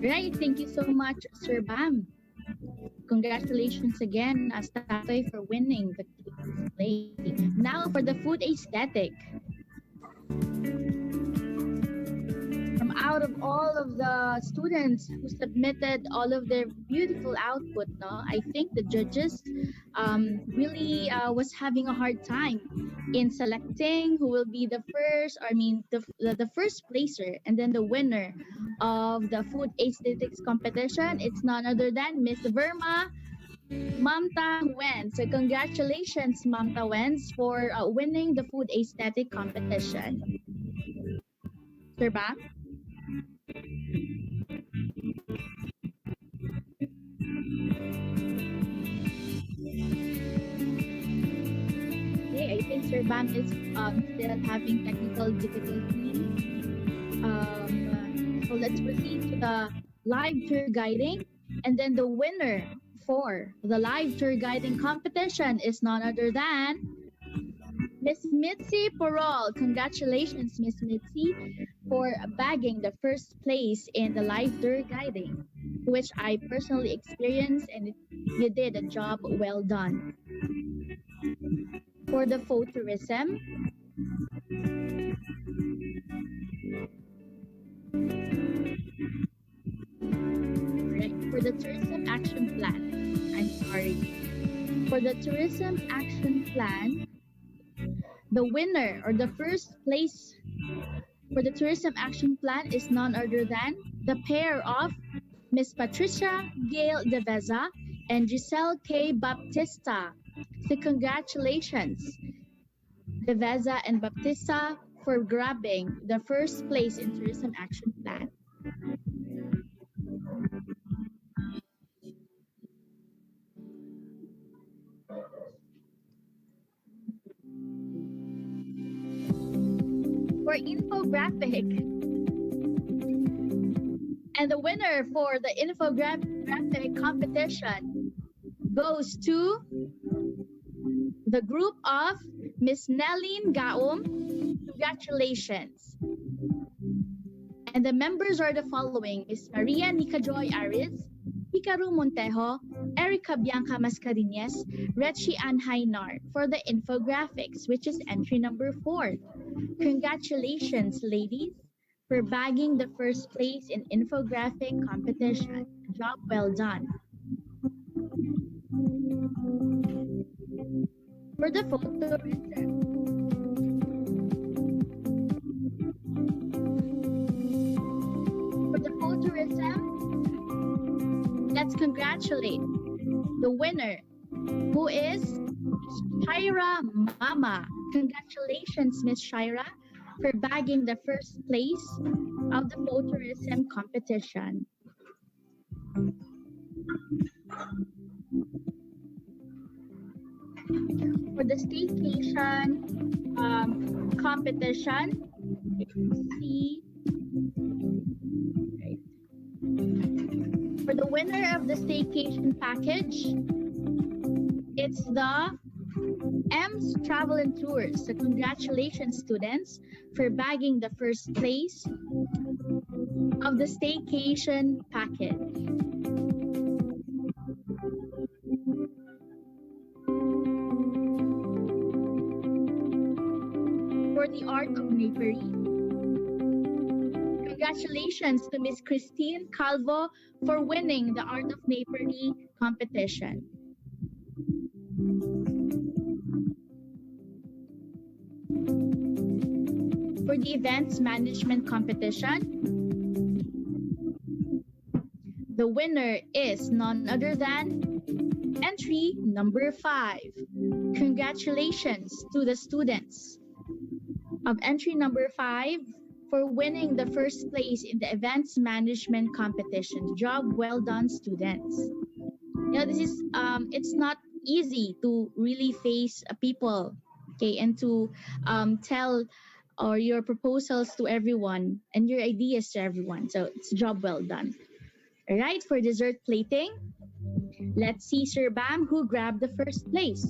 right. Thank you so much, Sir Bam. Congratulations again, Tatoy, for winning the cake display. Now for the food aesthetic. From out of all of the students who submitted all of their beautiful output, no, I think the judges really was having a hard time in selecting who will be the first, the first placer and then the winner of the food aesthetics competition. It's none other than Miss Verma Mamta Wens. So congratulations, Mamta Wens, for winning the food aesthetic competition. Sir Bam? Okay, I think Sir Bam is still having technical difficulties. So let's proceed to the live tour guiding. And then the winner for the live tour guiding competition is none other than Miss Mitzi Porol. Congratulations, Miss Mitzi, for bagging the first place in the live tour guiding, which I personally experienced, and you did a job well done. For the photourism, right, for the tourism action plan, I'm sorry. For the tourism action plan, the winner or the first place for the tourism action plan is none other than the pair of Miss Patricia Gail Deveza and Giselle K. Baptista. So congratulations, Deveza and Baptista, for grabbing the first place in tourism action plan. For infographic, and the winner for the infographic competition goes to the group of Miss Nelline Gaum. Congratulations. And the members are the following: Miss Maria Nicajoy Ariz, Hikaru Montejo, Erica Bianca Mascarinez, Rechi Ann Hainar for the infographics, which is entry number 4. Congratulations, ladies, for bagging the first place in infographic competition. Job well done. For the photourism, let's congratulate the winner, who is Shaira Mama. Congratulations, Miss Shaira, for bagging the first place of the photorealism competition. For the staycation competition, see. Right. For the winner of the staycation package, it's the M's Travel and Tours. So congratulations, students, for bagging the first place of the staycation package. For the art of napery, congratulations to Miss Christine Calvo for winning the art of napery competition. For the events management competition, the winner is none other than entry number 5. Congratulations to the students of entry number 5 for winning the first place in the events management competition. Job well done, students. You know, this is it's not easy to really face people, okay, and to tell or your proposals to everyone and your ideas to everyone. So it's a job well done. All right, for dessert plating, let's see, Sir Bam, who grabbed the first place.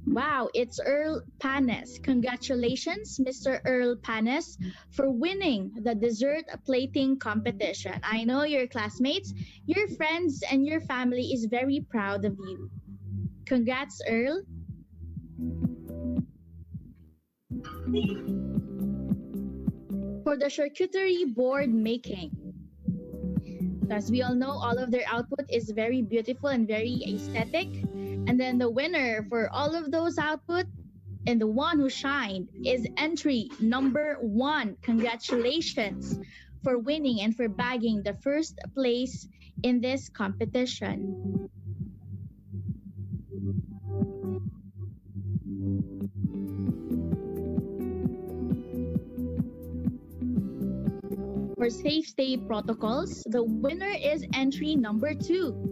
Wow, it's Earl Panes. Congratulations, Mr. Earl Panes, for winning the dessert plating competition. I know your classmates, your friends, and your family is very proud of you. Congrats, Earl. For the charcuterie board making, as we all know, all of their output is very beautiful and very aesthetic. And then the winner for all of those output and the one who shined is entry number 1. Congratulations for winning and for bagging the first place in this competition. For safe stay protocols, the winner is entry number 2.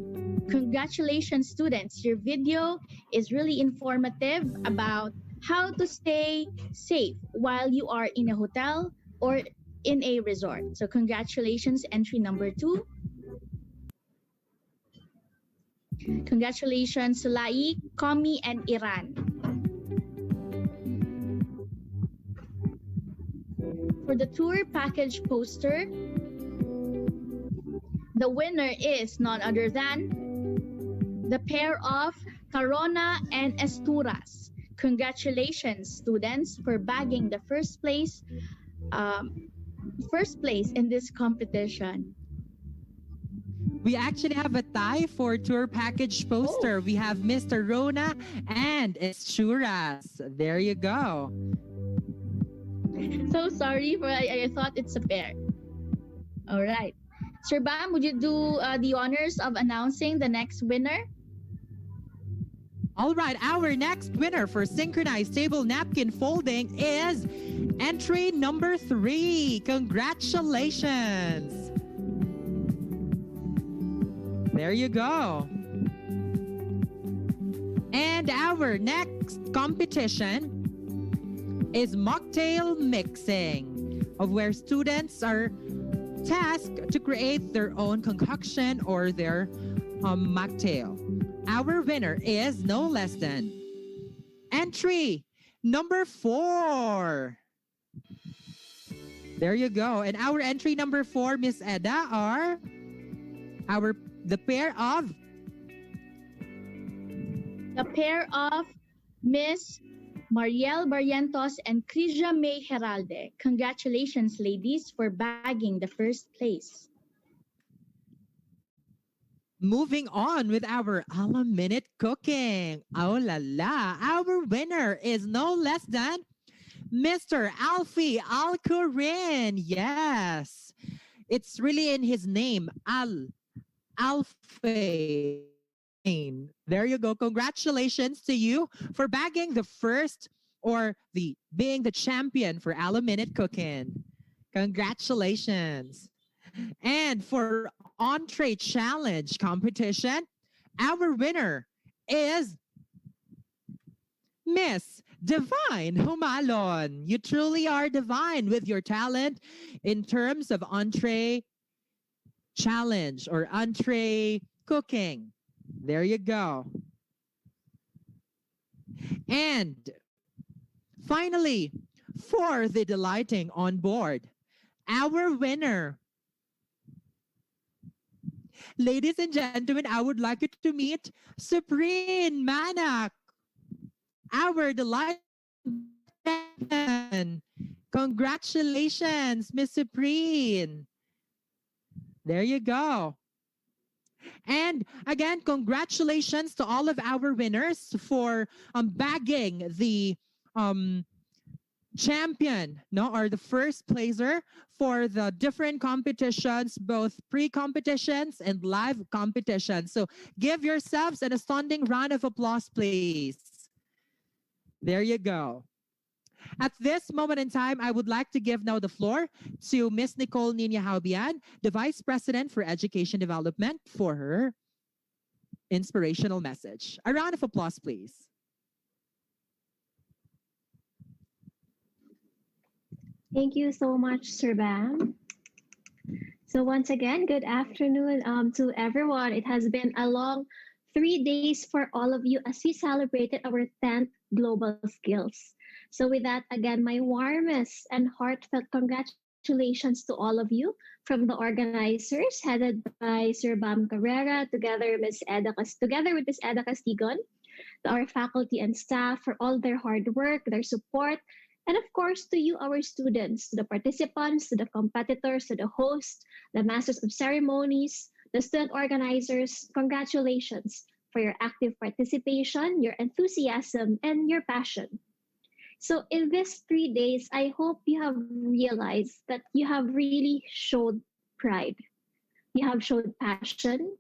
Congratulations, students. Your video is really informative about how to stay safe while you are in a hotel or in a resort. So congratulations, entry number 2. Congratulations, Sulai, Komi, and Iran. For the tour package poster, the winner is none other than the pair of Carona and Esturas. Congratulations, students, for bagging the first place in this competition. We actually have a tie for tour package poster. We have Mr. Rona and Esturas. There you go. So sorry, but I thought it's a pair. All right. Sir Bam, would you do the honors of announcing the next winner? All right, our next winner for synchronized table napkin folding is entry number 3. Congratulations. There you go. And our next competition is mocktail mixing, of where students are tasked to create their own concoction or their mocktail. Our winner is no less than entry number 4. There you go. And our entry number 4, Miss Eda, are the pair of Miss Mariel Barrientos and Crisia May Heralde. Congratulations, ladies, for bagging the first place. Moving on with our a la minute cooking. Oh la la. Our winner is no less than Mr. Alfie Alcurin. Yes. It's really in his name. Alfie. There you go. Congratulations to you for bagging the first or the being the champion for Ala Minute Cooking. Congratulations. And for entree challenge competition, our winner is Miss Divine Humalon. You truly are divine with your talent in terms of entree challenge or entree cooking. There you go. And finally, for the delighting on board, our winner. Ladies and gentlemen, I would like you to meet Supreme Manak, our delighting champion. Congratulations, Miss Supreme. There you go. And again, congratulations to all of our winners for bagging the champion, no, or the first placer for the different competitions, both pre-competitions and live competitions. So give yourselves an astounding round of applause, please. There you go. At this moment in time, I would like to give now the floor to Miss Nicole Nina Haubian, the Vice President for Education Development, for her inspirational message. A round of applause, please. Thank you so much, Sir Bam. So once again, good afternoon to everyone. It has been a long 3 days for all of you as we celebrated our 10th Global Skills. So with that, again, my warmest and heartfelt congratulations to all of you from the organizers headed by Sir Bam Carrera together with Miss Eda Castigon, to our faculty and staff for all their hard work, their support, and of course to you, our students, to the participants, to the competitors, to the hosts, the masters of ceremonies, the student organizers. Congratulations for your active participation, your enthusiasm, and your passion. So in these 3 days, I hope you have realized that you have really showed pride. You have showed passion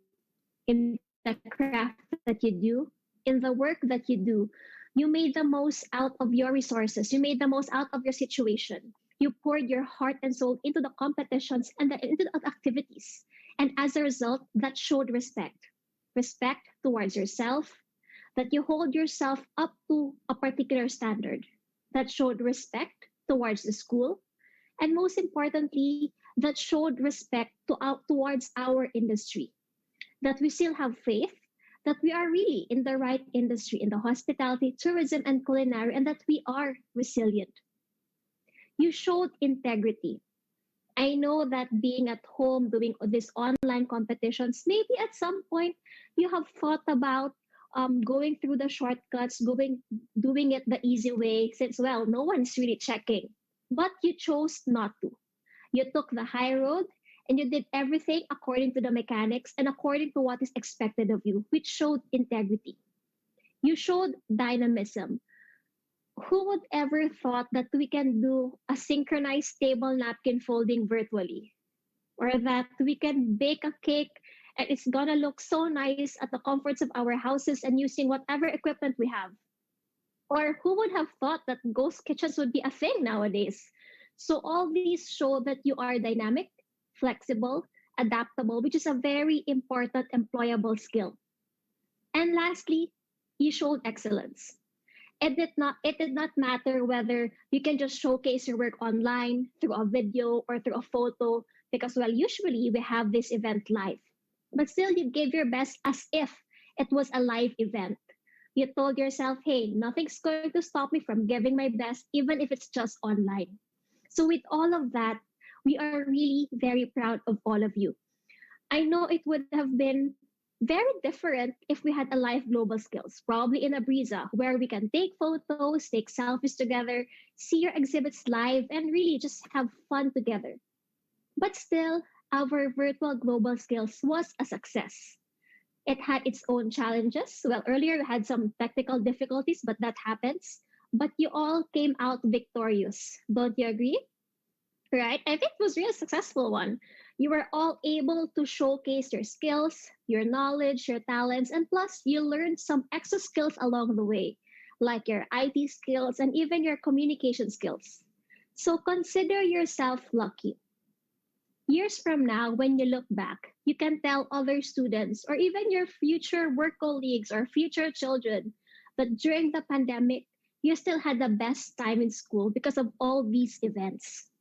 in the craft that you do, in the work that you do. You made the most out of your resources. You made the most out of your situation. You poured your heart and soul into the competitions and into the activities. And as a result, that showed respect. Respect towards yourself, that you hold yourself up to a particular standard. That showed respect towards the school, and most importantly, that showed respect towards our industry. That we still have faith that we are really in the right industry, in the hospitality, tourism, and culinary, and that we are resilient. You showed integrity. I know that being at home doing these online competitions, maybe at some point you have thought about going through the shortcuts, doing it the easy way, since, well, no one's really checking. But you chose not to. You took the high road and you did everything according to the mechanics and according to what is expected of you, which showed integrity. You showed dynamism. Who would ever thought that we can do a synchronized table napkin folding virtually? Or that we can bake a cake and it's gonna look so nice at the comforts of our houses and using whatever equipment we have. Or who would have thought that ghost kitchens would be a thing nowadays? So all these show that you are dynamic, flexible, adaptable, which is a very important employable skill. And lastly, you showed excellence. It did not matter whether you can just showcase your work online through a video or through a photo, because, well, usually we have this event live. But still, you gave your best as if it was a live event. You told yourself, hey, nothing's going to stop me from giving my best, even if it's just online. So with all of that, we are really very proud of all of you. I know it would have been very different if we had a live global skills, probably in a Brisa, where we can take photos, take selfies together, see your exhibits live, and really just have fun together. But still, our virtual global skills was a success. It had its own challenges. Well, earlier we had some technical difficulties, but that happens. But you all came out victorious. Don't you agree? Right? I think it was really a successful one. You were all able to showcase your skills, your knowledge, your talents, and plus you learned some extra skills along the way, like your IT skills and even your communication skills. So consider yourself lucky. Years from now, when you look back, you can tell other students or even your future work colleagues or future children that during the pandemic, you still had the best time in school because of all these events.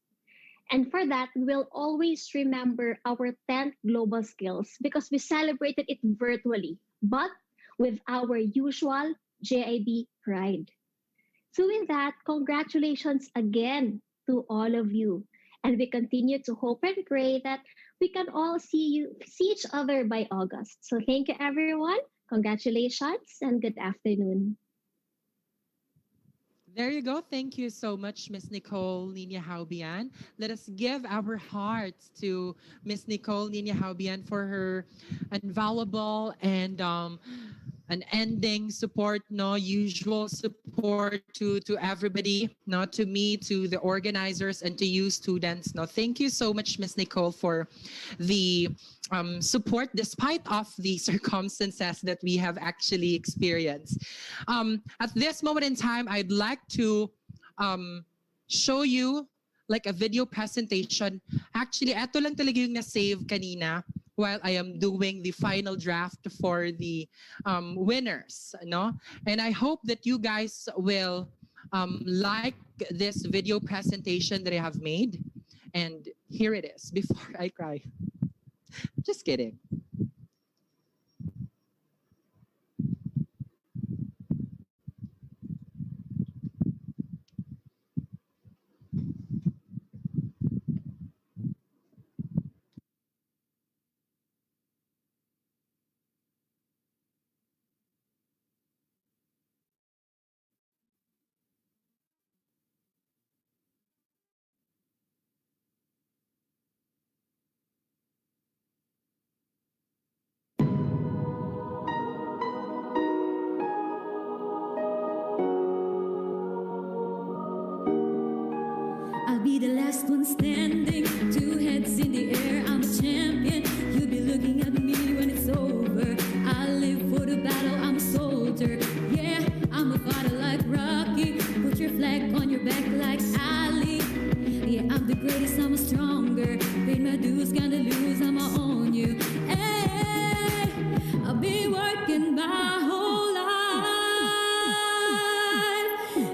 And for that, we'll always remember our 10th global skills because we celebrated it virtually, but with our usual JIB pride. So, with that, congratulations again to all of you. And we continue to hope and pray that we can all see each other by August. So, thank you, everyone. Congratulations and good afternoon. There you go. Thank you so much, Miss Nicole Nina Haubian. Let us give our hearts to Miss Nicole Nina Haubian for her invaluable and an ending support, no usual support to everybody, no to me, to the organizers, and to you students. No, thank you so much, Miss Nicole, for the support despite of the circumstances that we have actually experienced. At this moment in time, I'd like to show you like a video presentation. Actually, ito lang talaga yung na-save kanina while I am doing the final draft for the winners, no? And I hope that you guys will like this video presentation that I have made. And here it is, before I cry. Just kidding. I'll be the last one standing, two heads in the air, I'm a champion. You'll be looking at me when it's over. I live for the battle, I'm a soldier. Yeah, I'm a fighter like Rocky. Put your flag on your back like Ali. Yeah, I'm the greatest, I'm a stronger. Paid my dues, gonna lose, I'ma own you. Hey, I've been working my whole life,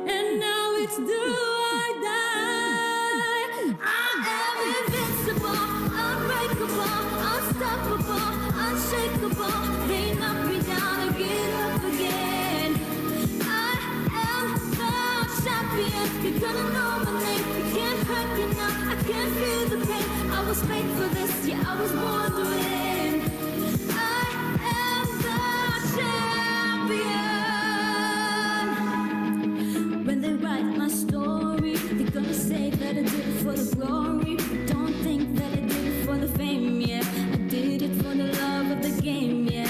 and now it's do or die. I am invincible, unbreakable, unstoppable, unshakable. They knock me down and get up again. I am the champion. You're gonna know my name. You can't hurt me now. I can't feel the pain. I was made for this. Yeah, I was born to win. I am the champion. When they write my story, they're gonna say that I did it for the glory. Don't think that I did it for the fame, yeah. I did it for the love of the game, yeah.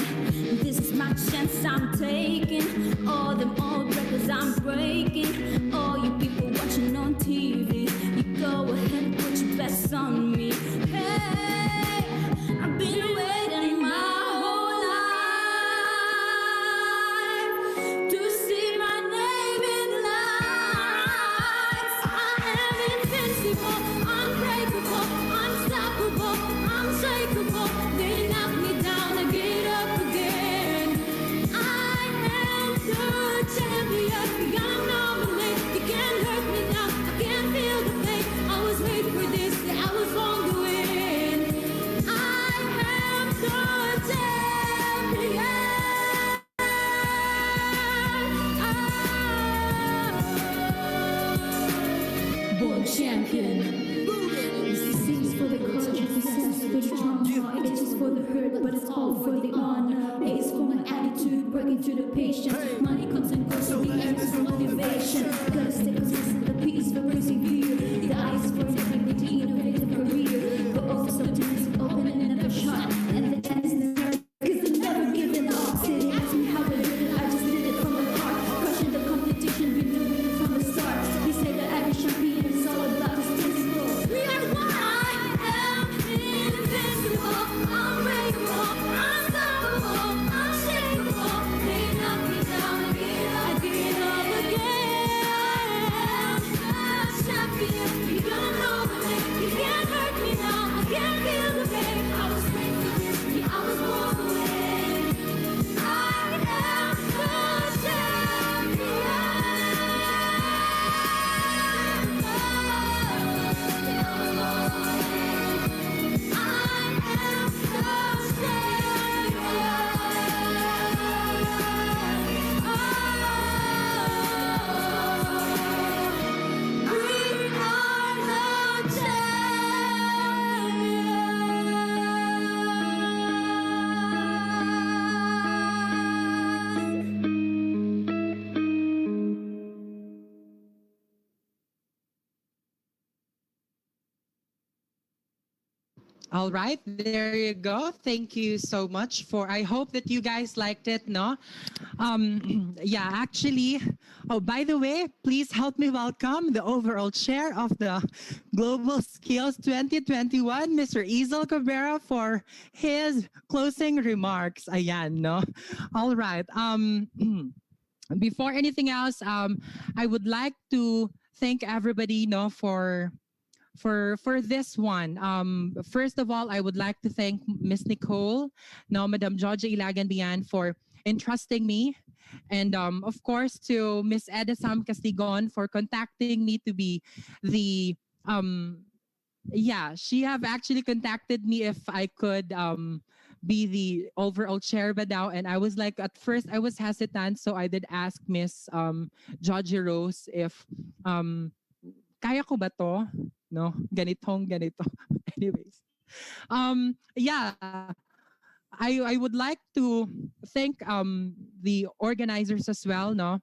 This is my chance I'm taking. All them old records I'm breaking. All you people watching on TV, you go ahead, put your best on me. Hey, I've been waiting my whole life to see my name in lights. I am invincible, unbreakable, unstoppable, unshakable. They knock me down and get up again. I am the champion. You gotta know my name. You can't hurt me now. I can't feel the pain. I was made for this. Yeah, I was born to win. I am the champion. Born champion. This is for the culture, success, for the trauma. It is for the hurt, but it's all for the honor. It is for my attitude, working to the patience. Money comes and goes, so the end is motivation. Gotta stay consistent, the peace for persevere. The eyes for integrity, innovative career. But also sometimes open and never shut. And the chance is never, cause I'm never giving up. City ask me how I did it, I just did it from the heart. Crushing the competition, been doing it from the start. They say that every champion is all about his physical. We are one. I am invincible. All right, there you go. Thank you so much for. I hope that you guys liked it, no? Yeah, actually. Oh, by the way, please help me welcome the overall chair of the Global Skills 2021, Mr. Isel Cabrera, for his closing remarks. Ayan, no? All right. Before anything else, I would like to thank everybody, no, for this one. First of all, I would like to thank Miss Nicole, no, Madam Georgia Ilagan Bian, for entrusting me, and of course to Miss Eda Sam Castigon for contacting me to be the yeah, she have actually contacted me if I could be the overall chair Badao, and I was like, at first I was hesitant, so I did ask Miss Georgie Rose if kaya ko ba to? No, ganitong ganito. Anyways, yeah, I would like to thank the organizers as well. No,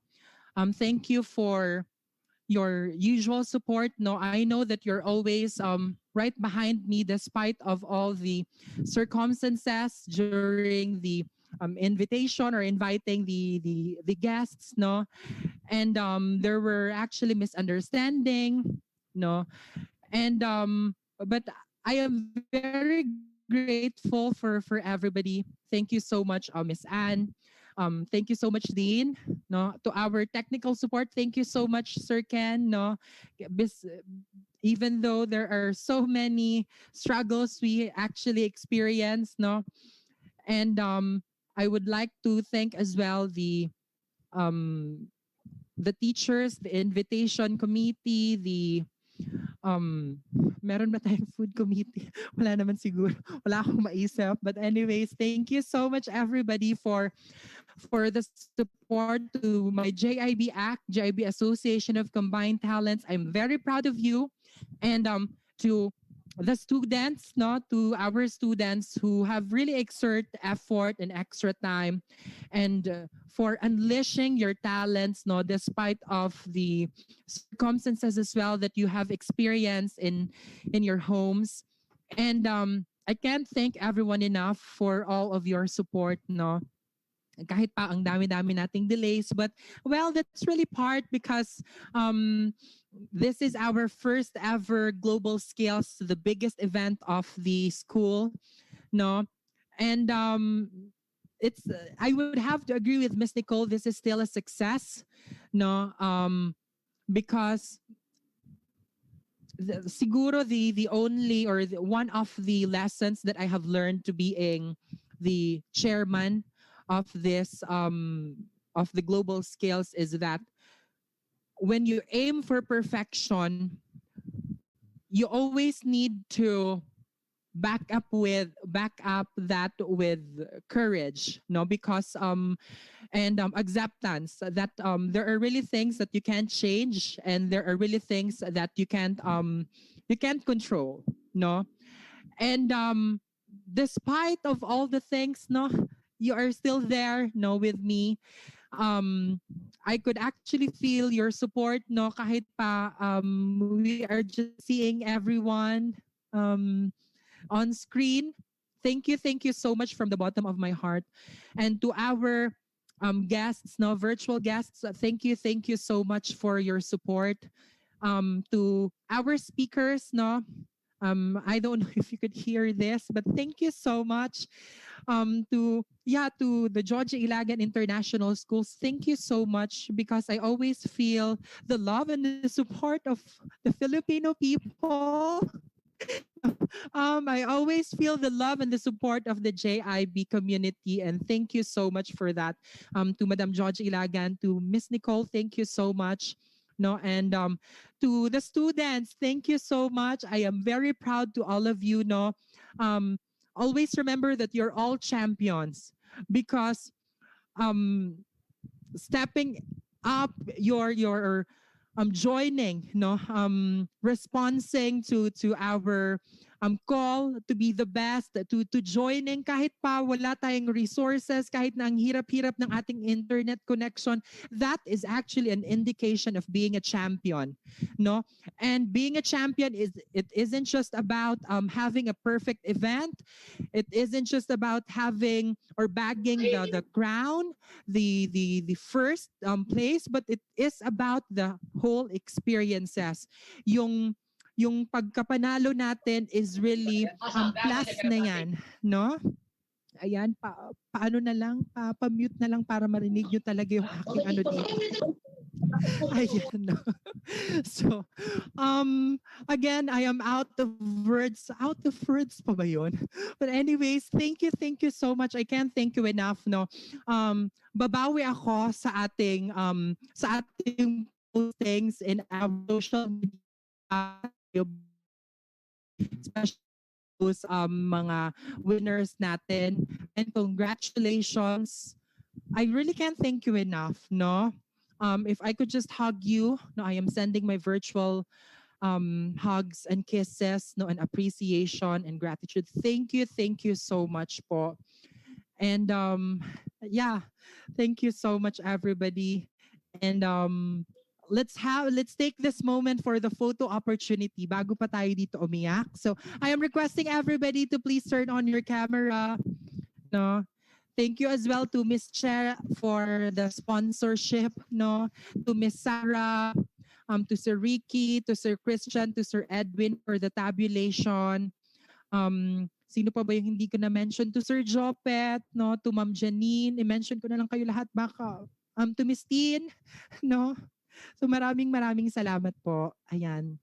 thank you for your usual support. No, I know that you're always right behind me despite of all the circumstances during the invitation or inviting the guests. No, and there were actually misunderstanding. No, and but I am very grateful for everybody. Thank you so much, Miss Anne. Thank you so much, Dean. No, to our technical support, thank you so much, Sir Ken. No, Bis- even though there are so many struggles we actually experience. No, and I would like to thank as well um the teachers, the invitation committee, the meron ba tayong food committee? Wala naman siguro. Wala akong maisip. But anyways, thank you so much everybody for the support to my JIB Act, JIB Association of Combined Talents. I'm very proud of you. And to the students, no, to our students who have really exert effort and extra time, and for unleashing your talents, no, despite of the circumstances as well that you have experienced in your homes. And I can't thank everyone enough for all of your support, no, kahit pa ang dami-dami nating delays, but well, that's really part because this is our first ever global scales, the biggest event of the school, no, and it's I would have to agree with Miss Nicole, this is still a success, no, because siguro the only or one of the lessons that I have learned to being the chairman of the global scales is that when you aim for perfection, you always need to back up that with courage, no, because and acceptance that there are really things that you can't change, and there are really things that you can't control, no, and despite of all the things, no, you are still there, no, with me. I could actually feel your support, no, kahit pa we are just seeing everyone on screen. Thank you so much from the bottom of my heart. And to our guests, no, virtual guests, thank you so much for your support. To our speakers, no, I don't know if you could hear this, but thank you so much. To the Georgia Ilagan International Schools, thank you so much because I always feel the love and the support of the Filipino people. I always feel the love and the support of the JIB community, and thank you so much for that. To Madam George Ilagan, to Miss Nicole, thank you so much. No, and to the students, thank you so much. I am very proud to all of you. No, always remember that you're all champions because stepping up your joining, no, responding to our call to be the best, to joining kahit pa wala tayong resources, kahit na ang hirap-hirap ng ating internet connection, that is actually an indication of being a champion, no? And being a champion it isn't just about having a perfect event. It isn't just about having or bagging the crown, the first place, but it is about the whole experiences. Yung pagkapanalo natin is really plus na yan, no? Ayan, paano na lang, pa-mute na lang para marinig nyo talaga yung aking ano dito. Ayan, no? So, again, I am out of words. Out of words pa ba yun? But anyways, thank you so much. I can't thank you enough, no? Babawi ako sa ating postings in our social media, especially those mga winners natin. And congratulations. I really can't thank you enough, no? If I could just hug you, no, I am sending my virtual hugs and kisses, no, and appreciation and gratitude. Thank you so much po. And yeah, thank you so much everybody. And let's take this moment for the photo opportunity bago pa tayo dito umiyak. So I am requesting everybody to please turn on your camera, no. Thank you as well to Miss Chair for the sponsorship, no? To Miss Sarah, to Sir Ricky, to Sir Christian, to Sir Edwin for the tabulation. Sino pa ba yung hindi ko na-mention? To Sir Jopet, no? To Ma'am Janine, i-mention ko na lang kayo lahat baka. To Miss Teen, no? So maraming salamat po. Ayan.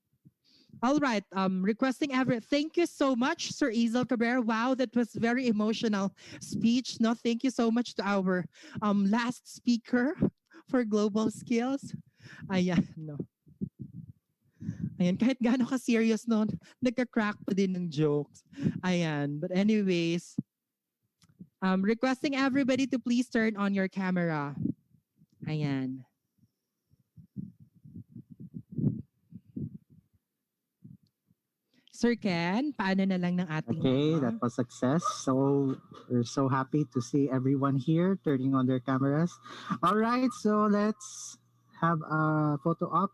All right, requesting thank you so much, Sir Ezel Cabrera. Wow, that was very emotional speech. No, thank you so much to our last speaker for Global Skills. Ayan, no. Ayan, kahit gaano ka-serious no, nagka-crack pa din ng jokes. Ayan, but anyways, requesting everybody to please turn on your camera. Ayan. Sir Ken, paano na lang ng ating... Okay, that was success. So we're so happy to see everyone here turning on their cameras. All right, so let's have a photo op.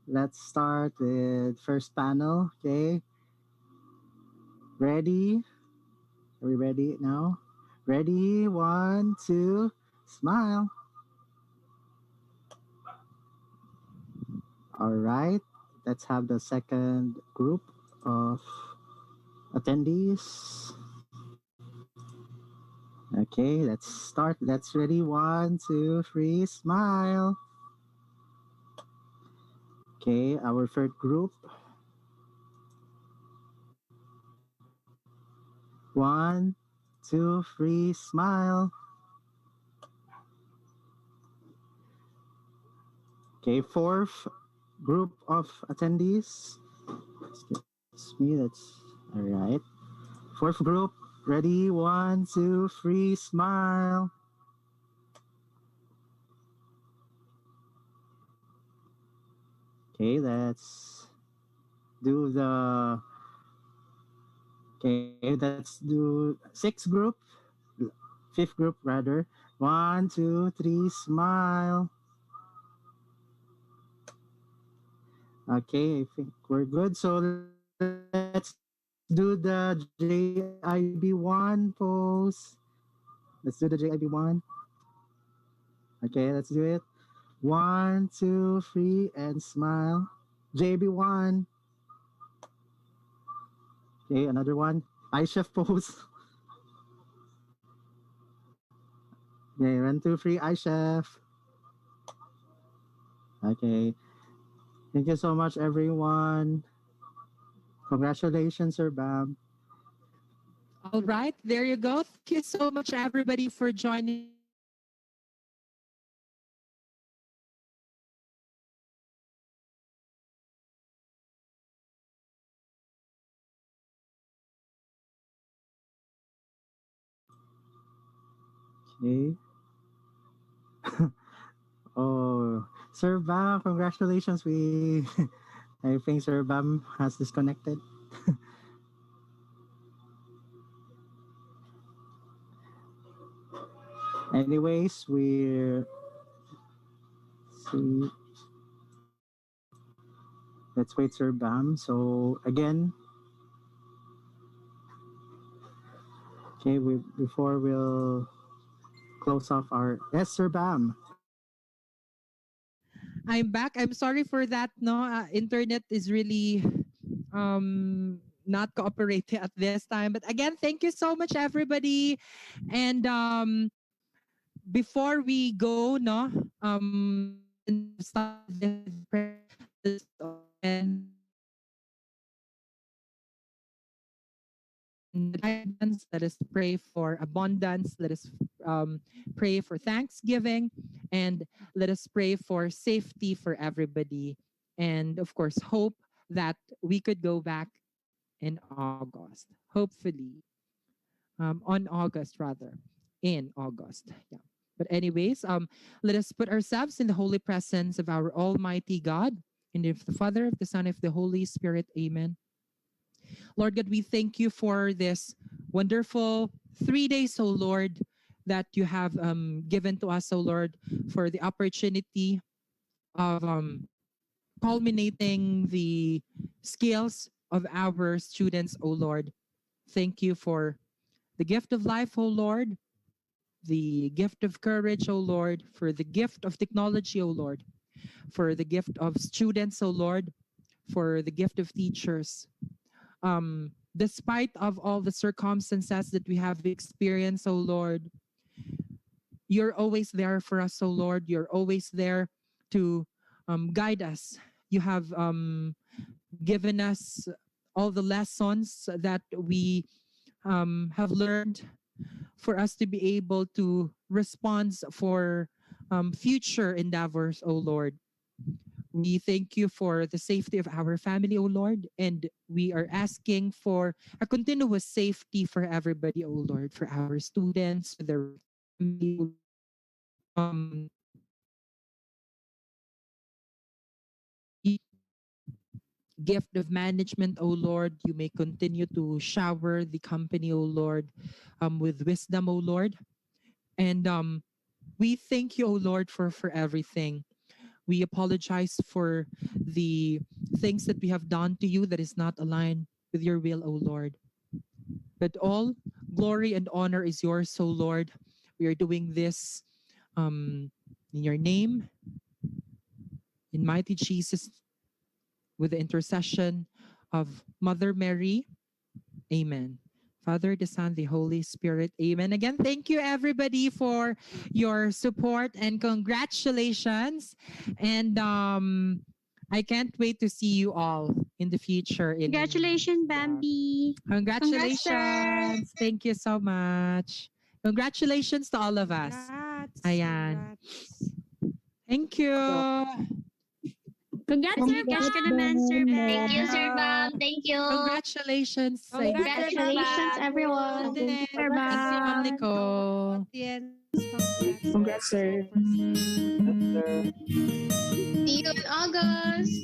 Let's start with first panel, okay? Ready? Are we ready now? Ready? 1, 2, smile. All right, let's have the second group of attendees. Okay, let's start. Let's ready. 1, 2, 3, smile. Okay, our third group. 1, 2, 3, smile. Okay, fourth group of attendees. Excuse me, that's all right. Fourth group, ready, 1, 2, 3, smile. Okay, let's do the, okay, let's do sixth group, fifth group rather. 1, 2, 3, smile. Okay, I think we're good. So let's do the JIB1 pose. Let's do the JIB1. Okay, let's do it. 1, 2, 3, and smile. JIB1. Okay, another one. iChef pose. Okay, 1, 2, 3, iChef. Okay. Thank you so much, everyone. Congratulations, Sir Bam. All right, there you go. Thank you so much, everybody, for joining. Okay. Oh, Sir Bam, congratulations. I think Sir Bam has disconnected. Anyways, we see. Let's wait, Sir Bam. So again, okay, before we'll close off our yes, Sir Bam. I'm back. I'm sorry for that. No, internet is really not cooperating at this time. But again, thank you so much, everybody. And before we go, no, since we started this prayer, let's open guidance. Let us pray for abundance. Let us pray for thanksgiving, and let us pray for safety for everybody. And of course, hope that we could go back in August. Hopefully, on August rather, in August. Yeah. But anyways, let us put ourselves in the holy presence of our Almighty God, in the name of the Father, of the Son, of the Holy Spirit. Amen. Lord God, we thank you for this wonderful 3 days, O Lord, that you have given to us, O Lord, for the opportunity of culminating the skills of our students, O Lord. Thank you for the gift of life, O Lord, the gift of courage, O Lord, for the gift of technology, O Lord, for the gift of students, O Lord, for the gift of teachers. Despite of all the circumstances that we have experienced, oh Lord, you're always there for us, oh Lord. You're always there to guide us. You have given us all the lessons that we have learned for us to be able to respond for future endeavors, oh Lord. We thank you for the safety of our family, O Lord, and we are asking for a continuous safety for everybody, O Lord, for our students, for their family, um, gift of management, O Lord. You may continue to shower the company, O Lord, with wisdom, O Lord. And we thank you, O Lord, for everything. We apologize for the things that we have done to you that is not aligned with your will, O Lord. But all glory and honor is yours, O Lord. We are doing this in your name, in mighty Jesus, with the intercession of Mother Mary. Amen. Father, the Son, the Holy Spirit. Amen. Again, thank you everybody for your support and congratulations. And I can't wait to see you all in the future. Congratulations, Bambi. Congratulations. Congrats, sir. Thank you so much. Congratulations to all of us. Ayan. Thank you. Congrats, sir. Cash ka naman, Sir Bam. Thank you, Sir Bam. Thank you. Congratulations. Congratulations, everyone. Sir Thank you, Ma'am Bam. Nicole. Congrats, sir. See you in August.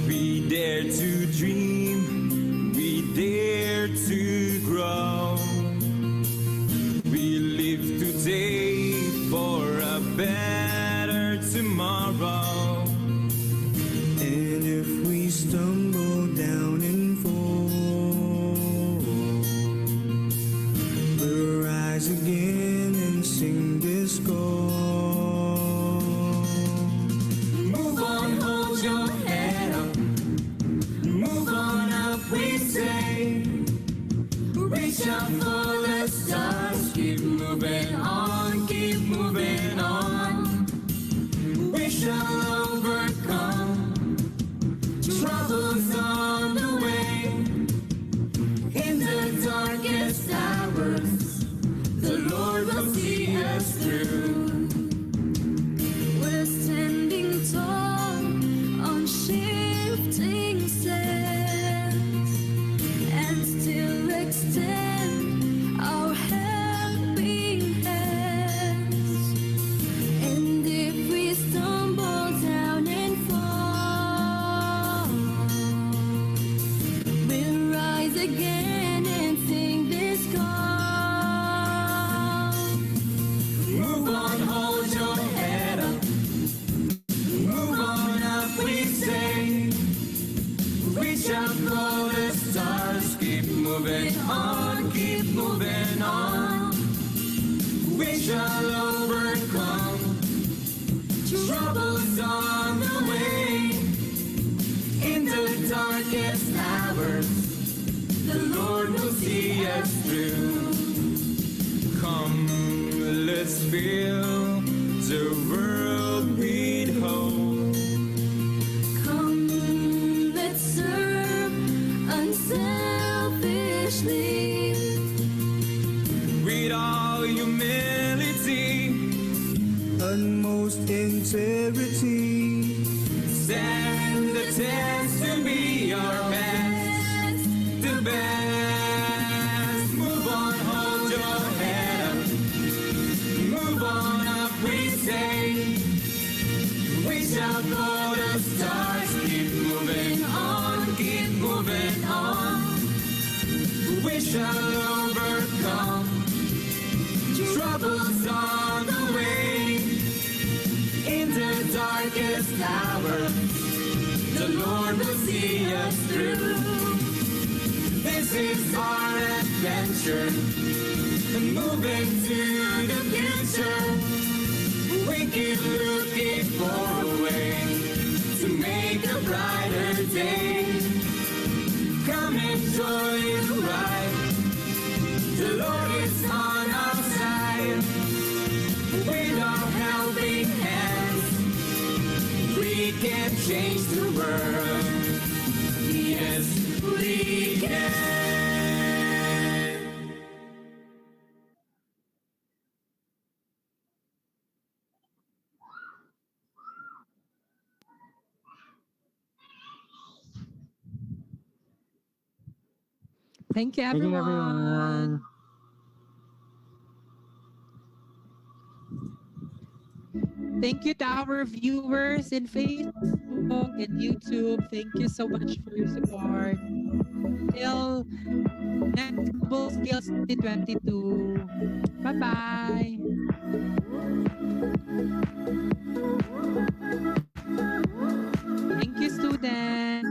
We dare to dream, we dare to grow. We live today for a better tomorrow. And if we stumble down and fall, we'll rise again and sing this call. Move on, hold your head up. Move on up, we say. Reach out for the stars. Keep moving on, keep moving on. We shall overcome troubles on the way. In the darkest hours, the Lord will see us through. We're standing tall on shifting sands and still extend our helping hands. And if we stumble down moving on. We shall overcome troubles on the way. In the darkest hours, the Lord will see us through. Come, let's fill the world with hope. Come, let's serve unselfishly. With all humility and most integrity, stand the test to be our best, the best. Move on, hold your head up. Move on up, we say. We shall go the stars. Keep moving on, keep moving on. We shall overcome troubles on the way. In the darkest hour, the Lord will see us through. This is our adventure, moving to the future. We keep looking for a way to make a brighter day. Come enjoy the ride. The Lord is on our side. With our helping hands, we can change the world. Yes, we can. Thank you, Thank you, everyone. everyone. Thank you to our viewers in Facebook and YouTube. Thank you so much for your support. Till next Global Skills 2022. Bye-bye. Thank you, students.